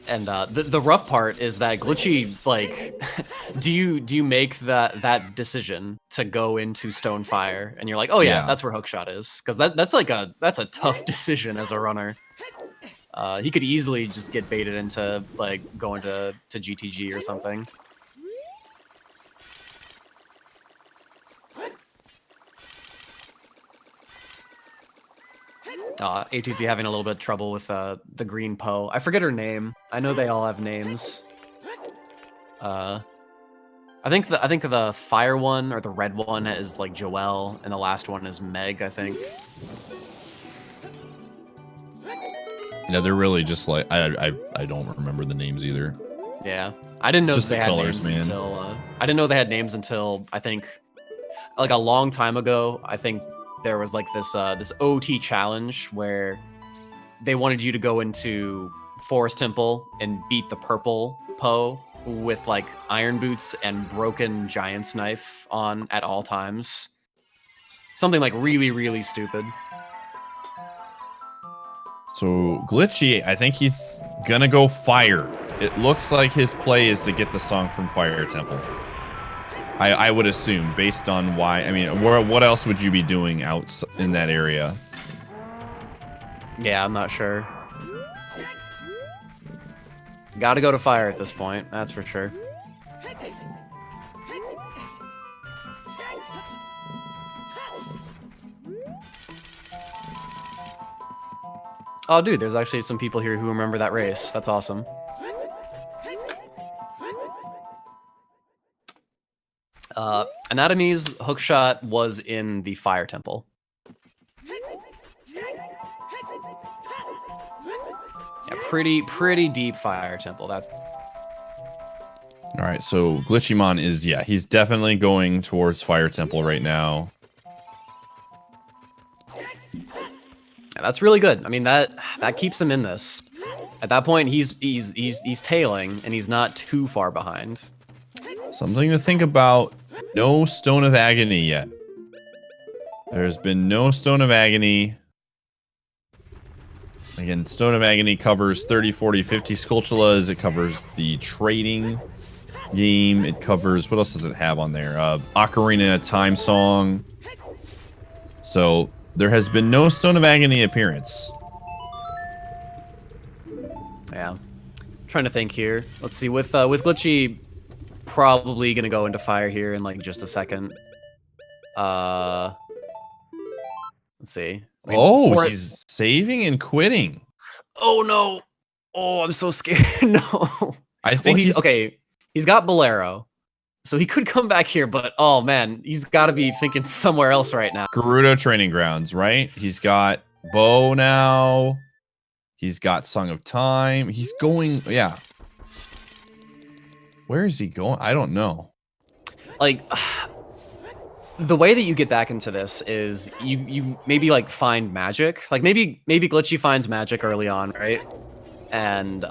Speaker 3: And the rough part is that Glitchy, like, do you make that decision to go into Stonefire, and you're like, oh yeah, that's where Hookshot is, because that's a tough decision as a runner. He could easily just get baited into like going to GTG or something. ATZ having a little bit of trouble with the green Poe. I forget her name. I know they all have names. I think the fire one or the red one is like Joelle, and the last one is Meg, I think.
Speaker 2: Yeah, they're really just like I don't remember the names either.
Speaker 3: Yeah, I didn't know
Speaker 2: just
Speaker 3: they had names until I didn't know they had names until I think like a long time ago. I think there was like this OT challenge where they wanted you to go into Forest Temple and beat the purple Poe with like iron boots and broken giant's knife on at all times. Something like really stupid.
Speaker 2: So Glitchy, I think he's gonna go fire. It looks like his play is to get the song from Fire Temple. I would assume, based on why. I mean, what else would you be doing out in that area?
Speaker 3: Yeah, I'm not sure. Gotta go to fire at this point, that's for sure. Oh, dude, there's actually some people here who remember that race. That's awesome. Anatomy's hookshot was in the Fire Temple. Yeah, pretty deep Fire Temple. That's
Speaker 2: All right, so Glitchymon is, yeah, he's definitely going towards Fire Temple right now.
Speaker 3: yeah, that's really good. I mean, that keeps him in this. At that point, he's tailing, and he's not too far behind.
Speaker 2: Something to think about. No Stone of Agony yet. There's been no Stone of Agony. Again, Stone of Agony covers 30, 40, 50 Skulltulas. It covers the trading game. It covers, what else does it have on there? Ocarina Time Song. So there has been no Stone of Agony appearance.
Speaker 3: Yeah. Trying to think here. Let's see, with Glitchy probably gonna go into fire here in like just a second. Let's see. I mean,
Speaker 2: he's saving and quitting.
Speaker 3: Oh no! Oh, I'm so scared. No.
Speaker 2: I think
Speaker 3: he's okay. He's got Bolero, so he could come back here. But oh man, he's got to be thinking somewhere else right now.
Speaker 2: Gerudo Training Grounds, right? He's got Bow now. He's got Song of Time. He's going, yeah. Where is he going? I don't know.
Speaker 3: Like, the way that you get back into this is you maybe like find magic. Like maybe Glitchy finds magic early on, right? And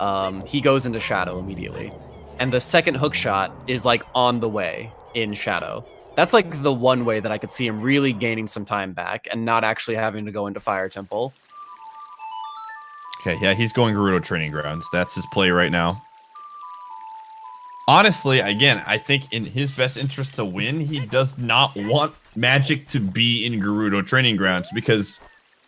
Speaker 3: he goes into Shadow immediately. And the second hook shot is like on the way in Shadow. That's like the one way that I could see him really gaining some time back and not actually having to go into Fire Temple.
Speaker 2: Okay, yeah, he's going Gerudo Training Grounds. That's his play right now. Honestly, again, I think in his best interest to win, he does not want magic to be in Gerudo Training Grounds because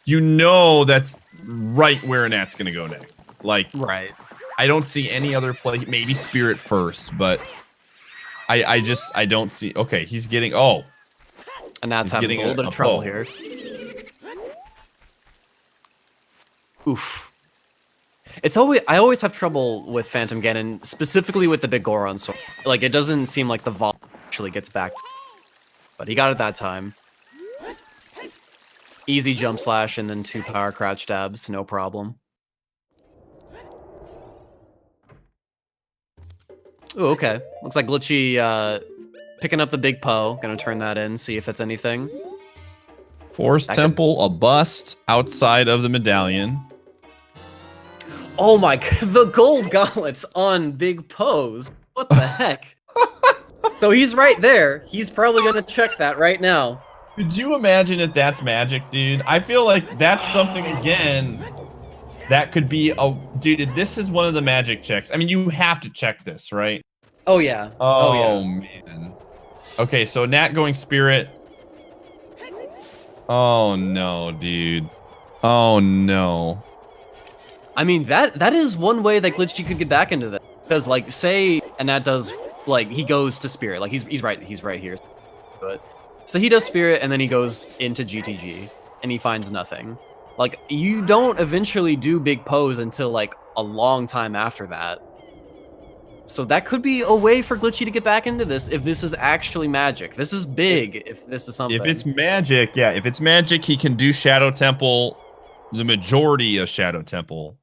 Speaker 2: you know that's right where Nat's going to go next. Like,
Speaker 3: right.
Speaker 2: I don't see any other play. Maybe Spirit first, but I don't see. Okay, he's getting. Oh,
Speaker 3: and that's having a little bit of trouble here. Oof. I always have trouble with Phantom Ganon, specifically with the big Goron sword. Like, it doesn't seem like the vault actually gets back to, but he got it that time. Easy jump slash and then 2 power crouch dabs, no problem. Ooh, okay. Looks like Glitchy picking up the big Poe. Gonna turn that in, see if it's anything.
Speaker 2: Forest Temple, a bust outside of the medallion.
Speaker 3: Oh my god, the gold gauntlets on Big Pose. What the heck? So he's right there. He's probably gonna check that right now.
Speaker 2: Could you imagine if that's magic, dude? I feel like that's something, again, that could be a... Dude, this is one of the magic checks. I mean, you have to check this, right?
Speaker 3: Oh, yeah.
Speaker 2: Oh, man. Okay, so Nat going Spirit. Oh, no, dude. Oh, no.
Speaker 3: I mean, that is one way that Glitchy could get back into this. Because, like, say Nat does, like, he goes to Spirit. Like, he's right here. But so he does Spirit, and then he goes into GTG, and he finds nothing. Like, you don't eventually do Big Pose until, like, a long time after that. So that could be a way for Glitchy to get back into this if this is actually magic. This is big if this is something.
Speaker 2: If it's magic, yeah. If it's magic, he can do Shadow Temple, the majority of Shadow Temple.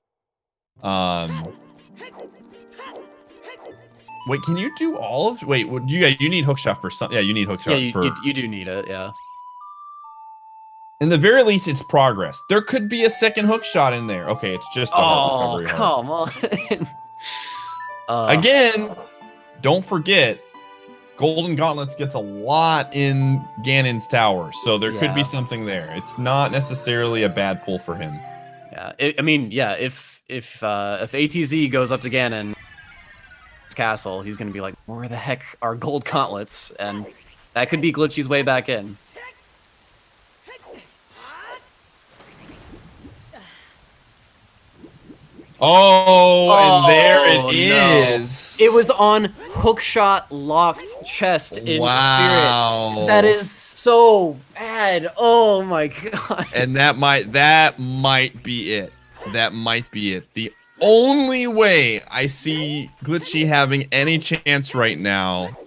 Speaker 2: Wait, can you do all of... Wait, you need hookshot for some... Yeah, you need hookshot for...
Speaker 3: you do need it, yeah.
Speaker 2: In the very least, it's progress. There could be a second hookshot in there. Okay, it's just a heart recovery.
Speaker 3: Come on.
Speaker 2: Again, don't forget, Golden Gauntlets gets a lot in Ganon's tower, so there could be something there. It's not necessarily a bad pull for him.
Speaker 3: Yeah, I mean, yeah, if ATZ goes up to Ganon, it's castle, he's gonna be like, where the heck are gold gauntlets? And that could be Glitchy's way back in.
Speaker 2: And there it
Speaker 3: no.
Speaker 2: is.
Speaker 3: It was on hookshot locked chest in Spirit. That is so bad. Oh my god.
Speaker 2: And that might be it. That might be it. The only way I see Glitchy having any chance right now,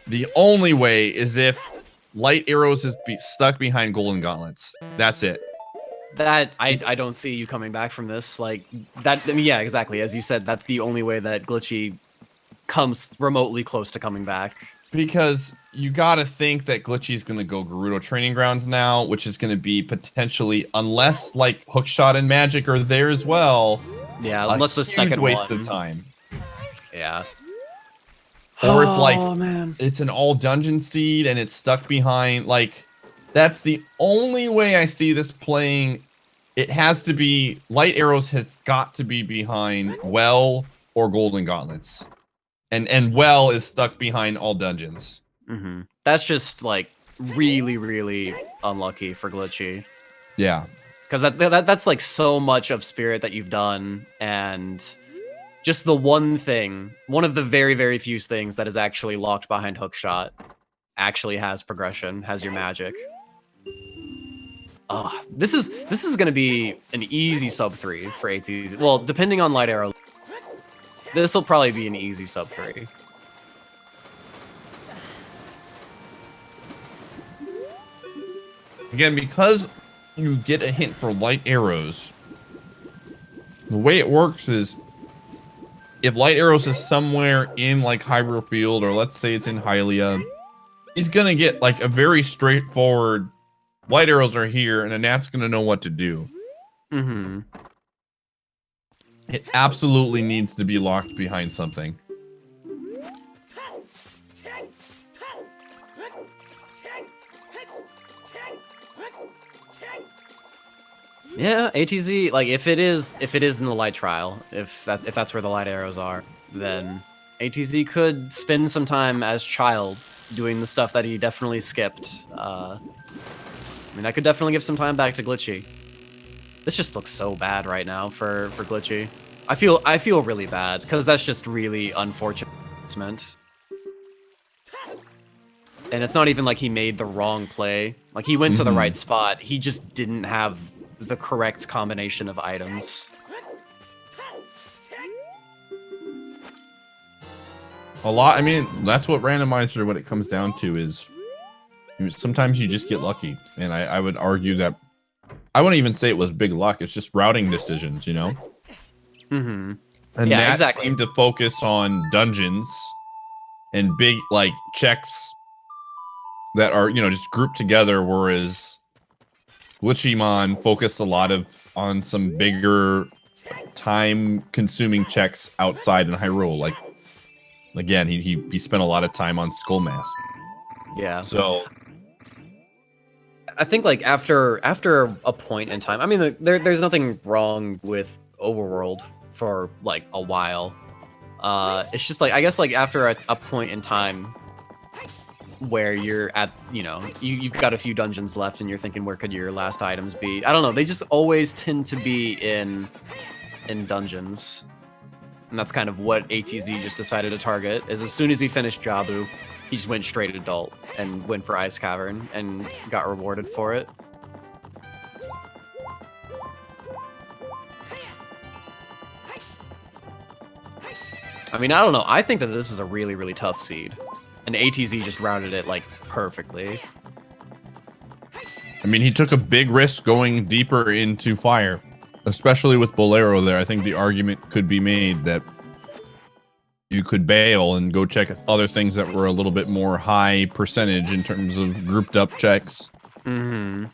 Speaker 2: the only way is if Light Arrows is stuck behind Golden Gauntlets. That's it.
Speaker 3: That I don't see you coming back from this. Like that. I mean, yeah, exactly. As you said, that's the only way that Glitchy comes remotely close to coming back.
Speaker 2: Because you gotta think that Glitchy's gonna go Gerudo Training Grounds now, which is gonna be potentially, unless like Hookshot and Magic are there as well.
Speaker 3: Yeah, unless the second
Speaker 2: waste
Speaker 3: one.
Speaker 2: of time.
Speaker 3: Yeah.
Speaker 2: Or if like
Speaker 3: man.
Speaker 2: it's an all dungeon seed and it's stuck behind, like that's the only way I see this playing. It has to be Light Arrows has got to be behind Well or Golden Gauntlets. And Well is stuck behind all dungeons.
Speaker 3: Mm-hmm. That's just like really, really unlucky for Glitchy.
Speaker 2: Yeah.
Speaker 3: Because that's like so much of Spirit that you've done, and just the one of the very, very few things that is actually locked behind Hookshot actually has progression, has your magic. This is gonna be an easy sub 3 for ATZ. Well, depending on Light Arrow, this will probably be an easy sub 3.
Speaker 2: Again, because you get a hint for Light Arrows, the way it works is if Light Arrows is somewhere in like Hyrule Field, or let's say it's in Hylia, he's gonna get like a very straightforward Light Arrows are here, and Anat's gonna know what to do.
Speaker 3: Mm-hmm.
Speaker 2: It absolutely needs to be locked behind something.
Speaker 3: Yeah, ATZ, like if it is in the light trial, if that's where the light arrows are, then ATZ could spend some time as Child doing the stuff that he definitely skipped. I mean, I could definitely give some time back to Glitchy. This just looks so bad right now for Glitchy. I feel really bad because that's just really unfortunate. And it's not even like he made the wrong play. Like he went to the right spot. He just didn't have the correct combination of items.
Speaker 2: I mean, that's what Randomizer, what it comes down to, is sometimes you just get lucky. And I would argue that, I wouldn't even say it was big luck. It's just routing decisions, you know?
Speaker 3: Mm-hmm.
Speaker 2: And
Speaker 3: yeah,
Speaker 2: that
Speaker 3: exactly.
Speaker 2: seemed to focus on dungeons and big, like, checks that are, you know, just grouped together, whereas Glitchymon focused a lot on some bigger time-consuming checks outside in Hyrule. Like, again, he spent a lot of time on Skull Mask.
Speaker 3: Yeah.
Speaker 2: So
Speaker 3: I think like after a point in time, I mean, there's nothing wrong with Overworld for like a while. It's just like, I guess like after a point in time where you're at, you know, you've got a few dungeons left and you're thinking, where could your last items be? I don't know. They just always tend to be in dungeons. And that's kind of what ATZ just decided to target, is as soon as he finished Jabu, he just went straight adult and went for Ice Cavern and got rewarded for it. I mean, I don't know. I think that this is a really, really tough seed. And ATZ just routed it, like, perfectly.
Speaker 2: I mean, he took a big risk going deeper into fire, especially with Bolero there. I think the argument could be made that you could bail and go check other things that were a little bit more high percentage in terms of grouped up checks.
Speaker 3: Mm-hmm.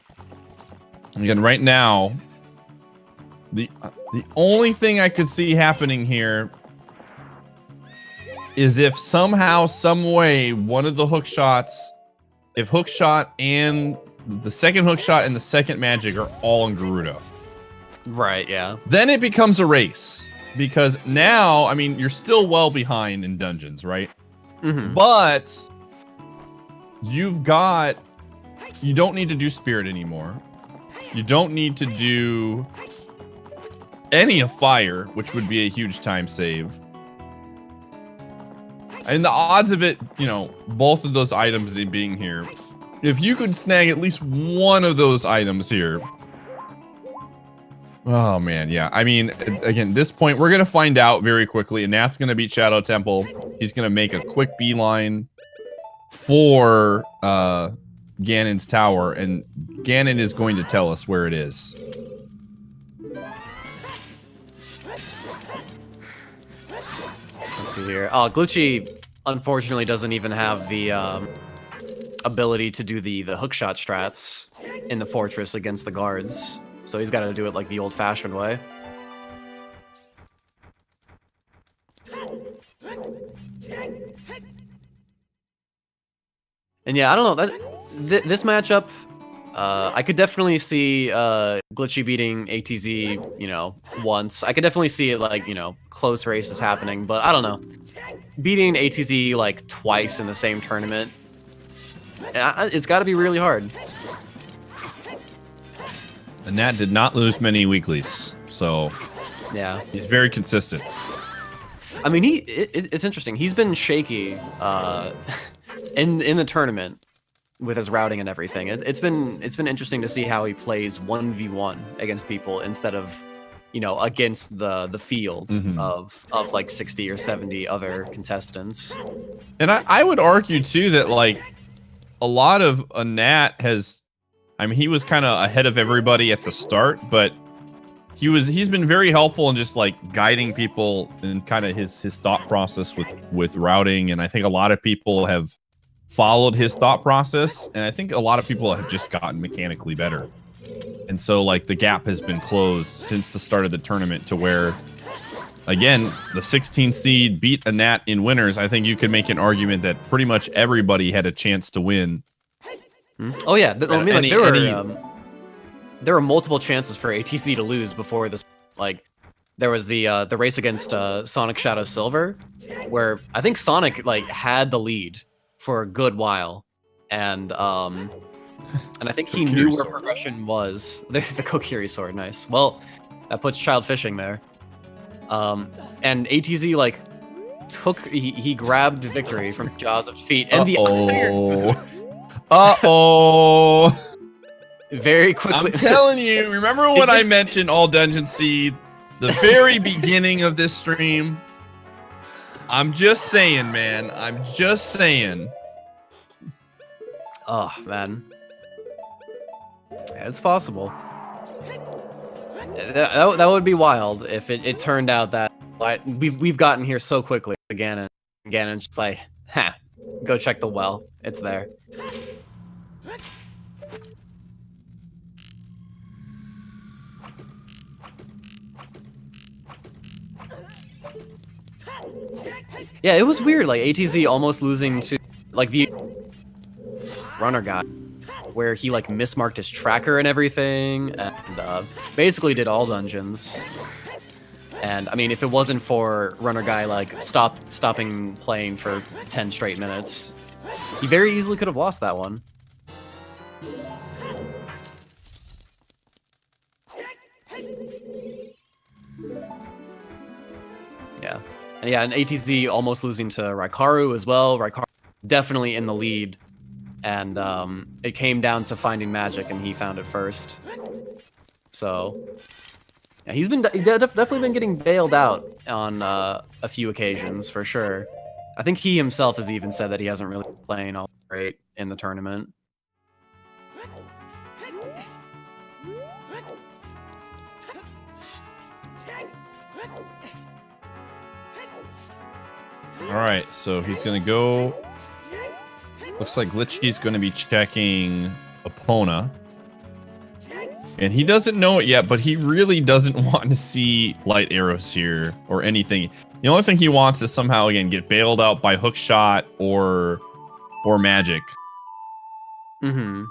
Speaker 2: Again, right now, the only thing I could see happening here is if somehow, some way, one of the hook shots, if Hookshot and the second Hookshot and the second Magic are all in Gerudo.
Speaker 3: Right, yeah.
Speaker 2: Then it becomes a race. because now, I mean, you're still well behind in dungeons, right?
Speaker 3: Mm-hmm.
Speaker 2: But you don't need to do spirit anymore. You don't need to do any of fire, which would be a huge time save. And the odds of it, you know, both of those items being here, if you could snag at least one of those items here. Oh man, yeah. I mean, again, this point, we're gonna find out very quickly, and Nat's gonna beat Shadow Temple. He's gonna make a quick beeline for Ganon's tower, and Ganon is going to tell us where it is.
Speaker 3: Let's see here. Oh, Glitchy unfortunately doesn't even have the ability to do the hookshot strats in the fortress against the guards. So he's got to do it like the old-fashioned way. And yeah, I don't know. This matchup, I could definitely see Glitchy beating ATZ, you know, once. I could definitely see it like, you know, close races happening, but I don't know. Beating ATZ like twice in the same tournament, it's got to be really hard.
Speaker 2: And Nat did not lose many weeklies, so
Speaker 3: yeah,
Speaker 2: he's very consistent.
Speaker 3: I mean, it's interesting. He's been shaky in the tournament with his routing and everything. It's been interesting to see how he plays 1v1 against people instead of, you know, against the field of like 60 or 70 other contestants.
Speaker 2: And I would argue too that like a lot of Nat has, I mean, he was kind of ahead of everybody at the start, but he's been very helpful in just like guiding people and kind of his thought process with routing. And I think a lot of people have followed his thought process, and I think a lot of people have just gotten mechanically better. And so like the gap has been closed since the start of the tournament to where, again, the 16 seed beat a Nat in winners. I think you could make an argument that pretty much everybody had a chance to win.
Speaker 3: Oh yeah, I mean, like, there were multiple chances for ATC to lose before this. Like, there was the race against Sonic Shadow Silver, where I think Sonic like had the lead for a good while, and I think he knew where progression was. The Kokiri sword, nice. Well, that puts Child Fishing there. And ATZ like he grabbed victory from jaws of defeat, and the very quickly.
Speaker 2: I'm telling you, remember when I mentioned all Dungeon Seed, the very beginning of this stream? I'm just saying, man. I'm just saying.
Speaker 3: Oh, man. Yeah, it's possible. That would be wild if it turned out that we've gotten here so quickly. Ganon's just like, ha, go check the well. It's there. Yeah, it was weird, like ATZ almost losing to like the runner guy, where he like mismarked his tracker and everything, and basically did all dungeons. And I mean, if it wasn't for runner guy like stopping playing for 10 straight minutes, he very easily could have lost that one. Yeah. And yeah, and ATZ almost losing to Raikaru as well. Raikaru definitely in the lead. And it came down to finding magic, and he found it first. So, yeah, he's definitely been getting bailed out on a few occasions, for sure. I think he himself has even said that he hasn't really been playing all great in the tournament.
Speaker 2: Alright, so he's going to go... Looks like Glitchy's going to be checking Epona. And he doesn't know it yet, but he really doesn't want to see light arrows here or anything. The only thing he wants is somehow, again, get bailed out by hookshot or magic.
Speaker 3: Mm-hmm.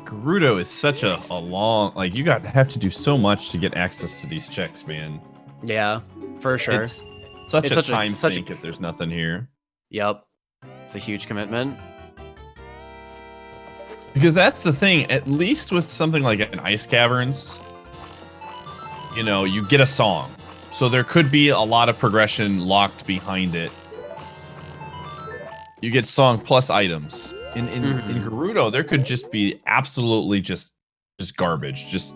Speaker 2: Gerudo is such a long, like, you have to do so much to get access to these checks, man.
Speaker 3: Yeah, for sure.
Speaker 2: It's such a time sink if there's nothing here.
Speaker 3: Yep. It's a huge commitment.
Speaker 2: Because that's the thing, at least with something like an Ice Caverns, you know, you get a song. So there could be a lot of progression locked behind it. You get song plus items. In Gerudo, there could just be absolutely just garbage. Just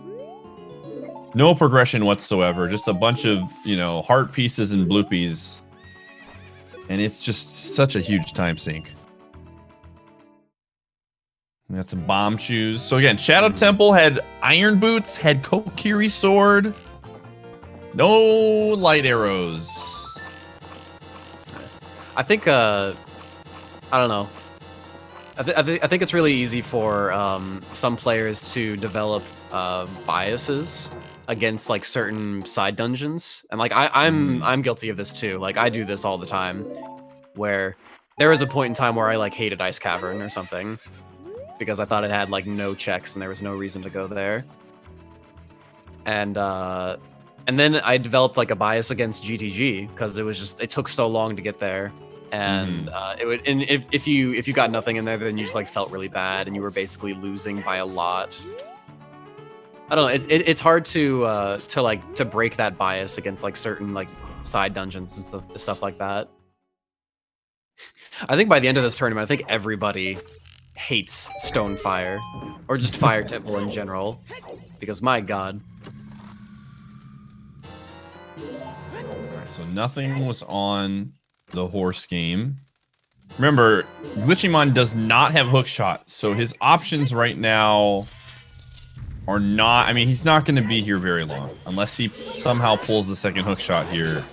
Speaker 2: no progression whatsoever. Just a bunch of, you know, heart pieces and bloopies. And it's just such a huge time sink. We got some bomb shoes. So again, Shadow Temple had iron boots, had Kokiri sword. No light arrows.
Speaker 3: I think, I don't know. I think it's really easy for some players to develop biases against like certain side dungeons, and like I'm guilty of this too. Like I do this all the time, where there was a point in time where I like hated Ice Cavern or something because I thought it had like no checks and there was no reason to go there, and then I developed like a bias against GTG because it took so long to get there. And if you got nothing in there, then you just like felt really bad, and you were basically losing by a lot. I don't know. It's hard to break that bias against like certain like side dungeons and stuff like that. I think by the end of this tournament, I think everybody hates Stonefire or just Fire Temple in general, because my god.
Speaker 2: Alright, so nothing was on the horse game. Remember, Glitchymon does not have hookshot, so his options right now are not... I mean, he's not going to be here very long, unless he somehow pulls the second hookshot here.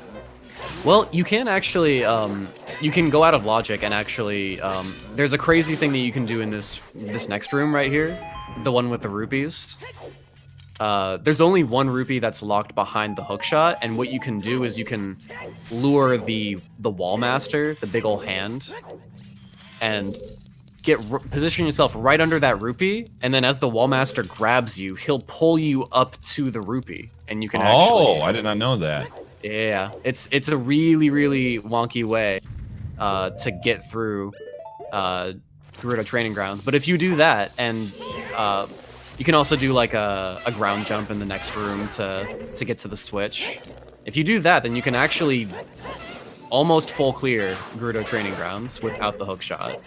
Speaker 3: Well, you can actually, you can go out of logic and actually, there's a crazy thing that you can do in this next room right here, the one with the rupees. There's only one rupee that's locked behind the hookshot, and what you can do is you can lure the wall master, the big ol' hand, and position yourself right under that rupee, and then as the wall master grabs you, he'll pull you up to the rupee, and you can actually...
Speaker 2: Oh, I did not know that.
Speaker 3: Yeah, it's a really, really wonky way to get through Gerudo Training Grounds, but if you do that, and... you can also do like a ground jump in the next room to get to the switch. If you do that, then you can actually almost full clear Gerudo Training Grounds without the hookshot.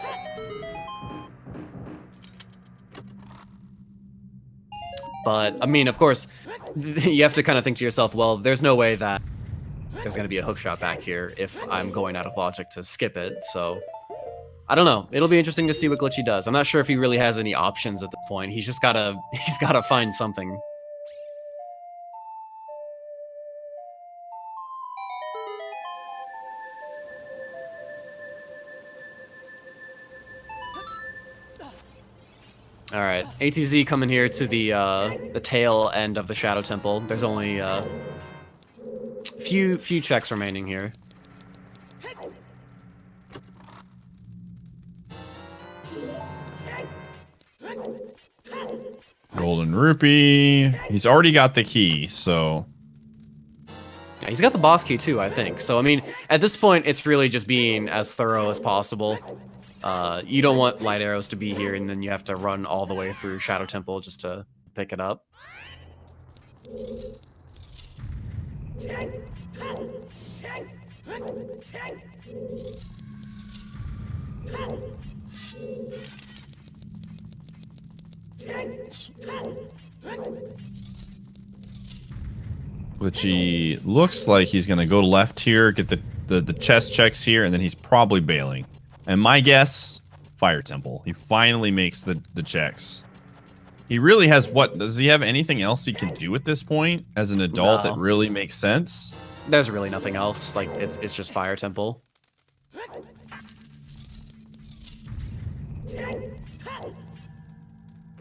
Speaker 3: But, I mean, of course, you have to kind of think to yourself, well, there's no way that there's going to be a hookshot back here if I'm going out of logic to skip it, so... I don't know. It'll be interesting to see what Glitchy does. I'm not sure if he really has any options at this point. He's just gotta find something. All right, ATZ coming here to the tail end of the Shadow Temple. There's only few checks remaining here.
Speaker 2: Golden rupee. He's already got the key, so...
Speaker 3: Yeah, he's got the boss key too, I think. So, I mean, at this point, it's really just being as thorough as possible. You don't want light arrows to be here, and then you have to run all the way through Shadow Temple just to pick it up.
Speaker 2: Glitchy looks like he's gonna go left here, get the chest checks here, and then he's probably bailing. And my guess, Fire Temple. He finally makes the checks. He really has what? Does he have anything else he can do at this point as an adult that really makes sense?
Speaker 3: There's really nothing else. Like it's just Fire Temple.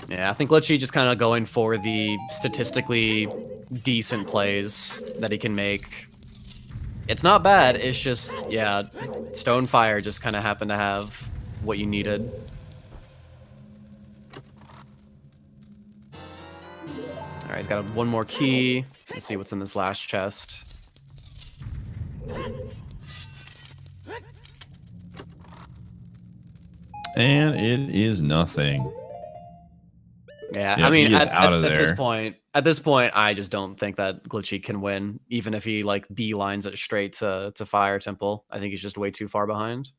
Speaker 3: Yeah, I think Glitchy just kind of going for the statistically decent plays that he can make. It's not bad, it's just, yeah, Stonefire just kind of happened to have what you needed. Alright, he's got one more key. Let's see what's in this last chest.
Speaker 2: And it is nothing.
Speaker 3: Yeah,
Speaker 2: Yep,
Speaker 3: I mean,
Speaker 2: he is
Speaker 3: at
Speaker 2: out of
Speaker 3: this
Speaker 2: there.
Speaker 3: point, I just don't think that Glitchy can win, even if he like beelines it straight to Fire Temple. I think he's just way too far behind.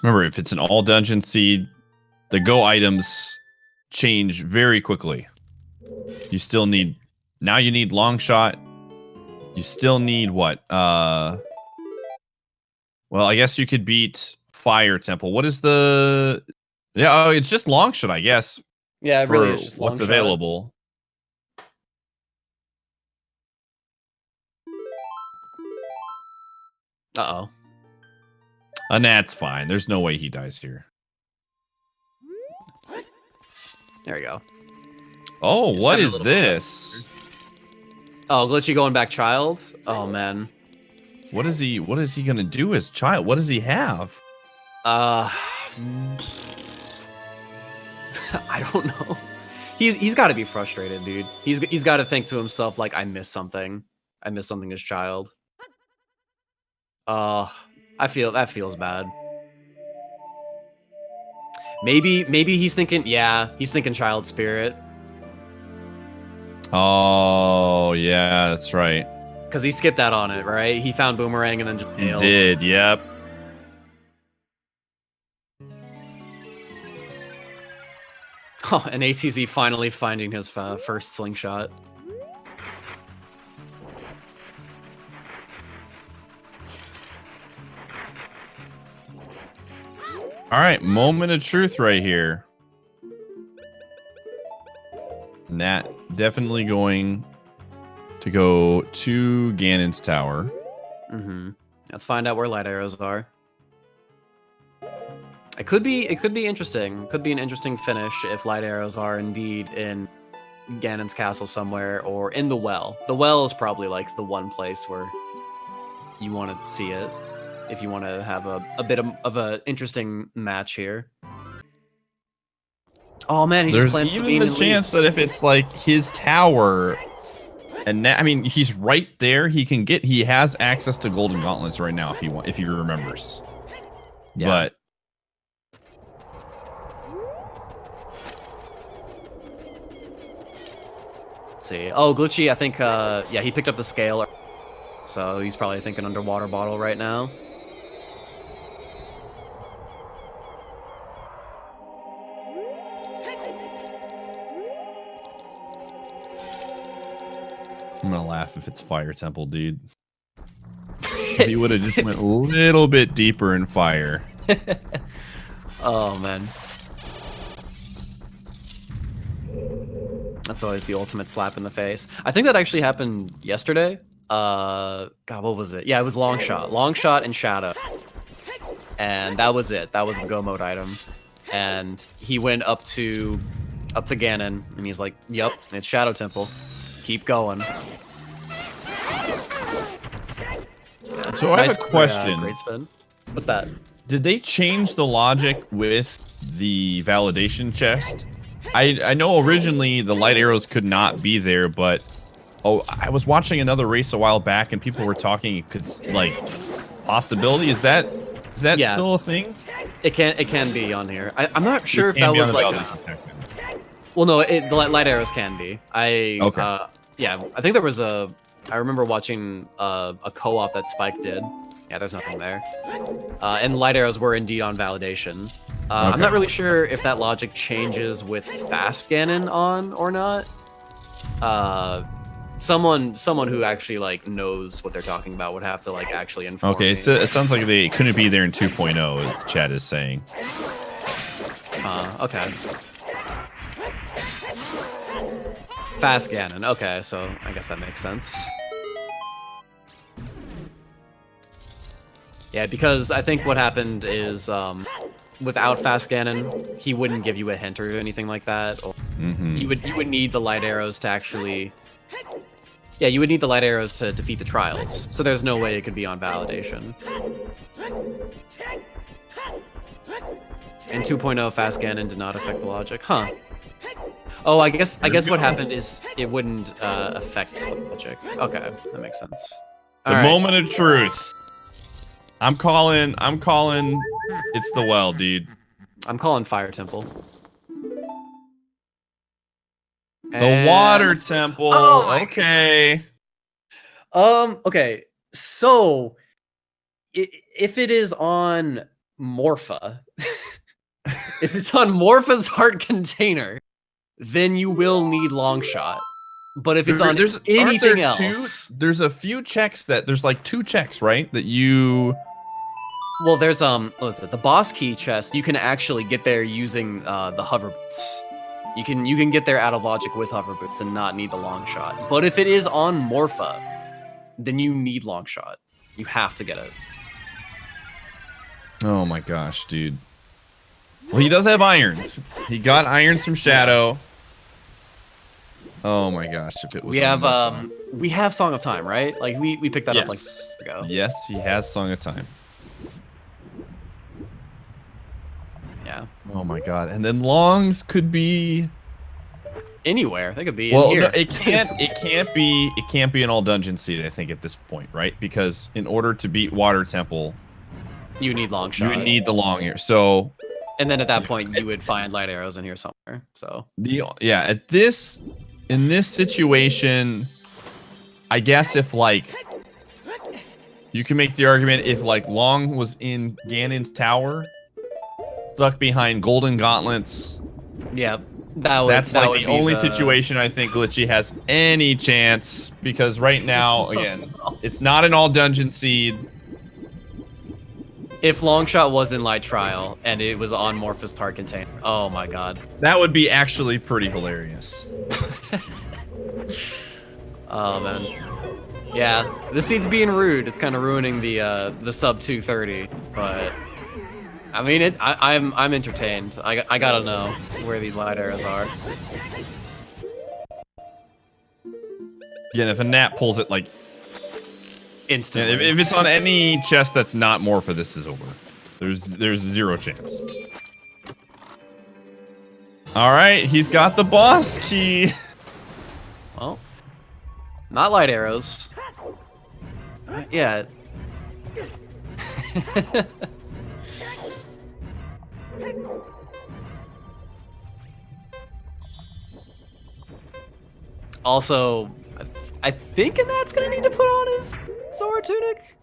Speaker 2: Remember, if it's an all dungeon seed, the go items change very quickly. You still need, now you need long shot. You still need what? Well, I guess you could beat Fire Temple. What is the? Yeah, oh, it's just long shot, I guess.
Speaker 3: Yeah, it
Speaker 2: for
Speaker 3: really is just
Speaker 2: what's
Speaker 3: long shot.
Speaker 2: available.
Speaker 3: Uh-oh.
Speaker 2: And that's fine. There's no way he dies here.
Speaker 3: There we go.
Speaker 2: Oh,
Speaker 3: Just
Speaker 2: what
Speaker 3: having a
Speaker 2: is
Speaker 3: little
Speaker 2: this?
Speaker 3: Oh, Glitchy going back child? Oh, man.
Speaker 2: What is he gonna do as child? What does he have?
Speaker 3: I don't know. He's got to be frustrated, dude. He's got to think to himself like, I missed something. I missed something as child. I feel that feels bad. Maybe he's thinking, yeah, he's thinking child spirit.
Speaker 2: Oh, yeah, that's right.
Speaker 3: Because he skipped out on it, right? He found Boomerang and then just
Speaker 2: He
Speaker 3: nailed.
Speaker 2: did, yep.
Speaker 3: Oh, and ATZ finally finding his first slingshot.
Speaker 2: All right, moment of truth right here. Nat definitely going to go to Ganon's tower.
Speaker 3: Mm-hmm. Let's find out where light arrows are. It could be interesting. Could be an interesting finish if light arrows are indeed in Ganon's castle somewhere or in the well. The well is probably like the one place where you want to see it if you want to have a bit of an interesting match here. Oh man, he
Speaker 2: There's
Speaker 3: just plants
Speaker 2: even
Speaker 3: bean
Speaker 2: the
Speaker 3: and
Speaker 2: chance that if it's like his tower, and I mean he's right there. He has access to golden gauntlets right now if he remembers.
Speaker 3: Yeah.
Speaker 2: But
Speaker 3: let's see. Oh, Glitchy, I think yeah, he picked up the scale. So he's probably thinking underwater bottle right now.
Speaker 2: I'm gonna laugh if it's Fire Temple, dude. He would have just went a little bit deeper in fire.
Speaker 3: Oh man. That's always the ultimate slap in the face. I think that actually happened yesterday. God, what was it? Yeah, it was long shot and shadow, and that was it. That was the go mode item, and he went up to Ganon, and he's like, "Yep, it's Shadow Temple. Keep going."
Speaker 2: So I have a question.
Speaker 3: Great spin. What's that?
Speaker 2: Did they change the logic with the validation chest? I know originally the light arrows could not be there, but I was watching another race a while back and people were talking it could like possibility. Is that
Speaker 3: Yeah.
Speaker 2: still a thing?
Speaker 3: It can be on here. I'm not sure if
Speaker 2: It can
Speaker 3: that
Speaker 2: be on
Speaker 3: was
Speaker 2: the
Speaker 3: like.
Speaker 2: validation
Speaker 3: Well, no, the light arrows can be.
Speaker 2: Okay.
Speaker 3: Yeah, I think there was I remember watching a co-op that Spike did. Yeah, there's nothing there. And light arrows were indeed on validation. I'm not really sure if that logic changes with fast Ganon on or not. Someone who actually like knows what they're talking about would have to like actually inform
Speaker 2: Okay,
Speaker 3: me.
Speaker 2: so it sounds like they couldn't be there in 2.0. Chad is saying.
Speaker 3: Okay. Fast Ganon. Okay, so I guess that makes sense. Yeah, because I think what happened is without Fast Ganon, he wouldn't give you a hint or anything like that. Or you would need the light arrows to actually. Yeah, you would need the light arrows to defeat the trials. So there's no way it could be on validation. In 2.0, fast Ganon did not affect the logic. Huh. Oh, I guess what happened is it wouldn't affect the logic. Okay, that makes sense.
Speaker 2: The moment of truth. I'm calling. It's the well, dude.
Speaker 3: I'm calling Fire Temple.
Speaker 2: The water temple.
Speaker 3: Oh
Speaker 2: okay.
Speaker 3: Okay. So, if it is on Morpha, if it's on Morpha's heart container, then you will need Longshot. But if it's on anything else,
Speaker 2: there's a few checks there's like 2 checks, right? That you.
Speaker 3: Well, there's what was it? The boss key chest. You can actually get there using the hover boots. You can get there out of logic with hover boots and not need the long shot. But if it is on Morpha, then you need long shot. You have to get it.
Speaker 2: Oh my gosh, dude. Well, he does have irons. He got irons from Shadow. Oh my gosh, if it was.
Speaker 3: We have Song of Time, right? Like we picked that up like ago.
Speaker 2: Yes, he has Song of Time.
Speaker 3: Yeah.
Speaker 2: Oh my god. And then longs could be
Speaker 3: anywhere. They could be
Speaker 2: well,
Speaker 3: in here.
Speaker 2: No, it can't be an all dungeon seed, I think, at this point, right? Because in order to beat Water Temple,
Speaker 3: you need long shot.
Speaker 2: You would need the long here. So
Speaker 3: and then at that point you would find light arrows in here somewhere. So
Speaker 2: in this situation, I guess if like you can make the argument if like Long was in Ganon's tower, stuck behind golden gauntlets.
Speaker 3: Yeah,
Speaker 2: that's like the only situation I think Glitchy has any chance, because right now, again, it's not an all dungeon seed.
Speaker 3: If Longshot was in Light Trial and it was on Morpheus Heart container, oh my god,
Speaker 2: that would be actually pretty hilarious.
Speaker 3: Oh man, yeah, this seed's being rude. It's kind of ruining the sub 230, but. I mean, I'm entertained. I gotta know where these light arrows are.
Speaker 2: Again, if a Nat pulls it like
Speaker 3: instantly,
Speaker 2: if it's on any chest that's not Morpha, this is over. There's 0 chance. All right, he's got the boss key.
Speaker 3: Well, not light arrows. Yeah. Also, I think Anat's gonna need to put on his sword tunic.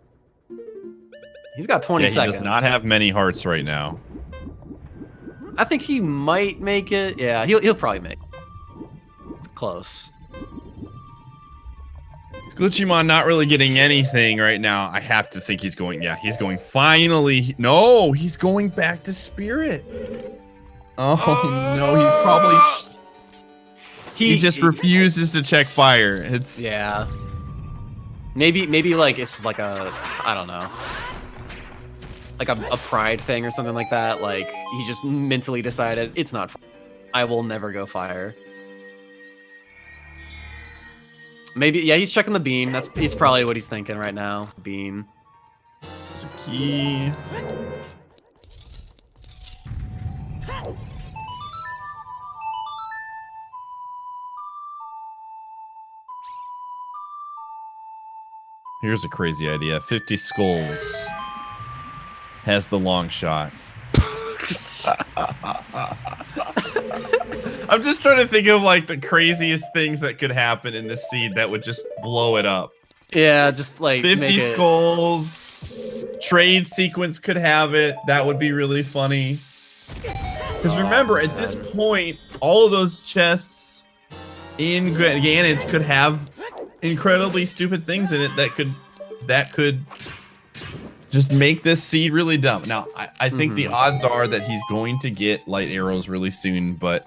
Speaker 3: He's got 20 seconds.
Speaker 2: He does not have many hearts right now.
Speaker 3: I think he might make it. Yeah, he'll probably make it. It's close.
Speaker 2: Glitchymon not really getting anything right now. I have to think he's going. Yeah, he's going. Finally, no, he's going back to Spirit. Oh no, he's probably. He just refuses to check fire. It's
Speaker 3: maybe like it's like a I don't know, like a pride thing or something like that. Like he just mentally decided it's not. I will never go fire. Maybe he's checking the beam. He's probably what he's thinking right now. Beam.
Speaker 2: There's a key. Here's a crazy idea. 50 skulls has the long shot. I'm just trying to think of like the craziest things that could happen in this seed that would just blow it up.
Speaker 3: Yeah, just like
Speaker 2: 50 skulls. Trade sequence could have it. That would be really funny. Because remember, at this point, all of those chests in Ganon's could have incredibly stupid things in it that could just make this seed really dumb. Now, I think the odds are that he's going to get light arrows really soon, but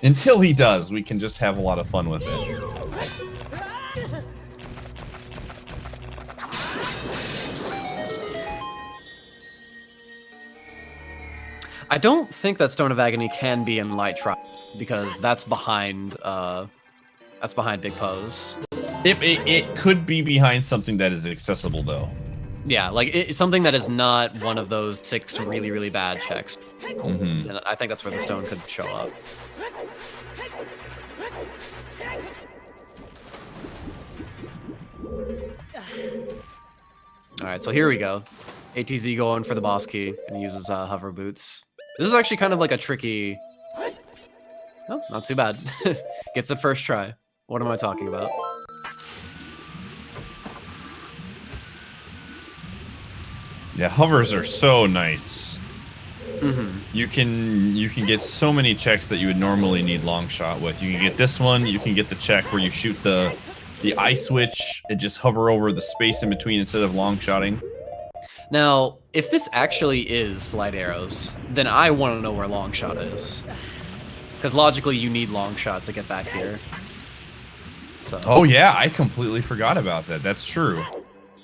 Speaker 2: until he does, we can just have a lot of fun with it.
Speaker 3: I don't think that Stone of Agony can be in Light Trial because that's behind Big Pose.
Speaker 2: It could be behind something that is accessible, though.
Speaker 3: Yeah, like something that is not one of those 6 really, really bad checks.
Speaker 2: Mm-hmm.
Speaker 3: And I think that's where the stone could show up. Alright, so here we go. ATZ going for the boss key, and he uses hover boots. This is actually kind of like a tricky... Oh, not too bad. Gets it first try. What am I talking about?
Speaker 2: Yeah, hovers are so nice.
Speaker 3: Mm-hmm.
Speaker 2: You can get so many checks that you would normally need long shot with. You can get this one. You can get the check where you shoot the eye switch and just hover over the space in between instead of long shotting.
Speaker 3: Now, if this actually is light arrows, then I want to know where long shot is. Because logically, you need long shot to get back here. So.
Speaker 2: Oh yeah, I completely forgot about that. That's true.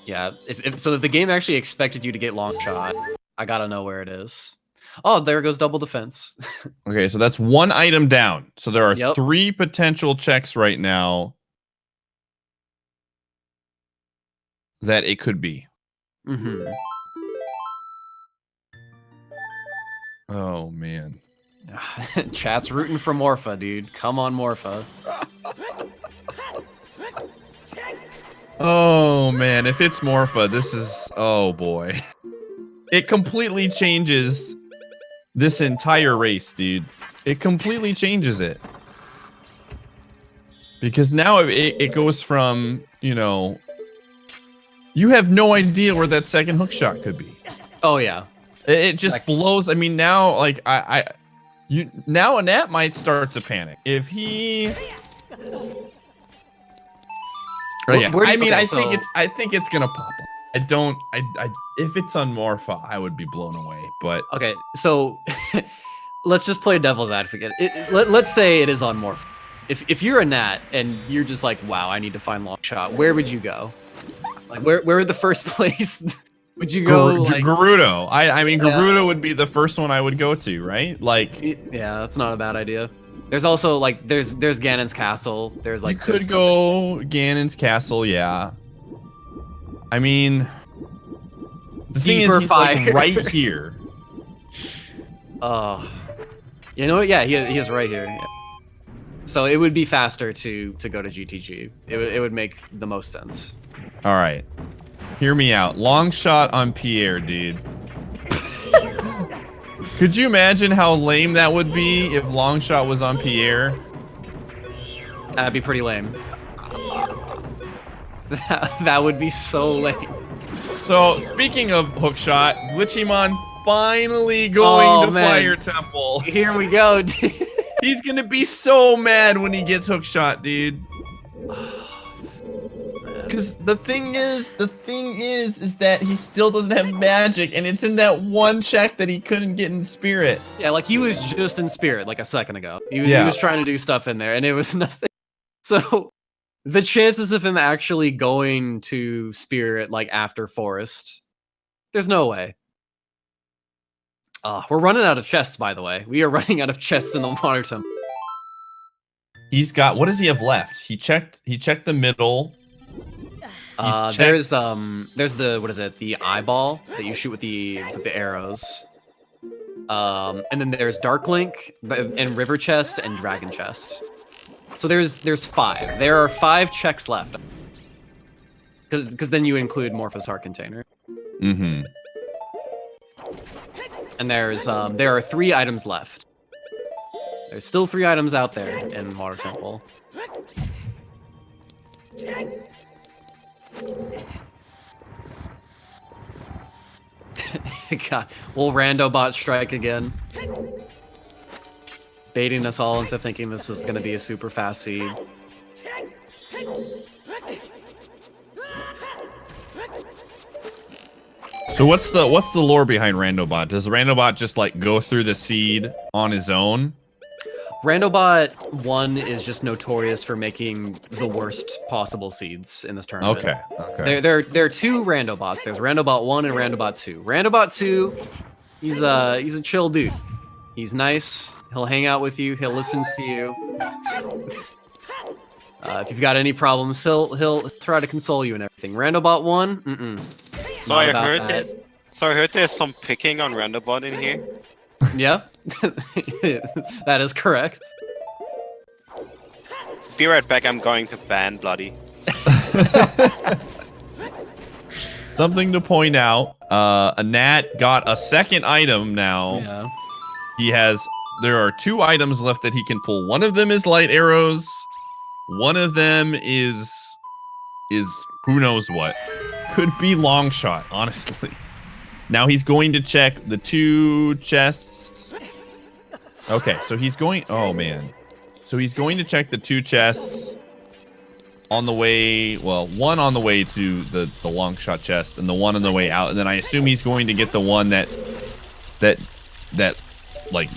Speaker 3: Yeah, if the game actually expected you to get long shot, I gotta know where it is. Oh, there goes double defense.
Speaker 2: Okay, so that's 1 item down. So there are
Speaker 3: Yep.
Speaker 2: 3 potential checks right now that it could be.
Speaker 3: Mm-hmm.
Speaker 2: Oh man.
Speaker 3: Chat's rooting for Morpha, dude. Come on, Morpha.
Speaker 2: Oh man, if it's Morpha, this is... Oh boy. It completely changes this entire race, dude. It completely changes it. Because now it goes from, you know... You have no idea where that second hook shot could be.
Speaker 3: Oh, yeah.
Speaker 2: It just blows... I mean, now, like, now Annette might start to panic. If he... Oh, yeah. I mean,
Speaker 3: okay,
Speaker 2: I think it's gonna pop up. If it's on Morpha, I would be blown away. But
Speaker 3: Okay, so let's just play devil's advocate. Let's say it is on Morph. If you're a Nat and you're just like, wow, I need to find long shot, where would you go? Like, where would the first place would you go? Like,
Speaker 2: Gerudo. I mean, Gerudo would be the first one I would go to, right? Like,
Speaker 3: yeah, that's not a bad idea. There's also like there's Ganon's castle. There's like
Speaker 2: you could go Ganon's castle, yeah. I mean, the thing is, he's like right here.
Speaker 3: You know what? Yeah, he is right here. Yeah. So it would be faster to go to GTG. It would make the most sense.
Speaker 2: All right, hear me out. Long shot on Pierre, dude. Could you imagine how lame that would be if long shot was on Pierre?
Speaker 3: That'd be pretty lame. That would be so lame.
Speaker 2: So, speaking of hookshot, Glitchymon finally going to Fire Temple.
Speaker 3: Here we go, dude.
Speaker 2: He's gonna be so mad when he gets hookshot, dude. Because the thing is that he still doesn't have magic, and it's in that one check that he couldn't get in Spirit.
Speaker 3: Yeah, like he was just in Spirit like a second ago. He was trying to do stuff in there, and it was nothing. So, the chances of him actually going to Spirit like after Forest, there's no way. We're running out of chests, by the way. We are running out of chests in the Water Temple.
Speaker 2: He's got, what does he have left? He checked the middle.
Speaker 3: There's the, what is it? The eyeball that you shoot with the arrows. And then there's Dark Link and River Chest and Dragon Chest. So there's 5. There are 5 checks left. Because then you include Morpha's Heart Container.
Speaker 2: Mm-hmm.
Speaker 3: And there are 3 items left. There's still 3 items out there in Water Temple. God, will Randobot strike again? Baiting us all into thinking this is going to be a super fast seed.
Speaker 2: So what's the lore behind Randobot? Does Randobot just like go through the seed on his own?
Speaker 3: Randobot 1 is just notorious for making the worst possible seeds in this tournament.
Speaker 2: Okay.
Speaker 3: There are 2 Randobots. There's Randobot 1 and Randobot 2. Randobot 2, he's a chill dude. He's nice. He'll hang out with you. He'll listen to you. If you've got any problems, he'll try to console you and everything. Randobot 1, It's
Speaker 4: So
Speaker 3: not
Speaker 4: I
Speaker 3: about
Speaker 4: heard
Speaker 3: that.
Speaker 4: there's, so I heard there's some picking on Randobot in here.
Speaker 3: Yeah, that is correct.
Speaker 4: Be right back. I'm going to ban Bloody.
Speaker 2: Something to point out, Anat got a second item now.
Speaker 3: Yeah.
Speaker 2: There are 2 items left that he can pull. One of them is light arrows. One of them is who knows what. Could be long shot, honestly. Now he's going to check the 2 chests. Okay, so he's going, oh man. So he's going to check the 2 chests on the way, well, one on the way to the long shot chest and the one on the way out. And then I assume he's going to get the one that like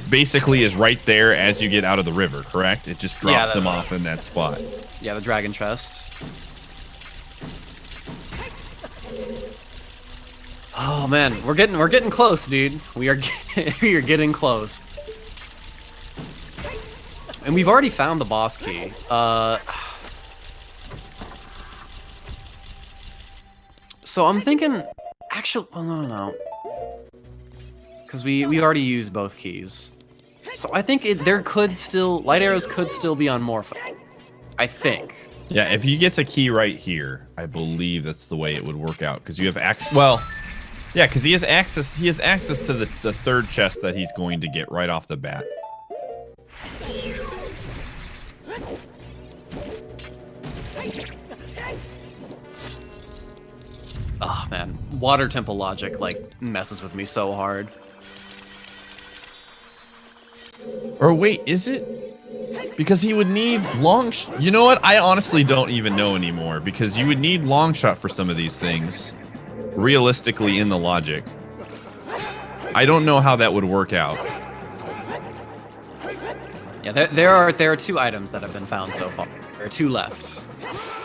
Speaker 2: basically is right there as you get out of the river, correct? It just drops him off in that spot.
Speaker 3: Yeah, the dragon chest. Oh man, we're getting close, dude. We are we are getting close. And we've already found the boss key. So I'm thinking, actually, well, no. Because we already used both keys. So I think light arrows could still be on Morpha. I think.
Speaker 2: Yeah, if he gets a key right here, I believe that's the way it would work out. Because you have access, well, yeah, because he has access to the 3rd chest that he's going to get right off the bat.
Speaker 3: Oh man, water temple logic like messes with me so hard.
Speaker 2: Or wait, is it? Because he would need you know what? I honestly don't even know anymore. Because you would need long shot for some of these things. Realistically in the logic. I don't know how that would work out.
Speaker 3: Yeah, there are 2 items that have been found so far. There are 2 left.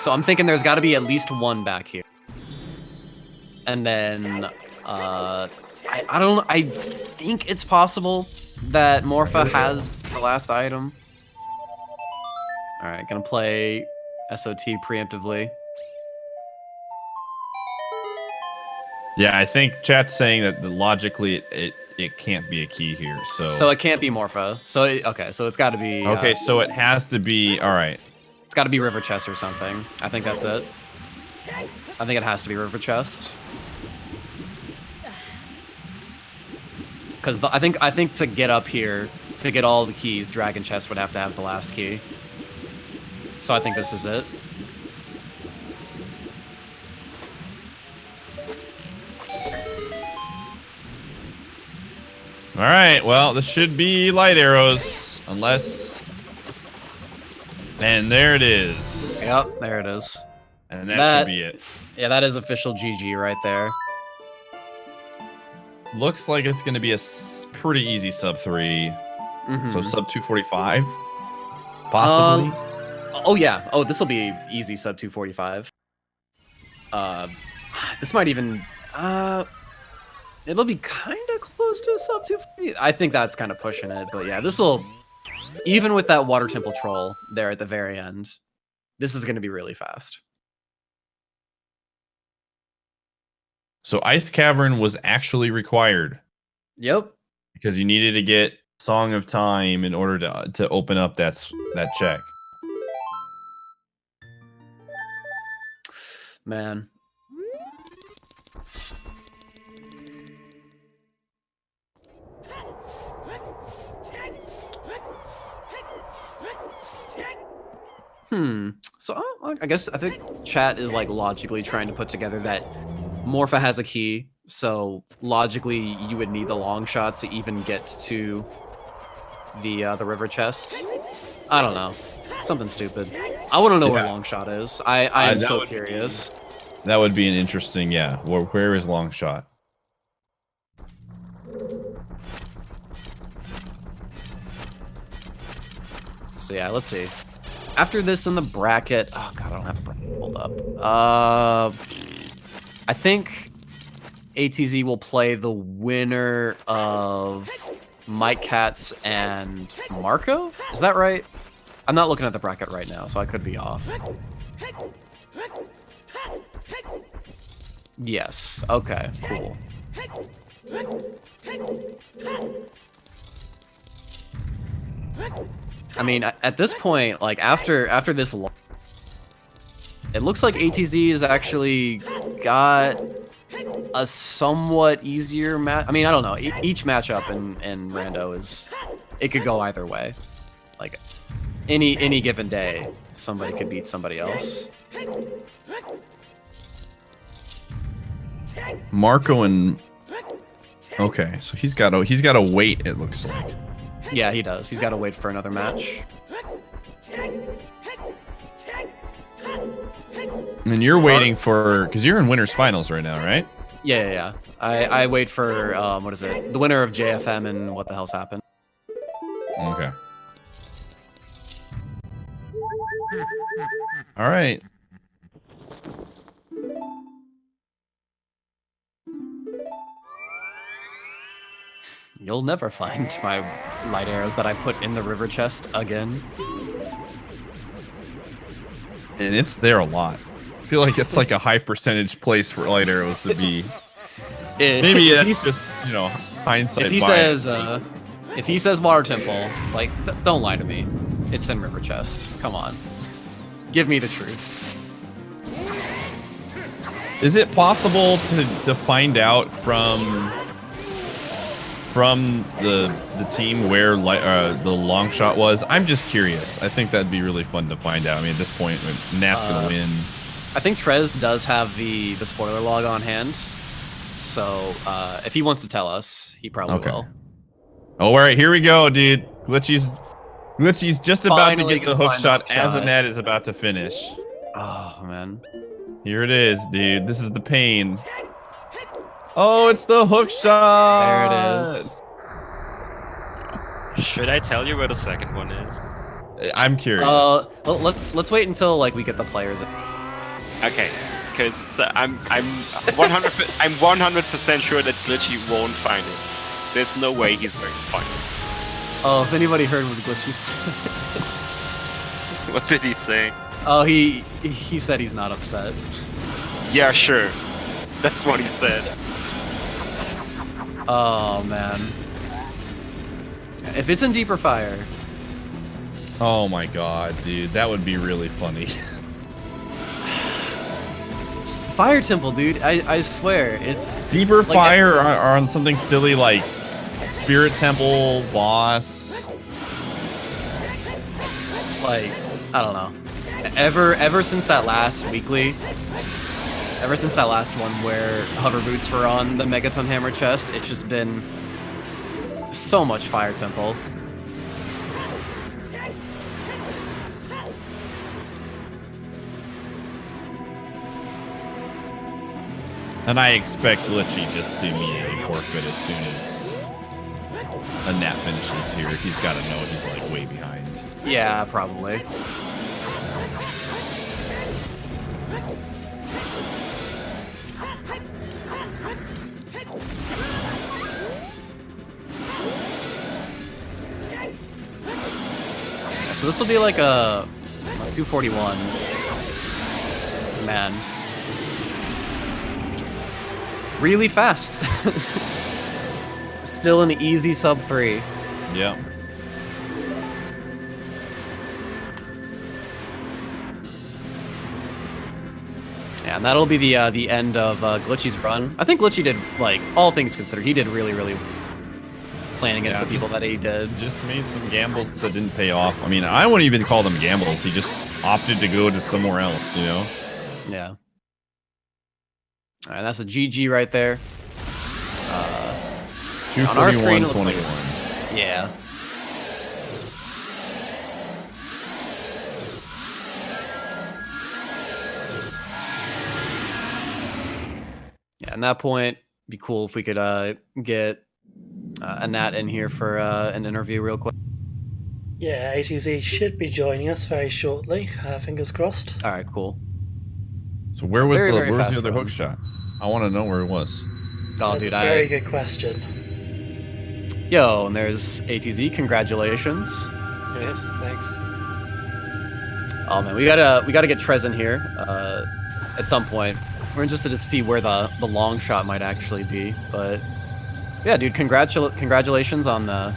Speaker 3: So I'm thinking there's got to be at least 1 back here. And then, I don't know. I think it's possible that Morpha has the last item. All right, gonna play SOT preemptively.
Speaker 2: Yeah, I think chat's saying that logically it can't be a key here. So
Speaker 3: it can't be Morpha. Okay, so it's got to be.
Speaker 2: Okay, so it has to be. All right.
Speaker 3: It's got to be River Chest or something. I think that's it. I think it has to be River Chest. Because I think to get up here, to get all the keys, Dragon Chest would have to have the last key. So I think this is it.
Speaker 2: All right. Well, this should be light arrows, unless. And there it is.
Speaker 3: Yep, there it is.
Speaker 2: And that should be it.
Speaker 3: Yeah, that is official GG right there.
Speaker 2: Looks like it's going to be a pretty easy sub 3. So sub 245, possibly.
Speaker 3: Oh yeah. Oh, this will be easy sub 245. This might even. It'll be kind of close to a sub 240. I think that's kind of pushing it, but yeah, this will. Even with that water temple troll there at the very end, this is going to be really fast.
Speaker 2: So Ice Cavern was actually required.
Speaker 3: Yep.
Speaker 2: Because you needed to get Song of Time in order to open up that check.
Speaker 3: Man. So I think chat is like logically trying to put together that Morpha has a key, so logically you would need the long shots to even get to the river chest. I don't know, something stupid. I want to know where long shot is. I am so curious.
Speaker 2: That would be an interesting, yeah. Where is long shot?
Speaker 3: So yeah, let's see. After this in the bracket, oh god, I don't have the bracket pulled up. I think ATZ will play the winner of Mike Katz and Marco. Is that right? I'm not looking at the bracket right now, so I could be off. Yes. Okay. Cool. I mean, at this point, like after this, it looks like ATZ has actually got a somewhat easier match. I mean, I don't know. Each matchup in Rando it could go either way. Like any given day, somebody could beat somebody else.
Speaker 2: Marco and okay, so he's got to wait. It looks like.
Speaker 3: Yeah, he does. He's got to wait for another match.
Speaker 2: And you're waiting for because you're in winners finals right now, right?
Speaker 3: Yeah. I wait for what is it? The winner of JFM and what the hell's happened.
Speaker 2: Okay. All right.
Speaker 3: You'll never find my light arrows that I put in the river chest again.
Speaker 2: And it's there a lot. I feel like it's like a high percentage place for light arrows to be. Maybe that's just, you know, hindsight.
Speaker 3: If he says water temple, like don't lie to me. It's in river chest. Come on, give me the truth.
Speaker 2: Is it possible to find out from the team where the long shot was? I'm just curious. I think that'd be really fun to find out. I mean, at this point, Nat's gonna win.
Speaker 3: I think Trez does have the spoiler log on hand, so if he wants to tell us, he probably will.
Speaker 2: Oh, all right, here we go, dude. Glitchy's just about to get the hook shot as Nat is about to finish.
Speaker 3: Oh man.
Speaker 2: Here it is, dude. This is the pain. Oh, it's the hook shot.
Speaker 3: There it is.
Speaker 4: Should I tell you where the second one is?
Speaker 2: I'm curious.
Speaker 3: Well, let's wait until like we get the players in.
Speaker 4: Okay, because I'm 100% sure that Glitchy won't find it. There's no way he's going to find it.
Speaker 3: Oh, if anybody heard what Glitchy said.
Speaker 4: What did he say?
Speaker 3: Oh, he said he's not upset.
Speaker 4: Yeah, sure. That's what he said.
Speaker 3: Oh man. If it's in deeper fire.
Speaker 2: Oh my god, dude, that would be really funny.
Speaker 3: Fire Temple, dude. I swear, it's
Speaker 2: Deeper
Speaker 3: like,
Speaker 2: fire or on something silly like Spirit Temple boss.
Speaker 3: Like, I don't know. Ever since that last weekly, ever since that last one where hover boots were on the Megaton Hammer chest, it's just been so much Fire Temple.
Speaker 2: And I expect Glitchy just to immediately forfeit as soon as a Nat finishes here. He's got to know he's like way behind.
Speaker 3: Yeah, probably. So this will be like a 241. Man. Really fast. Still an easy sub 3.
Speaker 2: Yeah.
Speaker 3: Yeah, and that'll be the end of Glitchy's run. I think Glitchy did, like, all things considered, he did really, really playing against the people that he did.
Speaker 2: Just made some gambles that didn't pay off. I mean, I wouldn't even call them gambles. He just opted to go to somewhere else, you know?
Speaker 3: Yeah. All right, that's a GG right there. On our screen, it looks like
Speaker 2: 241-21.
Speaker 3: Yeah. Yeah, at that point, it'd be cool if we could get a Nat in here for an interview real quick.
Speaker 1: Yeah, ATZ should be joining us very shortly. Fingers crossed.
Speaker 3: All right, cool.
Speaker 2: So where was
Speaker 3: Very,
Speaker 2: the
Speaker 3: very
Speaker 2: where's
Speaker 3: fast
Speaker 2: the other
Speaker 3: run.
Speaker 2: hook shot? I want to know where it was.
Speaker 3: Oh,
Speaker 1: That's
Speaker 3: dude,
Speaker 1: a very good question.
Speaker 3: Yo, and there's ATZ. Congratulations.
Speaker 4: Yeah, thanks.
Speaker 3: Oh man, we gotta get Trez in here at some point. We're interested to see where the long shot might actually be, but yeah, dude, congratulations on the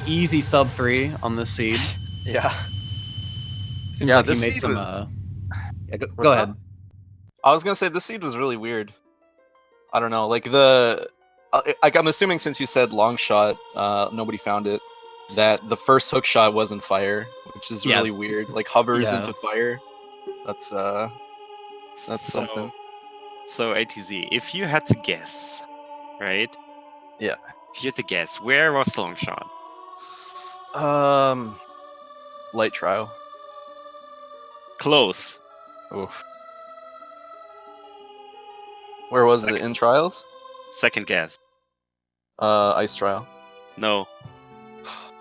Speaker 3: easy sub 3 on this seed.
Speaker 5: Yeah.
Speaker 3: Seems
Speaker 5: Yeah,
Speaker 3: like you
Speaker 5: this
Speaker 3: made
Speaker 5: seed
Speaker 3: some.
Speaker 5: was-
Speaker 3: Yeah, go
Speaker 5: What's
Speaker 3: ahead.
Speaker 5: up? I was gonna say this seed was really weird. I don't know, like I'm assuming since you said long shot, nobody found it. That the first hook shot wasn't fire, which is
Speaker 3: Yeah.
Speaker 5: really weird. Like hovers
Speaker 3: Yeah.
Speaker 5: into fire. That's something.
Speaker 4: So ATZ, if you had to guess, right?
Speaker 5: Yeah.
Speaker 4: If you had to guess, where was the long shot?
Speaker 5: Light trial.
Speaker 4: Close.
Speaker 5: Oof. Where was it? In trials?
Speaker 4: Second guess.
Speaker 5: Ice trial.
Speaker 4: No.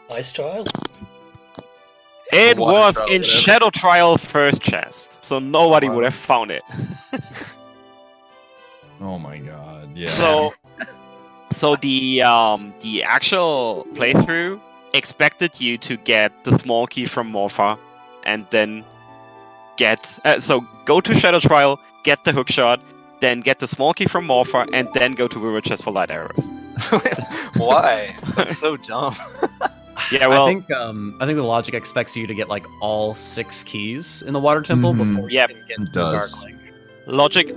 Speaker 1: Ice trial?
Speaker 4: It
Speaker 5: water
Speaker 4: was
Speaker 5: trial,
Speaker 4: in
Speaker 5: whatever.
Speaker 4: Shadow Trial first chest, so nobody
Speaker 5: Wow.
Speaker 4: would have found it.
Speaker 2: Oh my god. Yeah.
Speaker 4: So the actual playthrough expected you to get the small key from Morpha, and then so go to Shadow Trial, get the hook shot, then get the small key from Morpha, and then go to River Chest for light arrows.
Speaker 5: Why? That's so dumb.
Speaker 4: Yeah, well,
Speaker 3: I think the logic expects you to get like all 6 keys in the water temple
Speaker 2: Mhm.
Speaker 3: before you
Speaker 4: Yep.
Speaker 3: can get
Speaker 2: It
Speaker 3: the
Speaker 2: does.
Speaker 3: Darkling.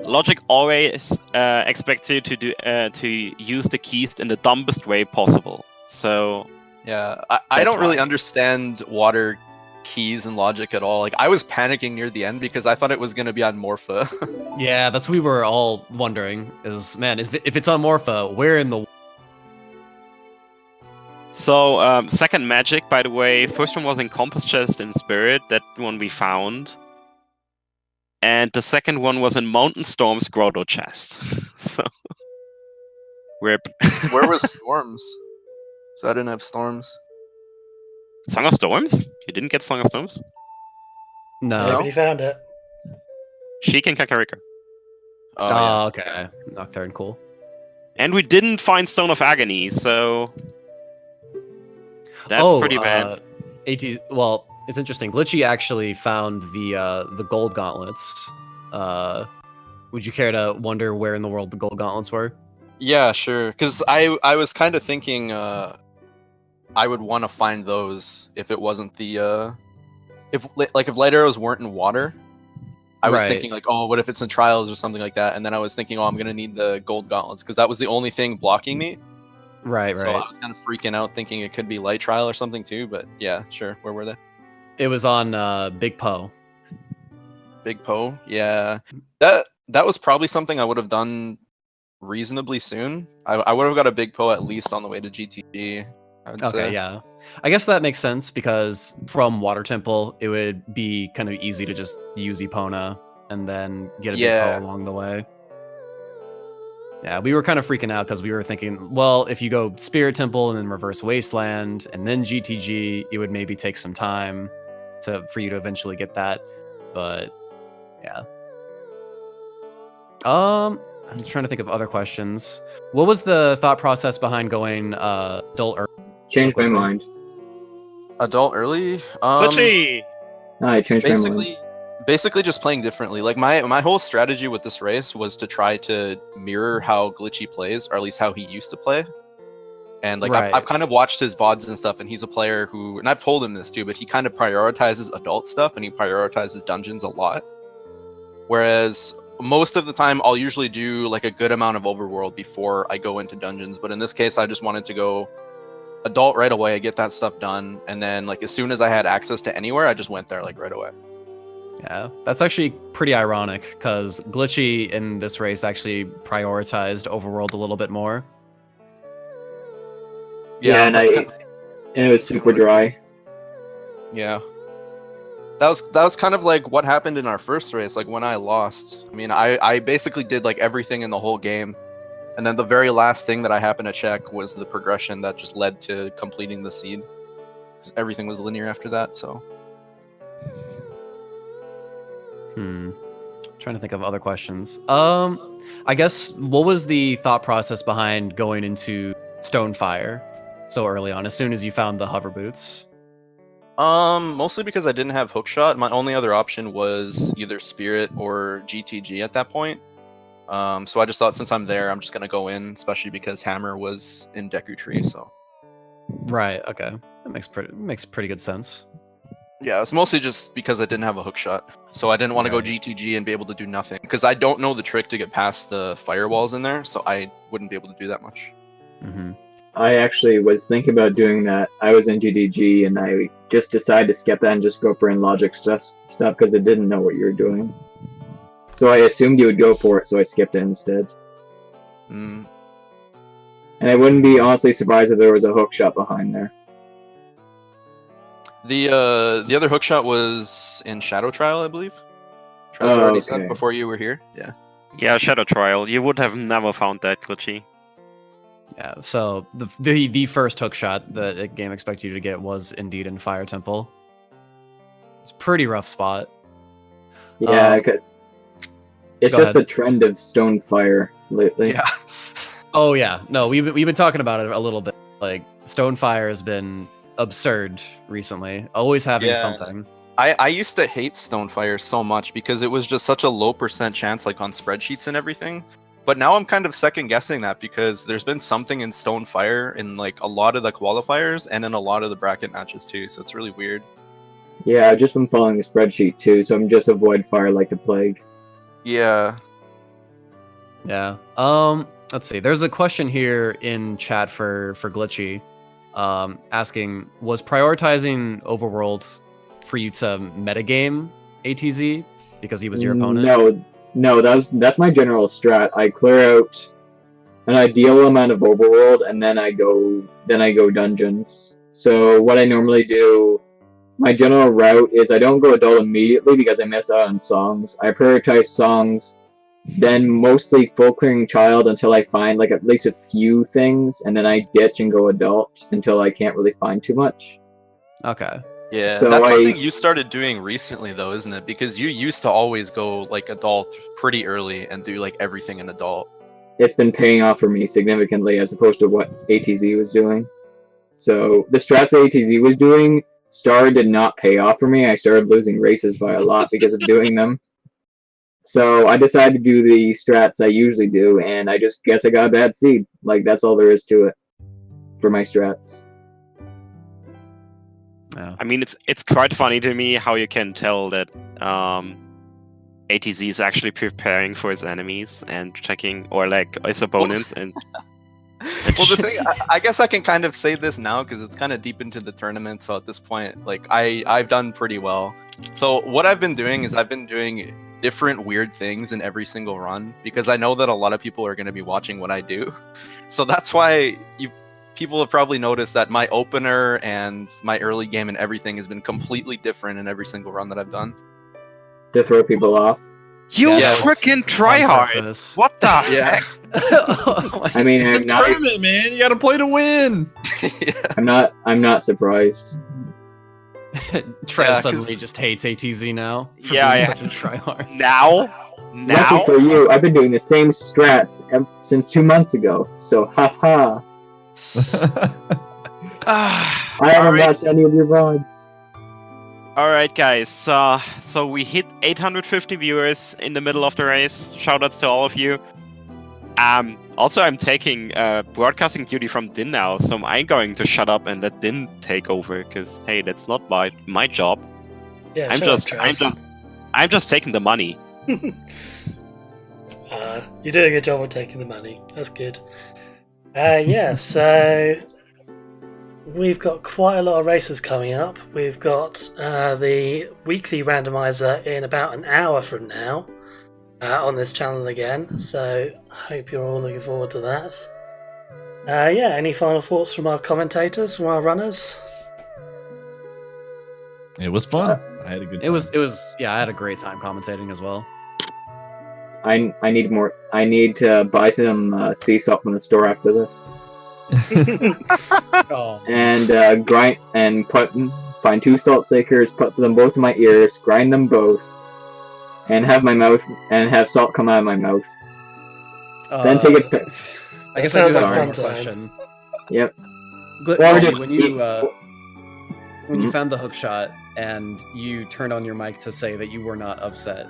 Speaker 4: Logic always expects you to use the keys in the dumbest way possible. So
Speaker 5: Yeah, I
Speaker 4: That's
Speaker 5: don't really
Speaker 4: why.
Speaker 5: understand water keys and logic at all. Like, I was panicking near the end because I thought it was going to be on Morpha.
Speaker 3: Yeah, that's what we were all wondering. If it's on Morpha, where in the
Speaker 4: second magic, by the way. First one was in Compass Chest in Spirit. That one we found. And the second one was in Mountain Storm's Grotto Chest. So, rip.
Speaker 5: Where was Storms? So I didn't have Storms.
Speaker 4: Song of Storms? You didn't get Song of Storms?
Speaker 3: no?
Speaker 1: Nobody found it.
Speaker 4: Sheik and Kakariko.
Speaker 5: Oh, yeah.
Speaker 3: Okay, Nocturne, cool.
Speaker 4: And we didn't find Stone of Agony, so that's pretty bad.
Speaker 3: Well, it's interesting. Glitchy actually found the gold gauntlets. Would you care to wonder where in the world the gold gauntlets were?
Speaker 5: Yeah, sure. Because I was kind of thinking I would want to find those if it wasn't the... if light arrows weren't in water. I was
Speaker 3: Right.
Speaker 5: thinking like, oh, what if it's in trials or something like that? And then I was thinking, oh, I'm going to need the gold gauntlets because that was the only thing blocking me.
Speaker 3: Right,
Speaker 5: So
Speaker 3: right.
Speaker 5: I was kind of freaking out thinking it could be light trial or something too. But yeah, sure. Where were they?
Speaker 3: It was on Big Poe.
Speaker 5: Big Poe? Yeah. That was probably something I would have done reasonably soon. I would have got a Big Poe at least on the way to GTG. I would
Speaker 3: Okay,
Speaker 5: say.
Speaker 3: yeah. I guess that makes sense because from Water Temple, it would be kind of easy to just use Epona and then get a
Speaker 5: Yeah.
Speaker 3: Big Poe along the way. Yeah, we were kind of freaking out because we were thinking, well, if you go Spirit Temple and then Reverse Wasteland and then GTG, it would maybe take some time for you to eventually get that. But yeah. I'm just trying to think of other questions. What was the thought process behind going adult early?
Speaker 6: Changed my mind.
Speaker 5: Adult early?
Speaker 4: Glitchy!
Speaker 6: I changed my mind.
Speaker 5: Basically just playing differently. Like my whole strategy with this race was to try to mirror how Glitchy plays, or at least how he used to play. And like
Speaker 3: Right.
Speaker 5: I've kind of watched his VODs and stuff, and he's a player who, and I've told him this too, but he kind of prioritizes adult stuff and he prioritizes dungeons a lot. Whereas most of the time I'll usually do like a good amount of overworld before I go into dungeons, but in this case I just wanted to go adult right away, get that stuff done, and then like as soon as I had access to anywhere, I just went there like right away.
Speaker 3: Yeah, that's actually pretty ironic because Glitchy in this race actually prioritized overworld a little bit more.
Speaker 6: Yeah, and
Speaker 5: that's
Speaker 6: I-
Speaker 5: kinda-
Speaker 6: And it was super dry.
Speaker 5: yeah. That was kind of like what happened in our first race, like when I lost. I mean, I basically did like everything in the whole game. And then the very last thing that I happened to check was the progression that just led to completing the seed. 'Cause everything was linear after that, so.
Speaker 3: Trying to think of other questions. I guess what was the thought process behind going into Stonefire so early on, as soon as you found the hover boots?
Speaker 5: Mostly because I didn't have hookshot. My only other option was either Spirit or GTG at that point. So I just thought since I'm there, I'm just gonna go in, especially because Hammer was in Deku Tree. So
Speaker 3: Right. Okay. That makes pretty good sense.
Speaker 5: yeah, it's mostly just because I didn't have a hook shot. So I didn't want to go
Speaker 3: Right.
Speaker 5: GTG and be able to do nothing because I don't know the trick to get past the firewalls in there. So I wouldn't be able to do that much.
Speaker 3: Mm-hmm.
Speaker 6: I actually was thinking about doing that. I was in GDG and I just decided to skip that and just go for in logic stuff because I didn't know what you were doing. So I assumed you would go for it, so I skipped it instead.
Speaker 5: Mm.
Speaker 6: And I wouldn't be honestly surprised if there was a hook shot behind there.
Speaker 5: The other hook shot was in Shadow Trial, I believe. Trez already said
Speaker 6: okay.
Speaker 5: before you were here. Yeah.
Speaker 4: Yeah, Shadow Trial. You would have never found that, Glitchy.
Speaker 3: Yeah. So the first hook shot that a game expected you to get was indeed in Fire Temple. It's a pretty rough spot.
Speaker 6: Yeah, it's
Speaker 3: Go
Speaker 6: just
Speaker 3: ahead.
Speaker 6: the trend of stone fire lately.
Speaker 5: Yeah.
Speaker 3: Oh yeah, no, we've been talking about it a little bit. Like Stonefire has been absurd recently, always having
Speaker 5: Yeah.
Speaker 3: something.
Speaker 5: I used to hate Stonefire so much because it was just such a low % chance, like on spreadsheets and everything. But now I'm kind of second guessing that because there's been something in Stonefire in like a lot of the qualifiers and in a lot of the bracket matches too. So it's really weird.
Speaker 6: Yeah, I've just been following the spreadsheet too, so I'm just avoid fire like the plague.
Speaker 5: Yeah.
Speaker 3: Yeah. Let's see. There's a question here in chat for Glitchy, asking, was prioritizing Overworld for you to metagame ATZ because he was your opponent?
Speaker 6: No, that's my general strat. I clear out an ideal amount of overworld and then I go dungeons. So what I normally do, my general route is I don't go adult immediately because I miss out on songs. I prioritize songs, then mostly full clearing child until I find like at least a few things, and then I ditch and go adult until I can't really find too much.
Speaker 3: Okay.
Speaker 5: Yeah,
Speaker 6: So
Speaker 5: that's something you started doing recently, though, isn't it? Because you used to always go like adult pretty early and do like everything in adult.
Speaker 6: It's been paying off for me significantly as opposed to what ATZ was doing. So the strats that ATZ was doing did not pay off for me. I started losing races by a lot because of doing them. So I decided to do the strats I usually do, and I just guess I got a bad seed. Like, that's all there is to it for my strats.
Speaker 3: Yeah.
Speaker 4: I mean, it's quite funny to me how you can tell that ATZ is actually preparing for his enemies and checking, or like his opponents. And
Speaker 5: well, the thing, I guess I can kind of say this now because it's kind of deep into the tournament. So at this point, like I've done pretty well. So what I've been doing is I've been doing different weird things in every single run because I know that a lot of people are going to be watching what I do. So that's why people have probably noticed that my opener and my early game and everything has been completely different in every single run that I've done.
Speaker 6: To throw people off.
Speaker 4: You
Speaker 3: Yeah, that was
Speaker 4: freaking
Speaker 3: on
Speaker 4: try hard!
Speaker 3: purpose.
Speaker 4: What the
Speaker 5: Yeah.
Speaker 4: heck?
Speaker 3: Oh my-
Speaker 6: I mean,
Speaker 2: It's a tournament, man. You got to play to win.
Speaker 5: Yeah.
Speaker 6: I'm not surprised.
Speaker 3: Trez
Speaker 5: Yeah, 'cause-
Speaker 3: suddenly just hates ATZ now. For
Speaker 4: Yeah,
Speaker 3: being
Speaker 4: yeah.
Speaker 3: such a tryhard.
Speaker 4: Now?
Speaker 6: Lucky for you, I've been doing the same strats since 2 months ago. So, haha. I haven't watched any of your VODs.
Speaker 4: Alright, guys. So we hit 850 viewers in the middle of the race. Shoutouts to all of you. Also, I'm taking broadcasting duty from Din now, so I'm going to shut up and let Din take over, because hey, that's not my job.
Speaker 1: Yeah,
Speaker 4: I'm
Speaker 1: shut up,
Speaker 4: just
Speaker 1: Trez.
Speaker 4: I'm just taking the money.
Speaker 1: You're doing a good job of taking the money. That's good. Yeah, so we've got quite a lot of races coming up. We've got the weekly randomizer in about an hour from now on this channel again. So I hope you're all looking forward to that. Yeah, any final thoughts from our commentators, from our runners?
Speaker 2: It was fun. I had a good time.
Speaker 3: It was yeah, I had a great time commentating as well.
Speaker 6: I need more. I need to buy some sea salt from the store after this.
Speaker 3: Oh.
Speaker 6: And grind and find 2 salt shakers, put them both in my ears, grind them both, and have salt come out of my mouth. Then take a pic.
Speaker 3: I guess
Speaker 1: Sounds
Speaker 3: I do
Speaker 1: like
Speaker 3: have
Speaker 1: fun
Speaker 3: a
Speaker 1: time.
Speaker 3: question.
Speaker 6: Yep.
Speaker 3: Glitchy,
Speaker 6: just
Speaker 3: when you
Speaker 6: Mhm.
Speaker 3: found the hook shot and you turned on your mic to say that you were not upset,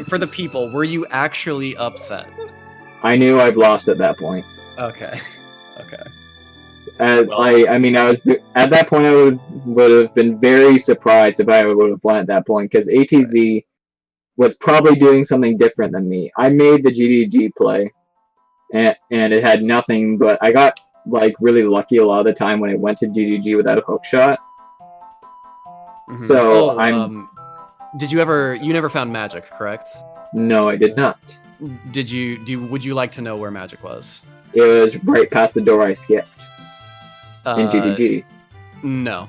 Speaker 3: For the people, were you actually upset?
Speaker 6: I knew I'd lost at that point.
Speaker 3: Okay. Okay.
Speaker 6: I mean, I was at that point. I would have been very surprised if I would have won at that point because ATZ was probably doing something different than me. I made the GDG play, and it had nothing. But I got like really lucky a lot of the time when it went to GDG without a hook shot.
Speaker 3: Mhm.
Speaker 6: So
Speaker 3: did you ever? You never found magic, correct?
Speaker 6: no, I did not.
Speaker 3: Did you? Would you like to know where magic was?
Speaker 6: It was right past the door I skipped in
Speaker 3: Uh,
Speaker 6: GDG.
Speaker 3: No.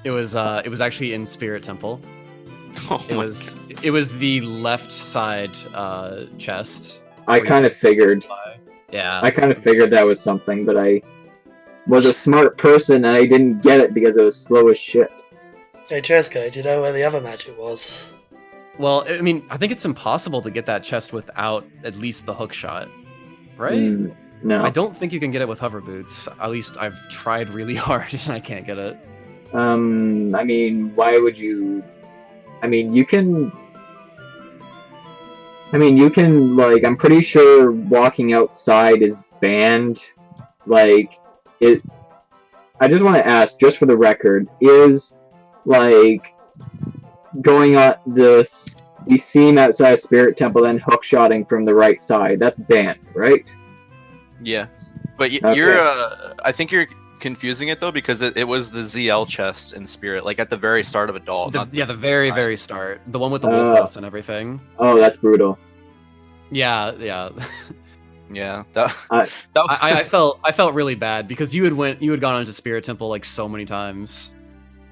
Speaker 3: It was actually in Spirit Temple.
Speaker 4: Oh
Speaker 3: It
Speaker 4: my
Speaker 3: was the left side chest.
Speaker 6: I kind of figured.
Speaker 3: Yeah.
Speaker 6: I kind of figured that was something, but I was a smart person and I didn't get it because it was slow as shit.
Speaker 1: Hey Tresco, do you know where the other magic was?
Speaker 3: Well, I mean, I think it's impossible to get that chest without at least the hook shot, right?
Speaker 6: No.
Speaker 3: I don't think you can get it with hover boots. At least I've tried really hard and I can't get it.
Speaker 6: I mean, why would you? I mean, you can. Like, I'm pretty sure walking outside is banned. Like, it. I just want to ask, just for the record, is like going on the scene outside of Spirit Temple and hookshotting from the right side. That's banned, right?
Speaker 5: Yeah, but
Speaker 6: Okay.
Speaker 5: you're. I think you're confusing it though because it was the ZL chest in Spirit, like at the very start of Adult.
Speaker 3: The very, very start. The one with the
Speaker 6: Oh.
Speaker 3: wolf house and everything.
Speaker 6: Oh, that's brutal.
Speaker 3: Yeah, yeah.
Speaker 5: Yeah, that
Speaker 6: I-
Speaker 5: was,
Speaker 3: I felt really bad because you had gone into Spirit Temple like so many times,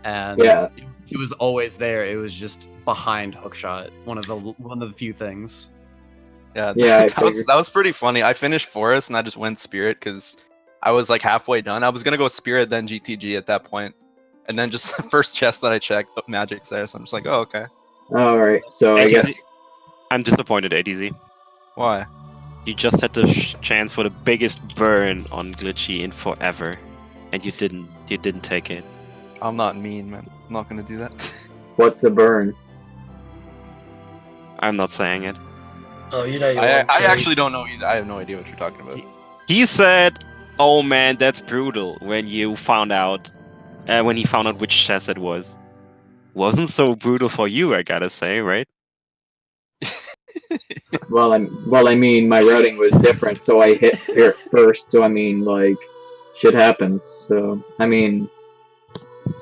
Speaker 3: and
Speaker 6: Yeah.
Speaker 3: it was always there. It was just behind hookshot. One of the few things.
Speaker 5: yeah,
Speaker 6: Yeah, I
Speaker 5: that was pretty funny. I finished Forest and I just went Spirit because I was like halfway done. I was gonna go Spirit then GTG at that point, and then just the first chest that I checked, Magic's there. So I'm just like, oh okay.
Speaker 6: All right, so I
Speaker 4: ATZ.
Speaker 6: guess
Speaker 4: I'm disappointed, ADZ.
Speaker 5: Why?
Speaker 4: You just had the chance for the biggest burn on Glitchy in forever, and you didn't. You didn't take it.
Speaker 5: I'm not mean, man. I'm not gonna do that.
Speaker 6: what's the burn?
Speaker 4: I'm not saying it.
Speaker 1: Oh, you know you
Speaker 5: I
Speaker 1: want to.
Speaker 5: actually don't know. I have no idea what you're talking about.
Speaker 4: He said, "Oh man, that's brutal." When you found out, when he found out which chest it was, wasn't so brutal for you, I gotta say, right?
Speaker 6: Well, I mean, my routing was different, so I hit Spirit first. So I mean, like, shit happens. So I mean,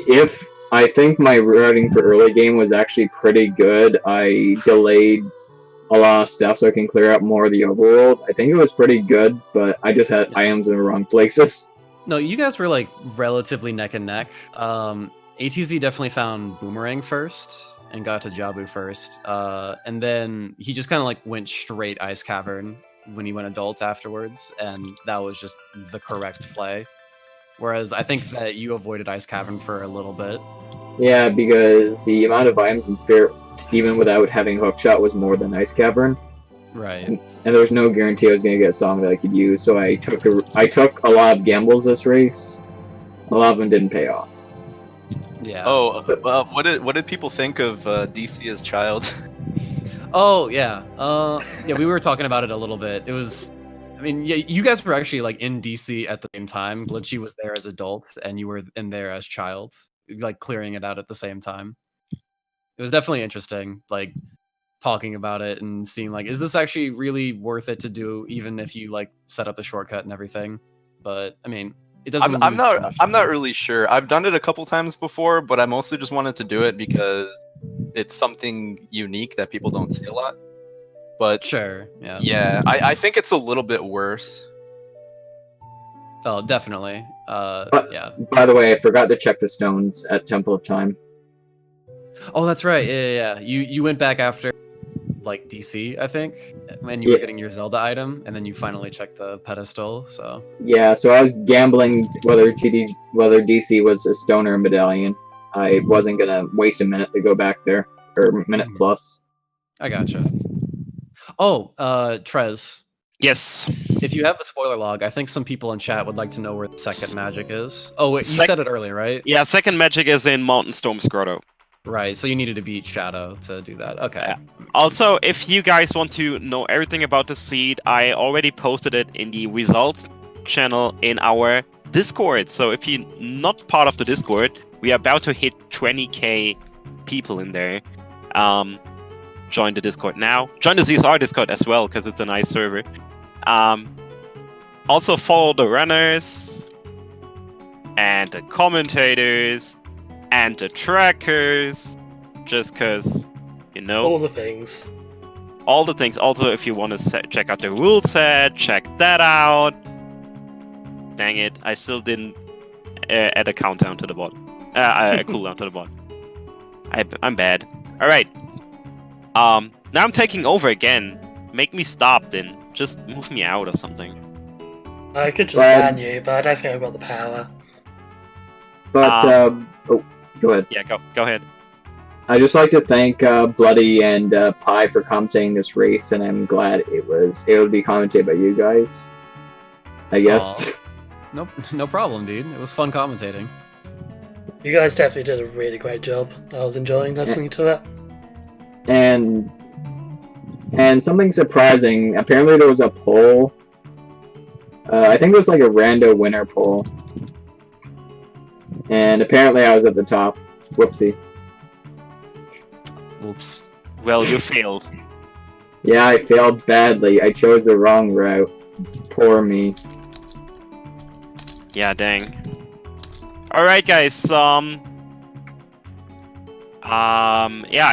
Speaker 6: if I think my routing for early game was actually pretty good, I delayed a lot of stuff so I can clear out more of the overworld. I think it was pretty good, but I just had items in the wrong places.
Speaker 3: No, you guys were like relatively neck and neck. ATZ definitely found Boomerang first and got to Jabu first, and then he just kind of like went straight Ice Cavern when he went Adult afterwards, and that was just the correct play. Whereas I think that you avoided Ice Cavern for a little bit.
Speaker 6: Yeah, because the amount of items in Spirit, even without having Hookshot, was more than Ice Cavern.
Speaker 3: Right.
Speaker 6: And there was no guarantee I was going to get a song that I could use, so I took a lot of gambles this race. A lot of them didn't pay off.
Speaker 3: Yeah.
Speaker 5: Oh, what did people think of DC as Child?
Speaker 3: Oh yeah. Yeah, we were talking about it a little bit. It was, I mean, yeah, you guys were actually like in DC at the same time. Glitchy was there as adult, and you were in there as child, like clearing it out at the same time. It was definitely interesting, like talking about it and seeing like, is this actually really worth it to do, even if you like set up the shortcut and everything? But I mean, it doesn't.
Speaker 5: I'm not really sure. I've done it a couple times before, but I mostly just wanted to do it because it's something unique that people don't see a lot. But
Speaker 3: Sure. Yeah.
Speaker 5: yeah, I think it's a little bit worse.
Speaker 3: Oh, definitely.
Speaker 6: But-
Speaker 3: Yeah.
Speaker 6: By the way, I forgot to check the stones at Temple of Time.
Speaker 3: Oh, that's right. Yeah. You went back after like DC, I think, when you were
Speaker 6: Yeah.
Speaker 3: getting your Zelda item, and then you finally checked the pedestal. So
Speaker 6: Yeah, so I was gambling whether DC was a stone or a medallion. I wasn't gonna waste a minute to go back there, or a minute plus.
Speaker 3: I gotcha. Oh, Trez,
Speaker 4: Yes.
Speaker 3: if you have the spoiler log, I think some people in chat would like to know where the second magic is. Oh, wait, you
Speaker 4: Sec-
Speaker 3: said it earlier, right?
Speaker 4: Yeah. Second magic is in Mountain Storm's Grotto.
Speaker 3: Right, so you needed to beat Shadow to do that. Okay.
Speaker 4: Yeah. Also, if you guys want to know everything about the seed, I already posted it in the results channel in our Discord. So if you're not part of the Discord, we are about to hit 20k people in there. Join the Discord now. Join the ZSR Discord as well, because it's a nice server. Also follow the runners and the commentators and the trackers, just because, you know,
Speaker 1: All the things.
Speaker 4: all the things. Also, if you want to check out the rule set, check that out. Dang it, I still didn't add a countdown to the bot. A cooldown to the bot. I'm bad. All right. Now I'm taking over again. Make me stop then. Just move me out or something.
Speaker 1: I could just
Speaker 6: Right.
Speaker 1: ban you, but I don't think I've got the power.
Speaker 6: But go ahead.
Speaker 4: Yeah, go ahead.
Speaker 6: I just like to thank Bloody and Pi for commentating this race, and I'm glad it would be commentated by you guys. I guess.
Speaker 3: Nope, no problem, dude. It was fun commentating.
Speaker 1: You guys definitely did a really great job. I was enjoying listening to it.
Speaker 6: And something surprising. Apparently, there was a poll. I think it was like a rando winner poll, and apparently I was at the top. Whoopsie.
Speaker 3: Oops.
Speaker 4: Well, you failed.
Speaker 6: Yeah, I failed badly. I chose the wrong route. Poor me.
Speaker 4: Yeah, dang. Alright, guys, yeah,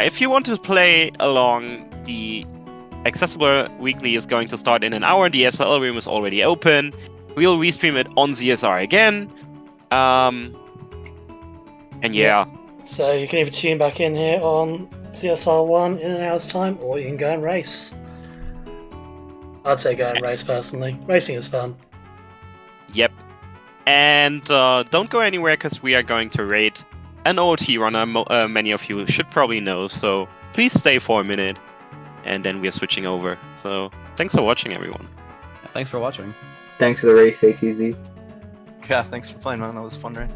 Speaker 4: if you want to play along, the Accessible Weekly is going to start in an hour. The SL room is already open. We'll restream it on ZSR again. And yeah.
Speaker 1: So you can either tune back in here on CSR1 in an hour's time, or you can go and race. I'd say go and race personally. Racing is fun.
Speaker 4: Yep. And don't go anywhere, because we are going to rate an OT runner. Many of you should probably know, so please stay for a minute, and then we're switching over. So thanks for watching, everyone.
Speaker 3: Yeah, thanks for watching.
Speaker 6: Thanks for the race, ATZ.
Speaker 5: Yeah, thanks for playing, man. That was fun, right?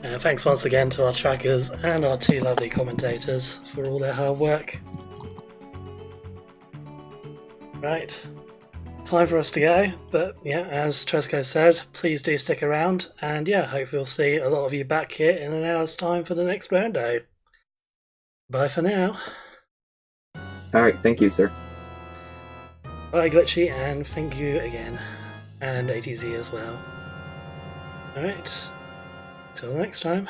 Speaker 1: And thanks once again to our trackers and our two lovely commentators for all their hard work. Right. Time for us to go, but yeah, as Tresco said, please do stick around, and yeah, hopefully we'll see a lot of you back here in an hour's time for the next rando. Bye for now.
Speaker 6: Alright, thank you, sir.
Speaker 1: Bye Glitchy, and thank you again. And ATZ as well. Alright, till next time.